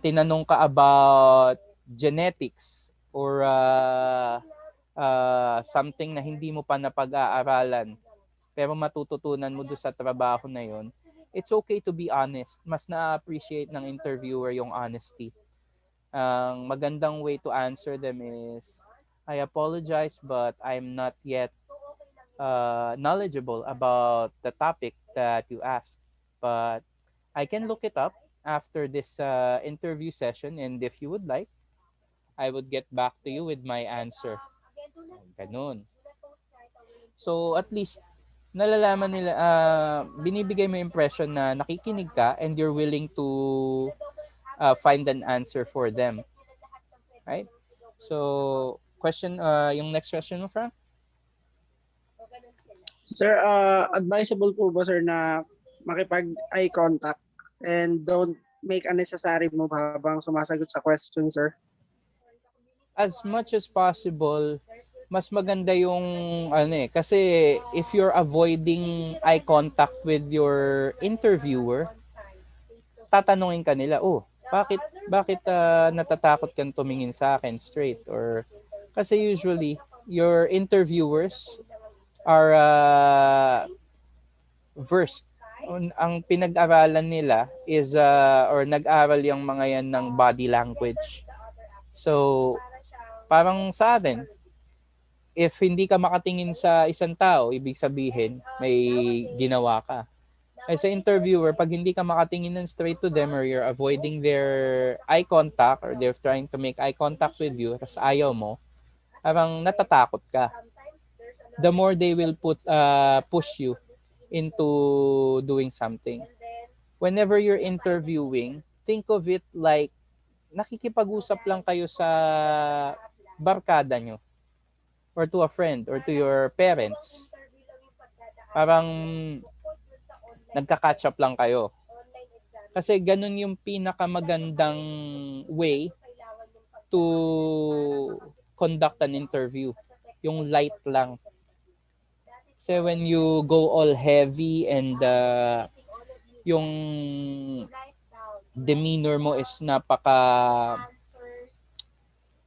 tinanong ka about genetics or something na hindi mo pa napag-aaralan pero matututunan mo doon sa trabaho na yon, it's okay to be honest. Mas na-appreciate ng interviewer yung honesty. Ang magandang way to answer them is, I apologize but I'm not yet knowledgeable about the topic that you asked. But I can look it up after this interview session, and if you would like, I would get back to you with my answer. Ganun. So at least nalalaman nila, binibigay mo impression na nakikinig ka and you're willing to find an answer for them. Right? So, question, yung next question mo, Frank? Sir, advisable po ba sir na makipag-eye contact and don't make unnecessary move habang sumasagot sa question, sir? As much as possible, mas maganda yung kasi if you're avoiding eye contact with your interviewer, tatanungin ka nila, oh, bakit natatakot kang tumingin sa akin straight? Or kasi usually your interviewers are versed. Ang pinag-aralan nila is or nag-aral yung mga yan ng body language. So parang sa atin, if hindi ka makatingin sa isang tao, ibig sabihin may ginawa ka. As a interviewer, pag hindi ka makatingin ng straight to them or you're avoiding their eye contact or they're trying to make eye contact with you, tapos ayaw mo, parang natatakot ka. The more they will push you into doing something. Whenever you're interviewing, think of it like nakikipag-usap lang kayo sa barkada nyo or to a friend or to your parents. Parang nagka-catch up lang kayo. Kasi ganun yung pinakamagandang way to conduct an interview. Yung light lang. Kasi when you go all heavy and yung demeanor mo is napaka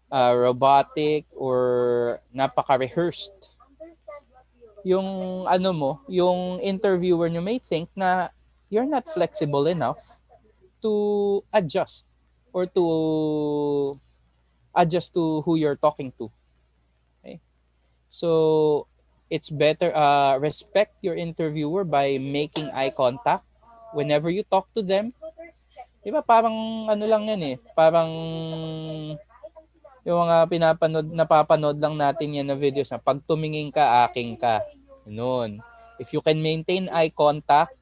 robotic or napaka-rehearsed, yung yung interviewer nyo may think na you're not flexible enough to adjust or to adjust to who you're talking to. Okay? So, it's better respect your interviewer by making eye contact whenever you talk to them. Diba parang lang yan eh. Parang yung mga napapanood lang natin yan na videos na pag tumingin ka, aking ka. Noon. If you can maintain eye contact,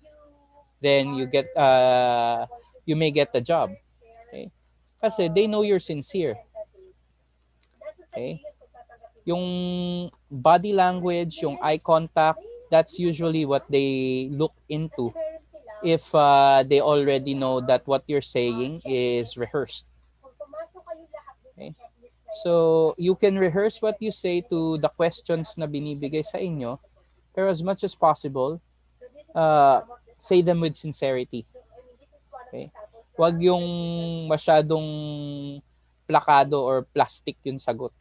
then you may get the job. Okay? Kasi they know you're sincere. Okay? Yung body language, yung eye contact, that's usually what they look into if they already know that what you're saying is rehearsed. Okay? So, you can rehearse what you say to the questions na binibigay sa inyo, pero as much as possible, say them with sincerity. Okay? Huwag yung masyadong plakado or plastic yung sagot.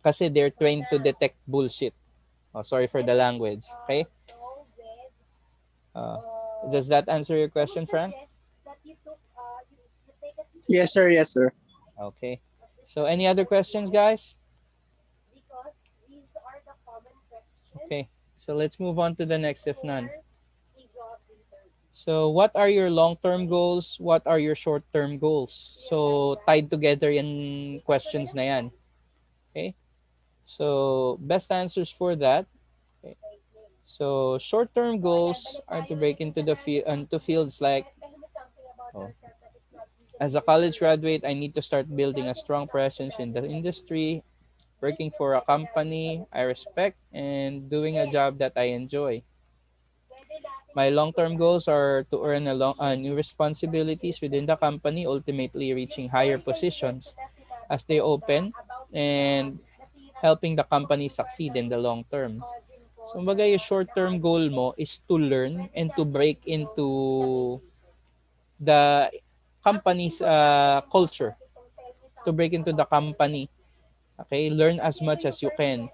Kasi they're trained to detect bullshit. Oh, sorry for the language. Okay? Does that answer your question, Frank? Yes, sir. Yes, sir. Okay. So, any other questions, guys? Okay. So, let's move on to the next, if none. So, what are your long-term goals? What are your short-term goals? So, tied together in questions na yan. Okay. So, best answers for that. Okay. So, short-term goals are to break into fields like, as a college graduate, I need to start building a strong presence in the industry, working for a company I respect, and doing a job that I enjoy. My long-term goals are to earn new responsibilities within the company, ultimately reaching higher positions as they open and helping the company succeed in the long term. So, yung short-term goal mo is to learn and to break into the company's culture, to break into the company. Okay, learn as much as you can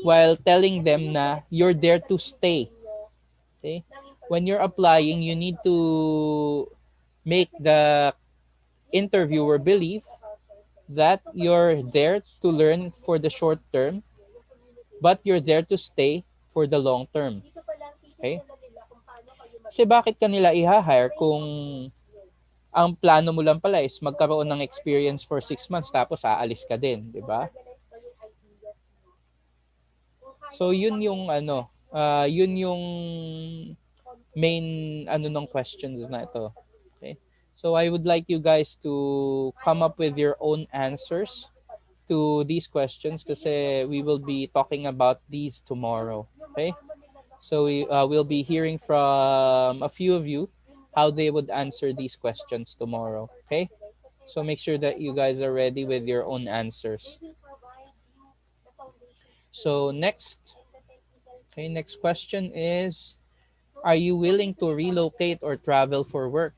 while telling them na you're there to stay. Okay, when you're applying, you need to make the interviewer believe that you're there to learn for the short term, but you're there to stay for the long term. Okay? Kasi bakit kanila i-hire kung ang plano mo lang pala is magkaroon ng experience for 6 months tapos aalis ka din, di ba? So yun yung yun yung main ng questions na ito. Okay? So I would like you guys to come up with your own answers to these questions kasi we will be talking about these tomorrow. Okay? So we will be hearing from a few of you how they would answer these questions tomorrow. Okay? So make sure that you guys are ready with your own answers. So next question is, are you willing to relocate or travel for work?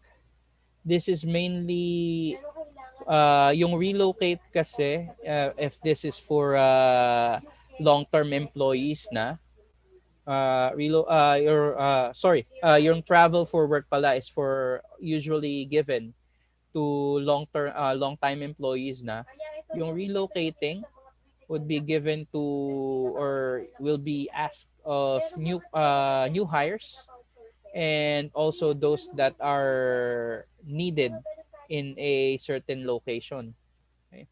This is mainly yung relocate kasi if this is for long-term employees na yung travel for work pala is for usually given to long time employees na. Yung relocating would be given to or will be asked of new hires and also those that are needed in a certain location. Okay?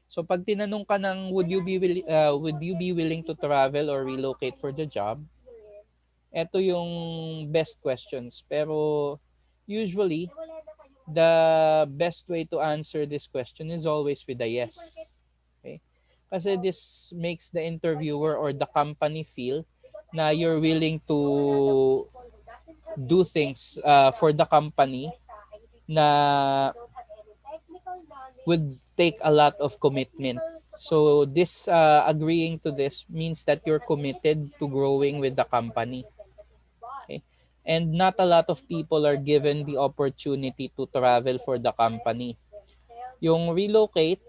So pag tinanong ka ng would you be willing to travel or relocate for the job? Ito yung best questions. Pero usually the best way to answer this question is always with a yes. Okay? Kasi this makes the interviewer or the company feel na you're willing to do things for the company na would take a lot of commitment. So this agreeing to this means that you're committed to growing with the company. Okay? And not a lot of people are given the opportunity to travel for the company. Yung relocate,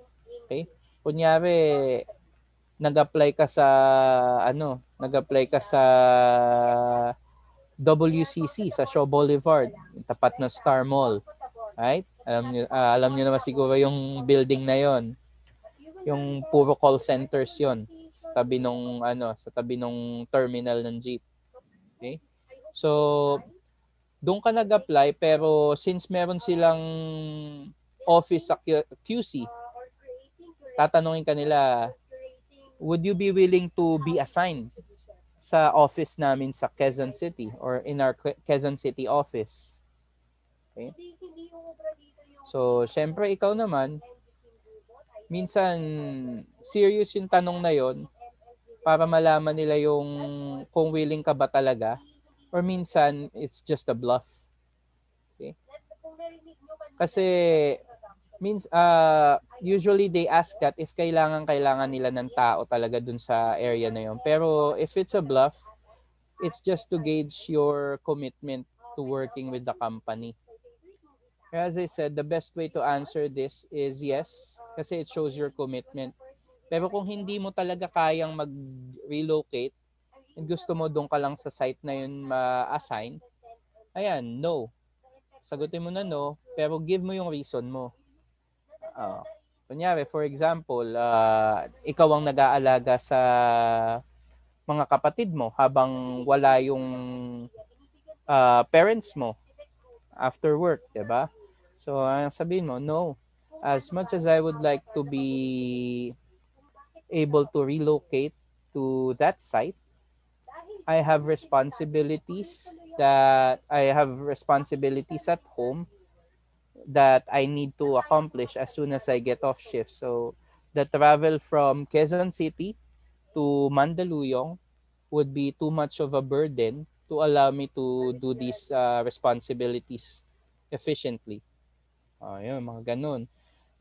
okay? Kunyari, nag-apply ka sa WCC sa Shaw Boulevard, tapat ng Star Mall. Right? Alam niyo naman siguro yung building na yon. Yung puro call centers yon sa tabi nung terminal ng jeep. Okay? So doon ka nag-apply pero since meron silang office sa QC, tatanungin ka nila, would you be willing to be assigned sa office namin sa Quezon City or in our Quezon City office? Okay? So, syempre ikaw naman, minsan serious yung tanong na yon para malaman nila yung kung willing ka ba talaga or minsan it's just a bluff. Okay? Kasi usually they ask that if kailangan nila ng tao talaga dun sa area na yon. Pero if it's a bluff, it's just to gauge your commitment to working with the company. As I said, the best way to answer this is yes, kasi it shows your commitment. Pero kung hindi mo talaga kayang mag-relocate and gusto mo doon ka lang sa site na yun ma-assign, ayan, no. Sagutin mo na no, pero give mo yung reason mo. Kunyari, for example, ikaw ang nag-aalaga sa mga kapatid mo habang wala yung parents mo after work, diba? So, sabihin mo, no. As much as I would like to be able to relocate to that site, I have responsibilities at home that I need to accomplish as soon as I get off shift. So, the travel from Quezon City to Mandaluyong would be too much of a burden to allow me to do these responsibilities efficiently. Yun, mga ganun.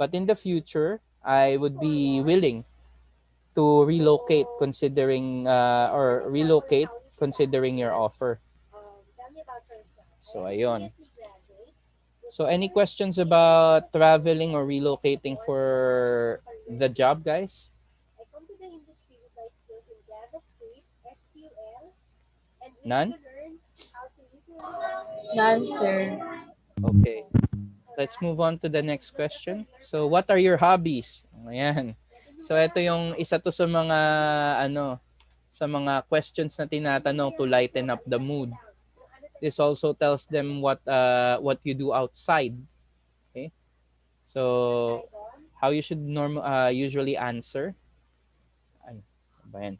But in the future, I would be willing to relocate considering your offer. So, ayun. So any questions about traveling or relocating for the job, guys? I come to the industry with my skills in JavaScript, SQL, and eager None? to learn how to utilize None, sir. Okay. Let's move on to the next question. So what are your hobbies? Ayan. So ito yung isa to sa mga ano sa mga questions na tinatanong to lighten up the mood. This also tells them what you do outside. Okay? So how you should usually answer. Ay, ano ba yan?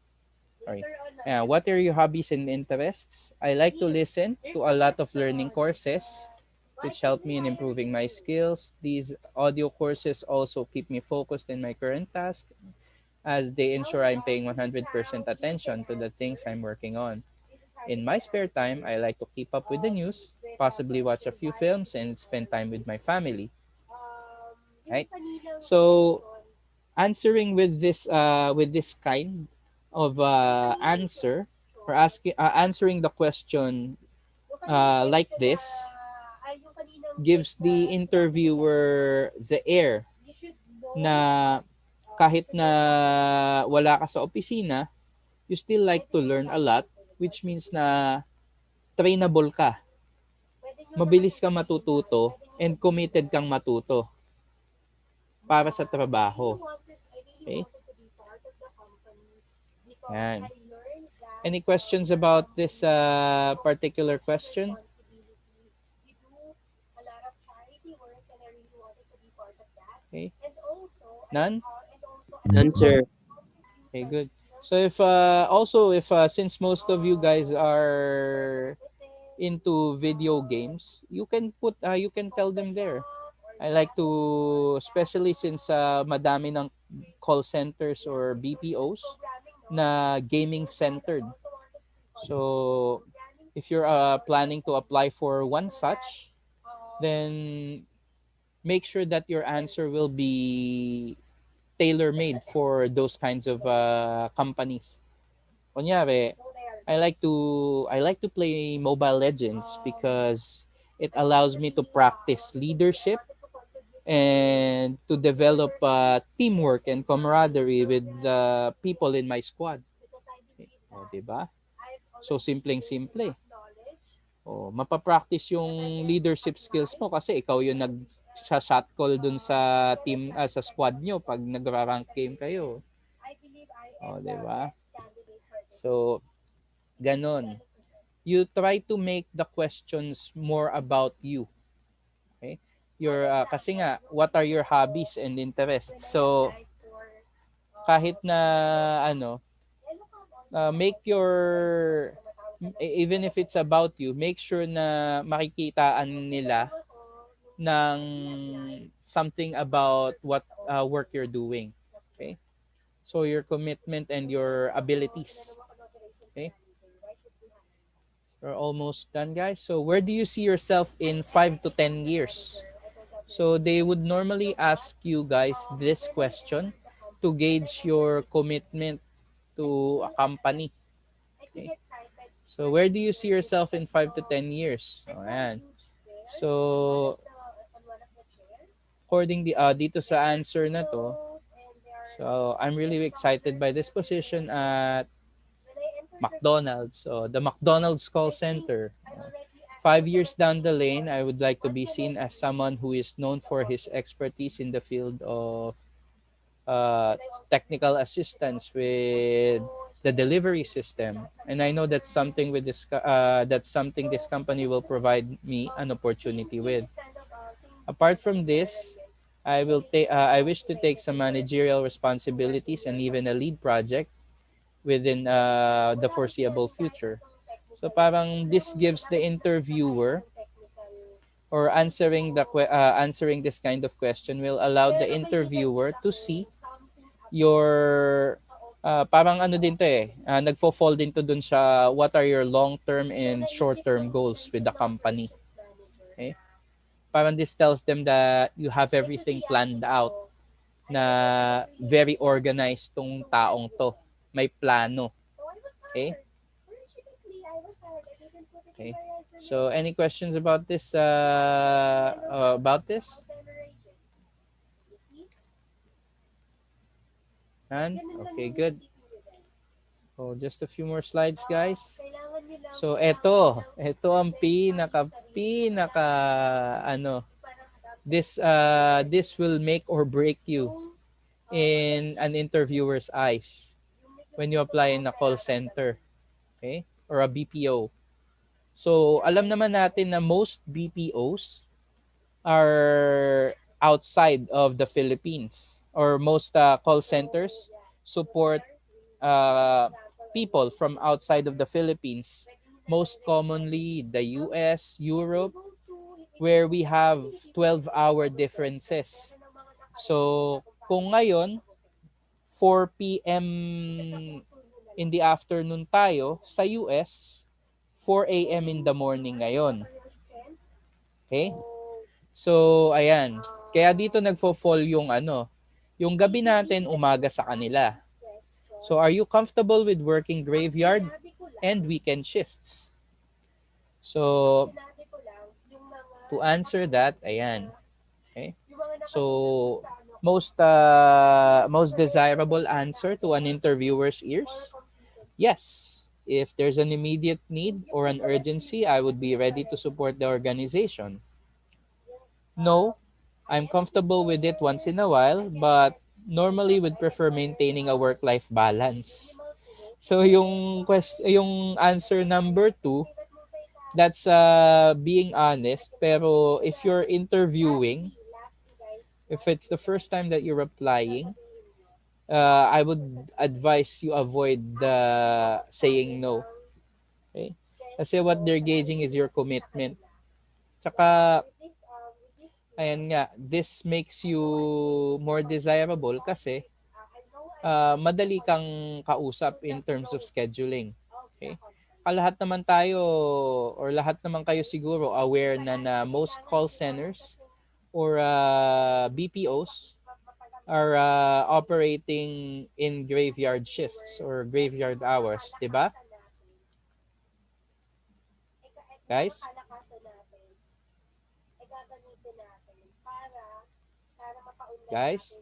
Sorry. Yeah, what are your hobbies and interests? I like to listen to a lot of learning courses which help me in improving my skills. These audio courses also keep me focused in my current task as they ensure I'm paying 100% attention to the things I'm working on. In my spare time, I like to keep up with the news, possibly watch a few films, and spend time with my family. Right? So, answering with this kind of answer or asking answering the question like this gives the interviewer the air na kahit na wala ka sa opisina, you still like to learn a lot, which means na trainable ka. Mabilis kang matututo and committed kang matuto para sa trabaho. Okay? Yan. Any questions about this particular question? Okay. None? None, sir. Okay, good. So if since most of you guys are into video games, you can tell them there. I like to, especially since madami ng call centers or BPOs na gaming centered. So if you're planning to apply for one such, then make sure that your answer will be tailor-made for those kinds of companies. Kunyari, I like to play Mobile Legends because it allows me to practice leadership and to develop teamwork and camaraderie with the people in my squad. O, diba? So, simpleng-simple. O, mapapractice yung leadership skills mo kasi ikaw yung nag-shot call dun sa team, sa squad nyo pag nagra-rank game kayo. O, diba? So, ganon. You try to make the questions more about you. Okay? Your kasi nga what are your hobbies and interests? So kahit na ano make your even if it's about you, make sure na makikitaan nila ng something about what work you're doing. Okay? So your commitment and your abilities. Okay? We're almost done, guys. So where do you see yourself in 5 to 10 years? So they would normally ask you guys this question to gauge your commitment to a company. Okay. So where do you see yourself in 5 to 10 years? So, ayan. So according dito sa answer na to, so I'm really excited by this position at McDonald's. So the McDonald's call center. 5 years down the lane, I would like to be seen as someone who is known for his expertise in the field of uh, technical assistance with the delivery system, and I know that's something that's something this company will provide me an opportunity with. Apart from this, I wish to take some managerial responsibilities and even a lead project within the foreseeable future. So parang this gives the interviewer or answering this kind of question will allow the interviewer to see your parang ano din to nagfo-fall din to dun sa what are your long-term and short-term goals with the company. Okay? Parang this tells them that you have everything planned out na very organized tong taong to. May plano. Okay? Okay. So any questions about this? About this? None? Okay, good. Oh, just a few more slides, guys. So ito ang pinaka ano, this will make or break you in an interviewer's eyes when you apply in a call center, okay? Or a BPO. So, alam naman natin na most BPOs are outside of the Philippines, or most call centers support uh, people from outside of the Philippines, most commonly the US, Europe, where we have 12-hour differences. So, kung ngayon 4 p.m. in the afternoon tayo, sa US 4 a.m. in the morning ngayon. Okay? So, ayan. Kaya dito nagfo-fall yung yung gabi natin umaga sa kanila. So, are you comfortable with working graveyard and weekend shifts? So, to answer that, ayan. Okay? So, most desirable answer to an interviewer's ears? Yes. If there's an immediate need or an urgency, I would be ready to support the organization. No, I'm comfortable with it once in a while, but normally would prefer maintaining a work-life balance. So yung answer number 2, that's being honest. Pero if you're interviewing, if it's the first time that you're applying, I would advise you avoid the saying no. Okay? Kasi what they're gauging is your commitment. Tsaka, ayan nga, this makes you more desirable kasi madali kang kausap in terms of scheduling. Okay? Lahat naman tayo or lahat naman kayo siguro aware na most call centers or BPOs are operating in graveyard shifts or graveyard hours, 'di ba? Guys? Guys?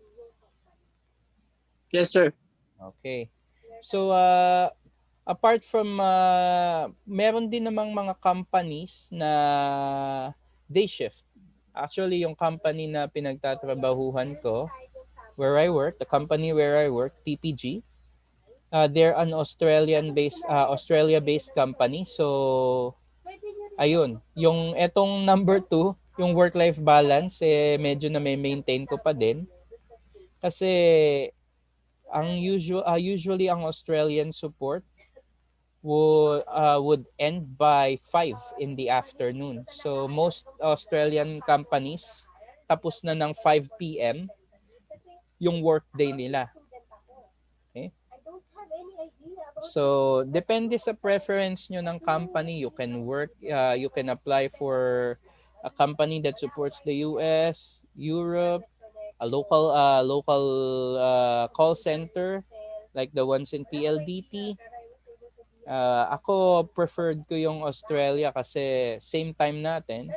Yes, sir. Okay. So apart from meron din namang mga companies na day shift. Actually, yung company na pinagtatrabahuhan ko, where I work, the company where I work, TPG, they're an Australia-based company. So ayun, yung etong number 2, yung work-life balance, medyo na may maintain ko pa din. Kasi usually ang Australian support would end by 5 in the afternoon. So most Australian companies tapos na ng 5 p.m. yung workday nila. Okay? So depende sa preference nyo ng company, you can apply for a company that supports the US, Europe, a local call center like the ones in PLDT. Ako preferred ko yung Australia kasi same time natin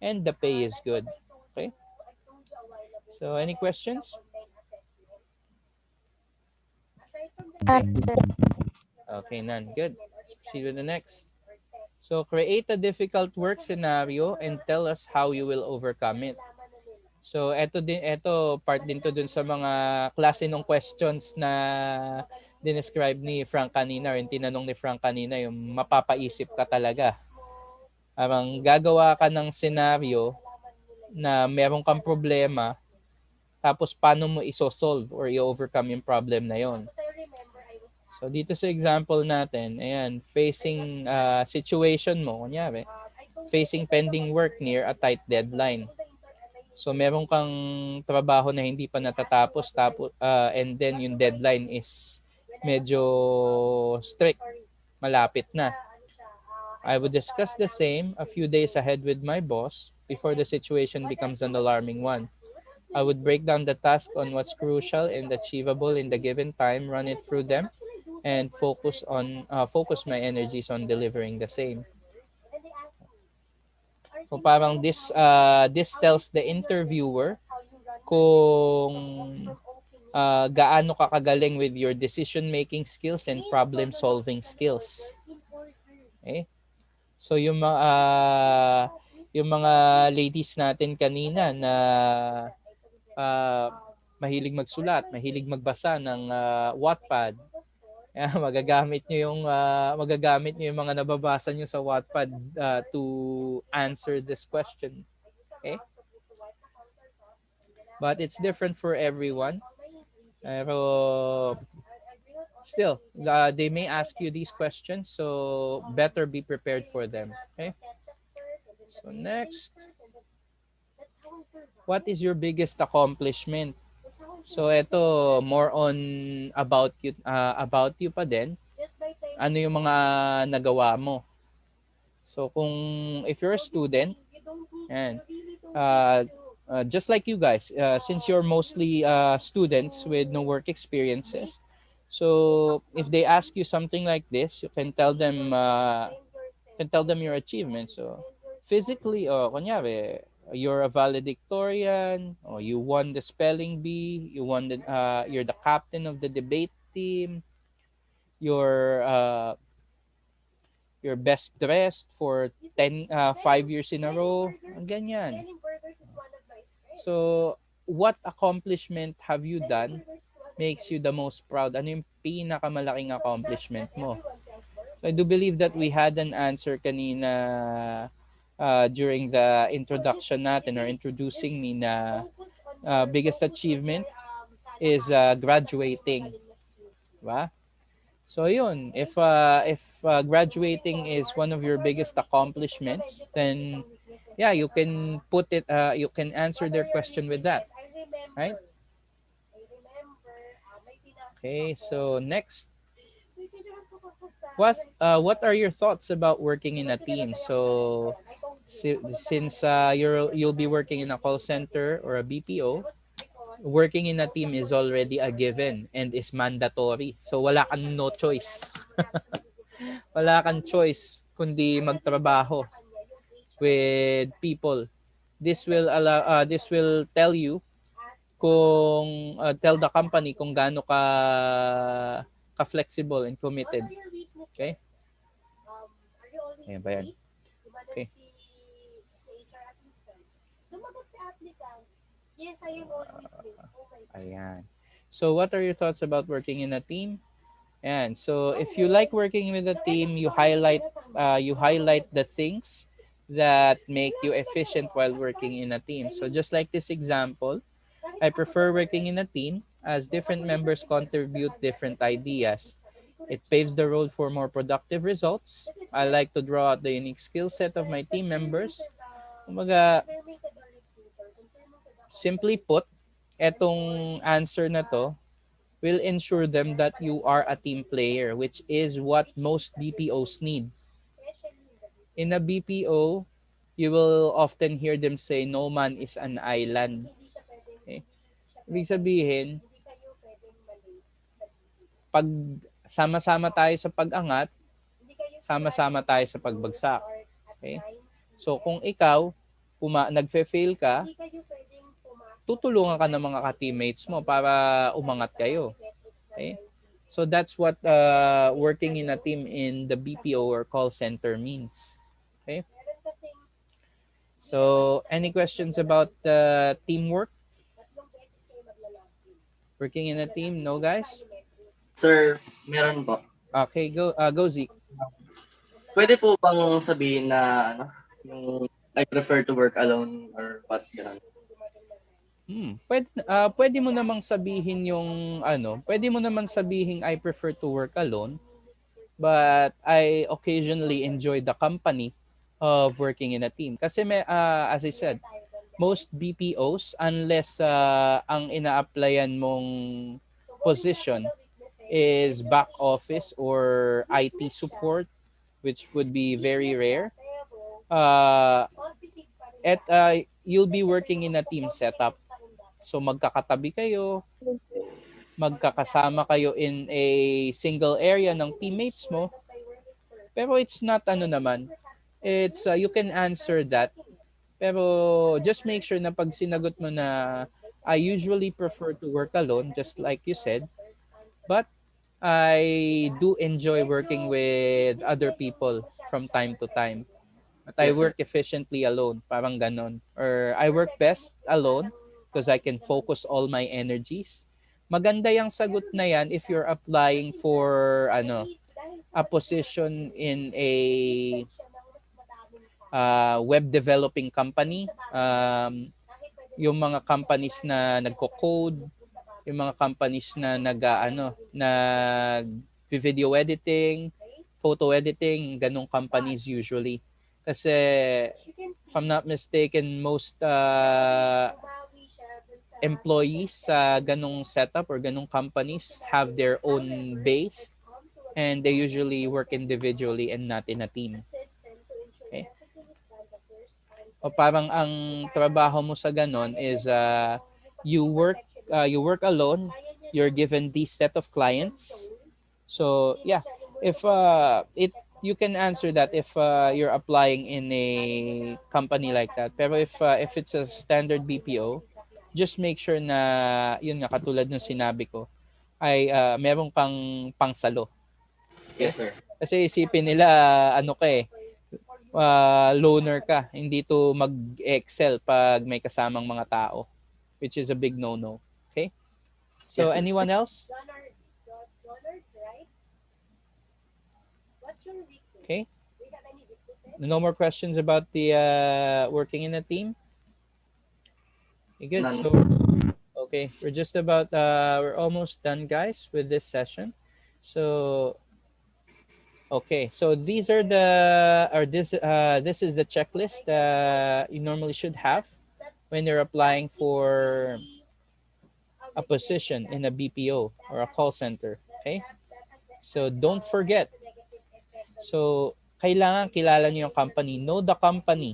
and the pay is good. Okay? So any questions? Okay, none. Good. Let's proceed with the next. So create a difficult work scenario and tell us how you will overcome it. So ito part din to dun sa mga klase ng questions na dinescribe ni Frank kanina, or yung tinanong ni Frank kanina, yung mapapaisip ka talaga. Parang gagawa ka ng scenario na meron kang problema, tapos paano mo isosolve or i-overcome yung problem na yon. So dito sa example natin, ayan, facing situation mo, kunyari, facing pending work near a tight deadline. So meron kang trabaho na hindi pa natatapos and then yung deadline is medyo strict, malapit na. I would discuss the same a few days ahead with my boss before the situation becomes an alarming one. I would break down the task on what's crucial and achievable in the given time, run it through them, and focus my energies on delivering the same. So parang this tells the interviewer kung gaano ka kagaling with your decision making skills and problem solving skills. Okay? So yung mga ladies natin kanina na mahilig magsulat, mahilig magbasa ng Wattpad. Magagamit niyo yung mga nababasa niyo sa Wattpad to answer this question. Okay? But it's different for everyone. Pero still, they may ask you these questions, so better be prepared for them. Okay? So next, what is your biggest accomplishment? So ito more on about you pa din. Ano yung mga nagawa mo? So kung if you're a student, and just like you guys, since you're mostly students with no work experiences, so if they ask you something like this, you can tell them your achievements. So physically, kunyari, you're a valedictorian, or you won the spelling bee, you're the captain of the debate team, you're best dressed for 5 years in a row, ganyan. So, what accomplishment have you done makes you the most proud? Ano yung pinakamalaking accomplishment mo? So, I do believe that we had an answer kanina during the introduction natin or introducing me na biggest achievement is graduating. Diba? So yun, if graduating is one of your biggest accomplishments, then yeah, you can answer their question with that, right? Okay, so next, what are your thoughts about working in a team? So since you'll be working in a call center or a BPO, working in a team is already a given and is mandatory. So wala kang no choice. Wala kang choice kundi magtrabaho with people. This will tell you kung tell the company kung gaano ka flexible and committed. Okay? Ayan ba yan? Okay. Ayan. So what are your thoughts about working in a team? And so if you like working with a team, you highlight the things that make you efficient while working in a team. So just like this example, I prefer working in a team as different members contribute different ideas. It paves the road for more productive results. I like to draw out the unique skill set of my team members. Kumbaga, simply put, etong answer na to will ensure them that you are a team player, which is what most BPOs need. In a BPO, you will often hear them say, no man is an island. Okay? Ibig sabihin, pag sama-sama tayo sa pag-angat, sama-sama tayo sa pagbagsak. Okay? So kung ikaw, nagfe-fail ka, tutulungan ka ng mga ka-teammates mo para umangat kayo. Okay? So that's what working in a team in the BPO or call center means. Okay? So any questions about teamwork? Working in a team? No, guys? Sir, meron po. Okay, go Zeke. Pwede po bang sabihin na yung I prefer to work alone or what ganun? Pwede mo namang sabihin pwede mo naman sabihin I prefer to work alone, but I occasionally enjoy the company of working in a team. Kasi as I said, most BPOs, unless ang ina-applyan mong position is back office or IT support, which would be very rare, you'll be working in a team setup. So magkakatabi kayo, magkakasama kayo in a single area ng teammates mo. Pero it's not ano naman. It's you can answer that. Pero just make sure na pag sinagot mo na I usually prefer to work alone, just like you said. But I do enjoy working with other people from time to time. But I Yes, sir. work efficiently alone, parang ganon. Or I work best alone because I can focus all my energies. Maganda yung sagot na yan if you're applying for a position in a web developing company. Yung mga companies na nagko-code, yung mga companies na nag video editing, photo editing, ganong companies usually. Kasi if I'm not mistaken, most employees sa ganong setup or ganong companies have their own base and they usually work individually and not in a team. Okay? O parang ang trabaho mo sa ganon is you work alone, you're given this set of clients. So yeah, if it you can answer that if you're applying in a company like that. Pero if it's a standard BPO, just make sure na yun nga katulad ng sinabi ko ay meron kang pangsalo. Okay? Yes, sir. Kasi isipin nila ano ka loner ka, hindi to mag-excel pag may kasamang mga tao, which is a big no-no. Okay? So Yes, sir. anyone else? Okay. No more questions about the working in a team? Okay, good. None. So, okay, we're just about, we're almost done, guys, with this session. So, okay, so these are this is the checklist that you normally should have when you're applying for a position in a BPO or a call center. Okay, so don't forget. So, kailangan kilala niyo yung company. Know the company.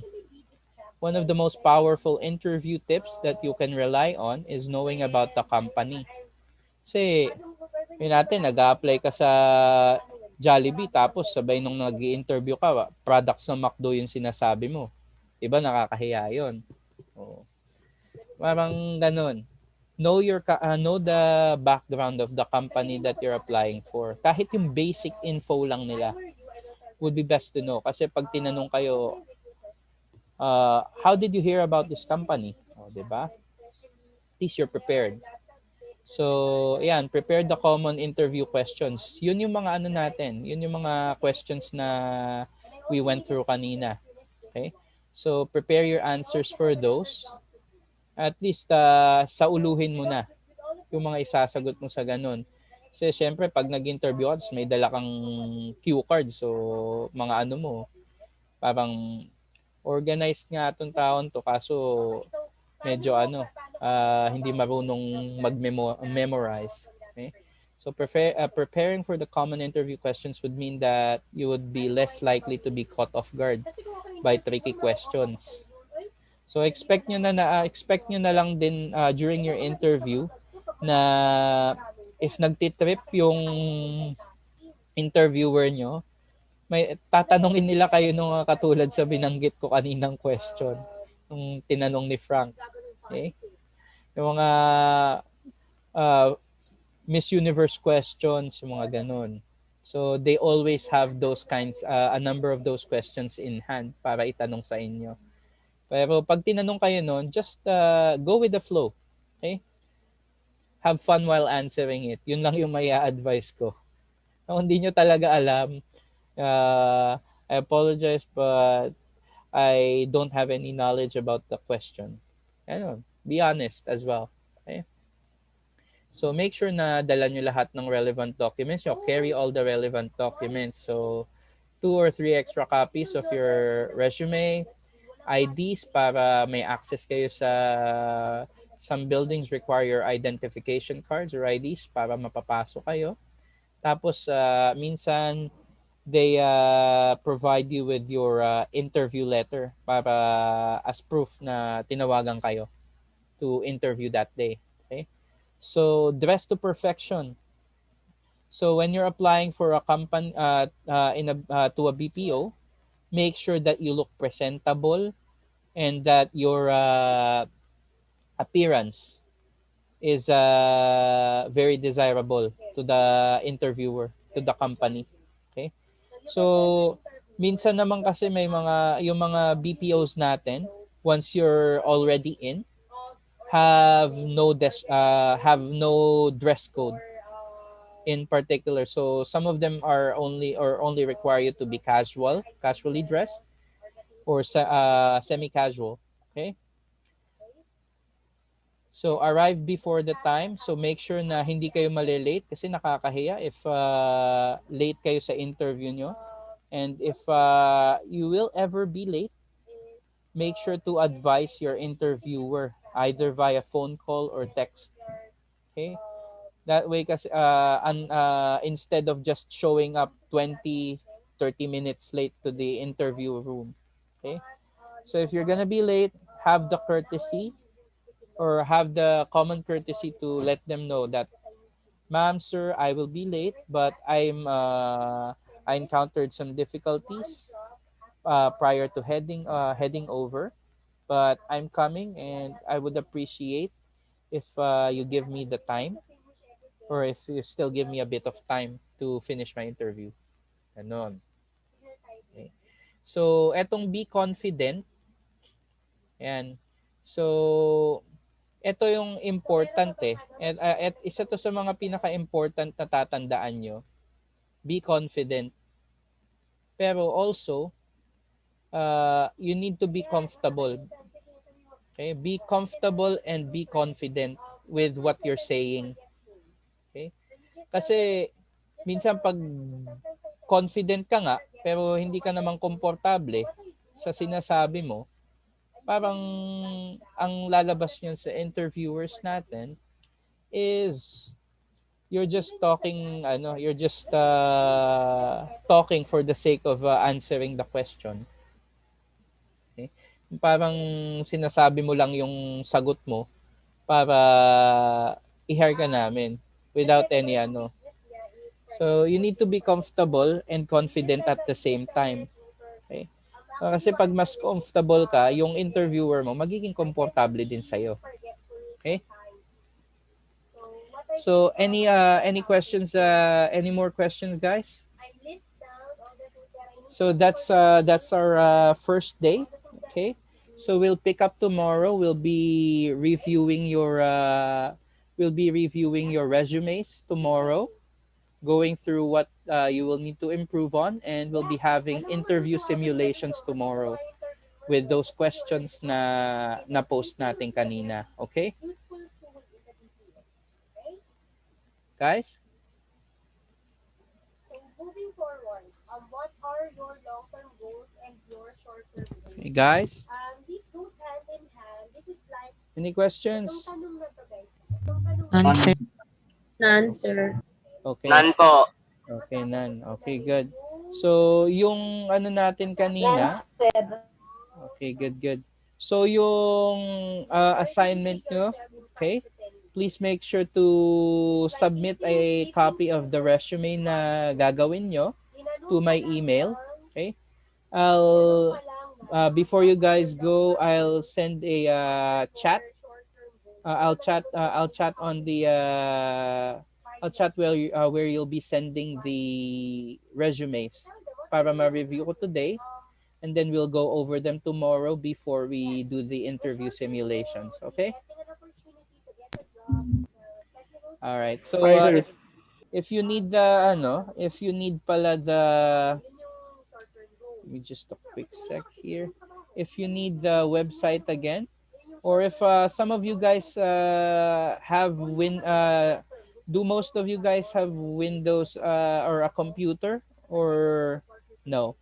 One of the most powerful interview tips that you can rely on is knowing about the company. Kasi, yun natin, nag-apply ka sa Jollibee tapos sabay nung nag-i-interview ka, products ng McDo yung sinasabi mo. Diba, nakakahiya yun. Oo. Parang ganun. Know the background of the company that you're applying for. Kahit yung basic info lang nila would be best to know. Kasi pag tinanong kayo, how did you hear about this company? O, diba? At least you're prepared. So, ayan, prepare the common interview questions. Yun yung mga ano natin. Yun yung mga questions na we went through kanina. Okay? So, prepare your answers for those. At least, sauluhin mo na yung mga isasagot mo sa ganun. Kasi syempre, pag nag-interview ka, may dala kang cue card. So, mga ano mo, parang organized nga itong taon to. Kaso, medyo hindi marunong mag-memorize. Okay? So, preparing for the common interview questions would mean that you would be less likely to be caught off guard by tricky questions. So, expect nyo na lang din during your interview na if nagtitrip yung interviewer nyo, may tatanungin nila kayo nung katulad sa binanggit ko kaninang question, nung tinanong ni Frank. Okay? Yung mga Miss Universe questions, yung mga ganun. So, they always have those kinds, a number of those questions in hand para itanong sa inyo. Pero pag tinanong kayo nun, just go with the flow. Okay? Have fun while answering it. Yun lang yung may advice ko. Kung hindi nyo talaga alam, I apologize but I don't have any knowledge about the question. Ano, be honest as well. Okay? So make sure na dala nyo lahat ng relevant documents. You carry all the relevant documents. So 2 or 3 extra copies of your resume, IDs para may access kayo sa some buildings require your identification cards or IDs para mapapasok kayo. Tapos minsan they provide you with your interview letter para as proof na tinawagan kayo to interview that day. Okay? So dress to perfection. So when you're applying for a company in a to a BPO, make sure that you look presentable and that your appearance is very desirable to the interviewer, to the company. Okay? So minsan naman kasi may mga yung mga BPOs natin, once you're already in, have no dress code in particular. So some of them are only require you to be casually dressed, or semi-casual. Okay? So arrive before the time. So make sure na hindi kayo malilate kasi nakakahiya if late kayo sa interview nyo. And if you will ever be late, make sure to advise your interviewer either via phone call or text. Okay? That way kasi instead of just showing up 20-30 minutes late to the interview room. Okay? So if you're gonna be late, have the courtesy or have the common courtesy to let them know that, ma'am, sir, I will be late, but I encountered some difficulties prior to heading over, but I'm coming and I would appreciate if you give me the time, or if you still give me a bit of time to finish my interview. Ganon. Okay. So, etong be confident. Yan. So, ito yung important eh. At isa to sa mga pinaka-important na tatandaan nyo. Be confident. Pero also, you need to be comfortable. Okay? Be comfortable and be confident with what you're saying. Okay? Kasi minsan pag confident ka nga pero hindi ka naman komportable sa sinasabi mo, parang ang lalabas niyan sa interviewers natin is you're just talking for the sake of answering the question. Okay? Parang sinasabi mo lang yung sagot mo para i-hire ka namin without any ano. So, you need to be comfortable and confident at the same time. Okay? Kasi pag mas comfortable ka, yung interviewer mo, magiging komportable din sa'yo. Okay? So, any questions, any more questions, guys? So, that's our first day. Okay? So, we'll pick up tomorrow. We'll be reviewing your resumes tomorrow, going through what you will need to improve on, and we'll be having interview simulations tomorrow with those questions na post natin kanina. Okay? Guys? So moving forward, what are your long-term goals and your short-term goals? Hey guys? This goes hand in hand. This is like Any questions? itong tanong na to, guys. Itong tanong na None, to. sir. None, sir. Okay. None po. Okay, none. Okay, good. So, yung ano natin kanina. Okay, good. So, yung assignment nyo, okay? Please make sure to submit a copy of the resume na gagawin nyo to my email. Okay? Before you guys go, I'll send a chat. I'll chat on the I'll chat where you'll be sending the resumes para ma-review ko today, and then we'll go over them tomorrow before we do the interview simulations. Okay? All right. So if you need if you need pala let me just a quick sec here. If you need the website again, or if some of you guys do most of you guys have Windows or a computer, or no?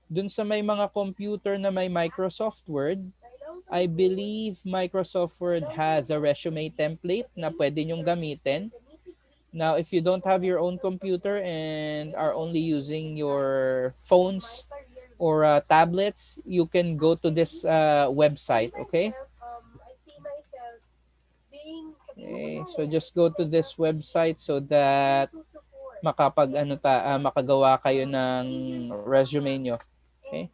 Dun sa may mga computer na may Microsoft Word, I believe Microsoft Word has a resume template na pwede nyong gamitin. Now, if you don't have your own computer and are only using your phones or tablets, you can go to this website, okay? Okay, so just go to this website so that makagawa kayo ng resume nyo. Okay?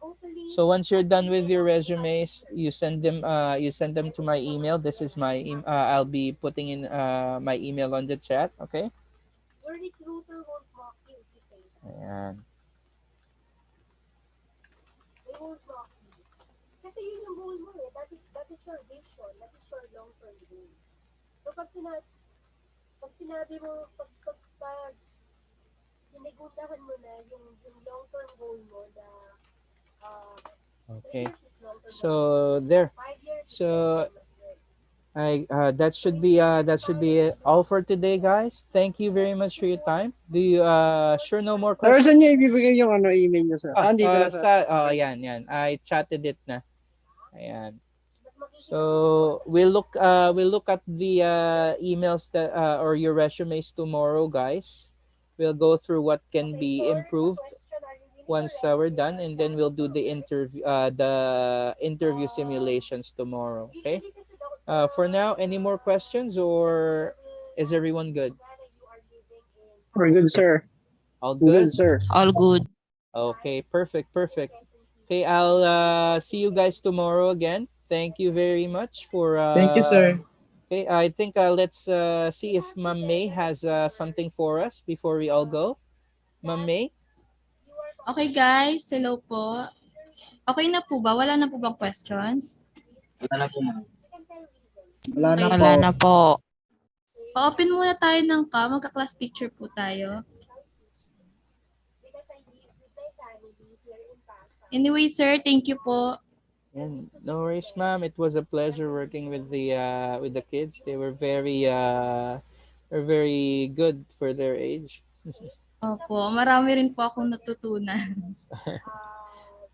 So once you're done with your resumes, you send them to my email. This is my I'll be putting in my email on the chat, okay? Your recruiter won't mock you if you say that. Ayan. They won't mock you. Kasi yun yung goal mo eh. That is your vision. That is your long-term goal. So pag sinabi mo, pag sinigundahan mo na yung long-term goal mo na Okay. 3 years is long-term. So there. 5 years is So long-term as well. that should be it all for today, guys. Thank you very much for your time. Do you sure no more Sir, questions? saan niyo ibibigay yung email niyo, sir? Andito na, sir. Yan. I chatted it na. Ayan. So we'll look at the emails that or your resumes tomorrow, guys. We'll go through what can be improved once we're done, and then we'll do the interview simulations tomorrow. Okay. For now, any more questions, or is everyone good? We're good, sir. All good? Good, sir. All good. Okay, perfect. Okay, I'll see you guys tomorrow again. Thank you very much for Thank you, sir. okay, I think let's see if Ma'am May has something for us before we all go. Ma'am May? Okay guys, hello po. Okay na po ba? Wala na po bang questions? Wala na po, ma'am. Wala na Okay. po. Wala na po. Pa-open muna tayo ng cam. Magka-class picture po tayo. Anyway, sir, thank you po. And no worries, ma'am. It was a pleasure working with the kids. They were very good for their age. Opo, marami rin po akong natutunan.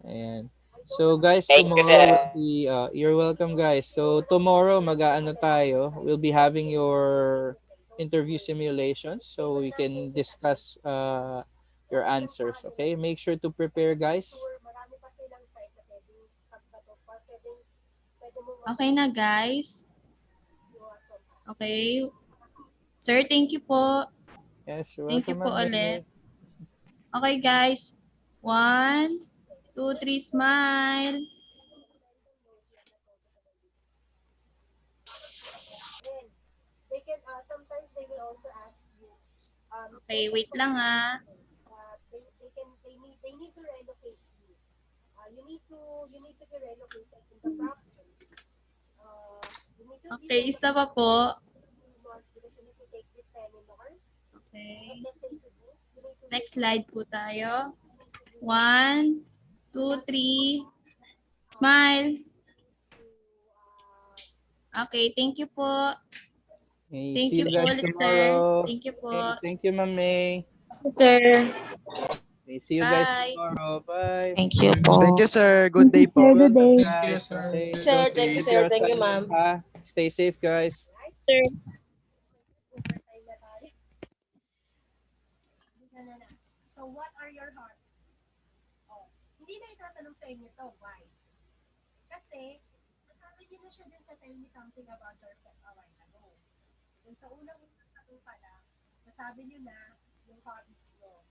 Ayan. So guys, Thank you, tomorrow will sir. be you're welcome, guys. So tomorrow mag-aano tayo. We'll be having your interview simulations so we can discuss your answers, okay? Make sure to prepare, guys. Okay na, guys. Okay. Sir, thank you po. Yes, you're Thank you welcome, po ma'am ulit. May. Okay, guys. 1, 2, 3, smile. They can, sometimes they will also ask you, Okay, wait lang ha. they need to relocate you. You need to be relocated in the province. You need to be Okay, isa pa po. 2 months because you need to take this seminar. Okay. Let's say Cebu. You need to Next slide po tayo. 1, 2, 3. Smile. Okay, thank you po. Okay, Thank see you you po guys ulit, sir. tomorrow. Thank you po. Okay, thank you, Ma'am May. Sir. Okay, see you guys Bye. tomorrow. Bye. Thank you po. Thank you, sir. Good day Sir, po. good day. Welcome, Thank you, guys. sir. Okay, Sir, don't thank you, forget sir. your Thank you, assignment, ma'am. ha? Stay safe, guys. Sir. So what are your heart? Oh, hindi na itatanong sa inyo to. Why? Kasi, nasabi niyo na siya dun sa tell me something about yourself a while ago. Dun sa unang-unang tanong pa lang, nasabi niyo na yung hobbies niyo.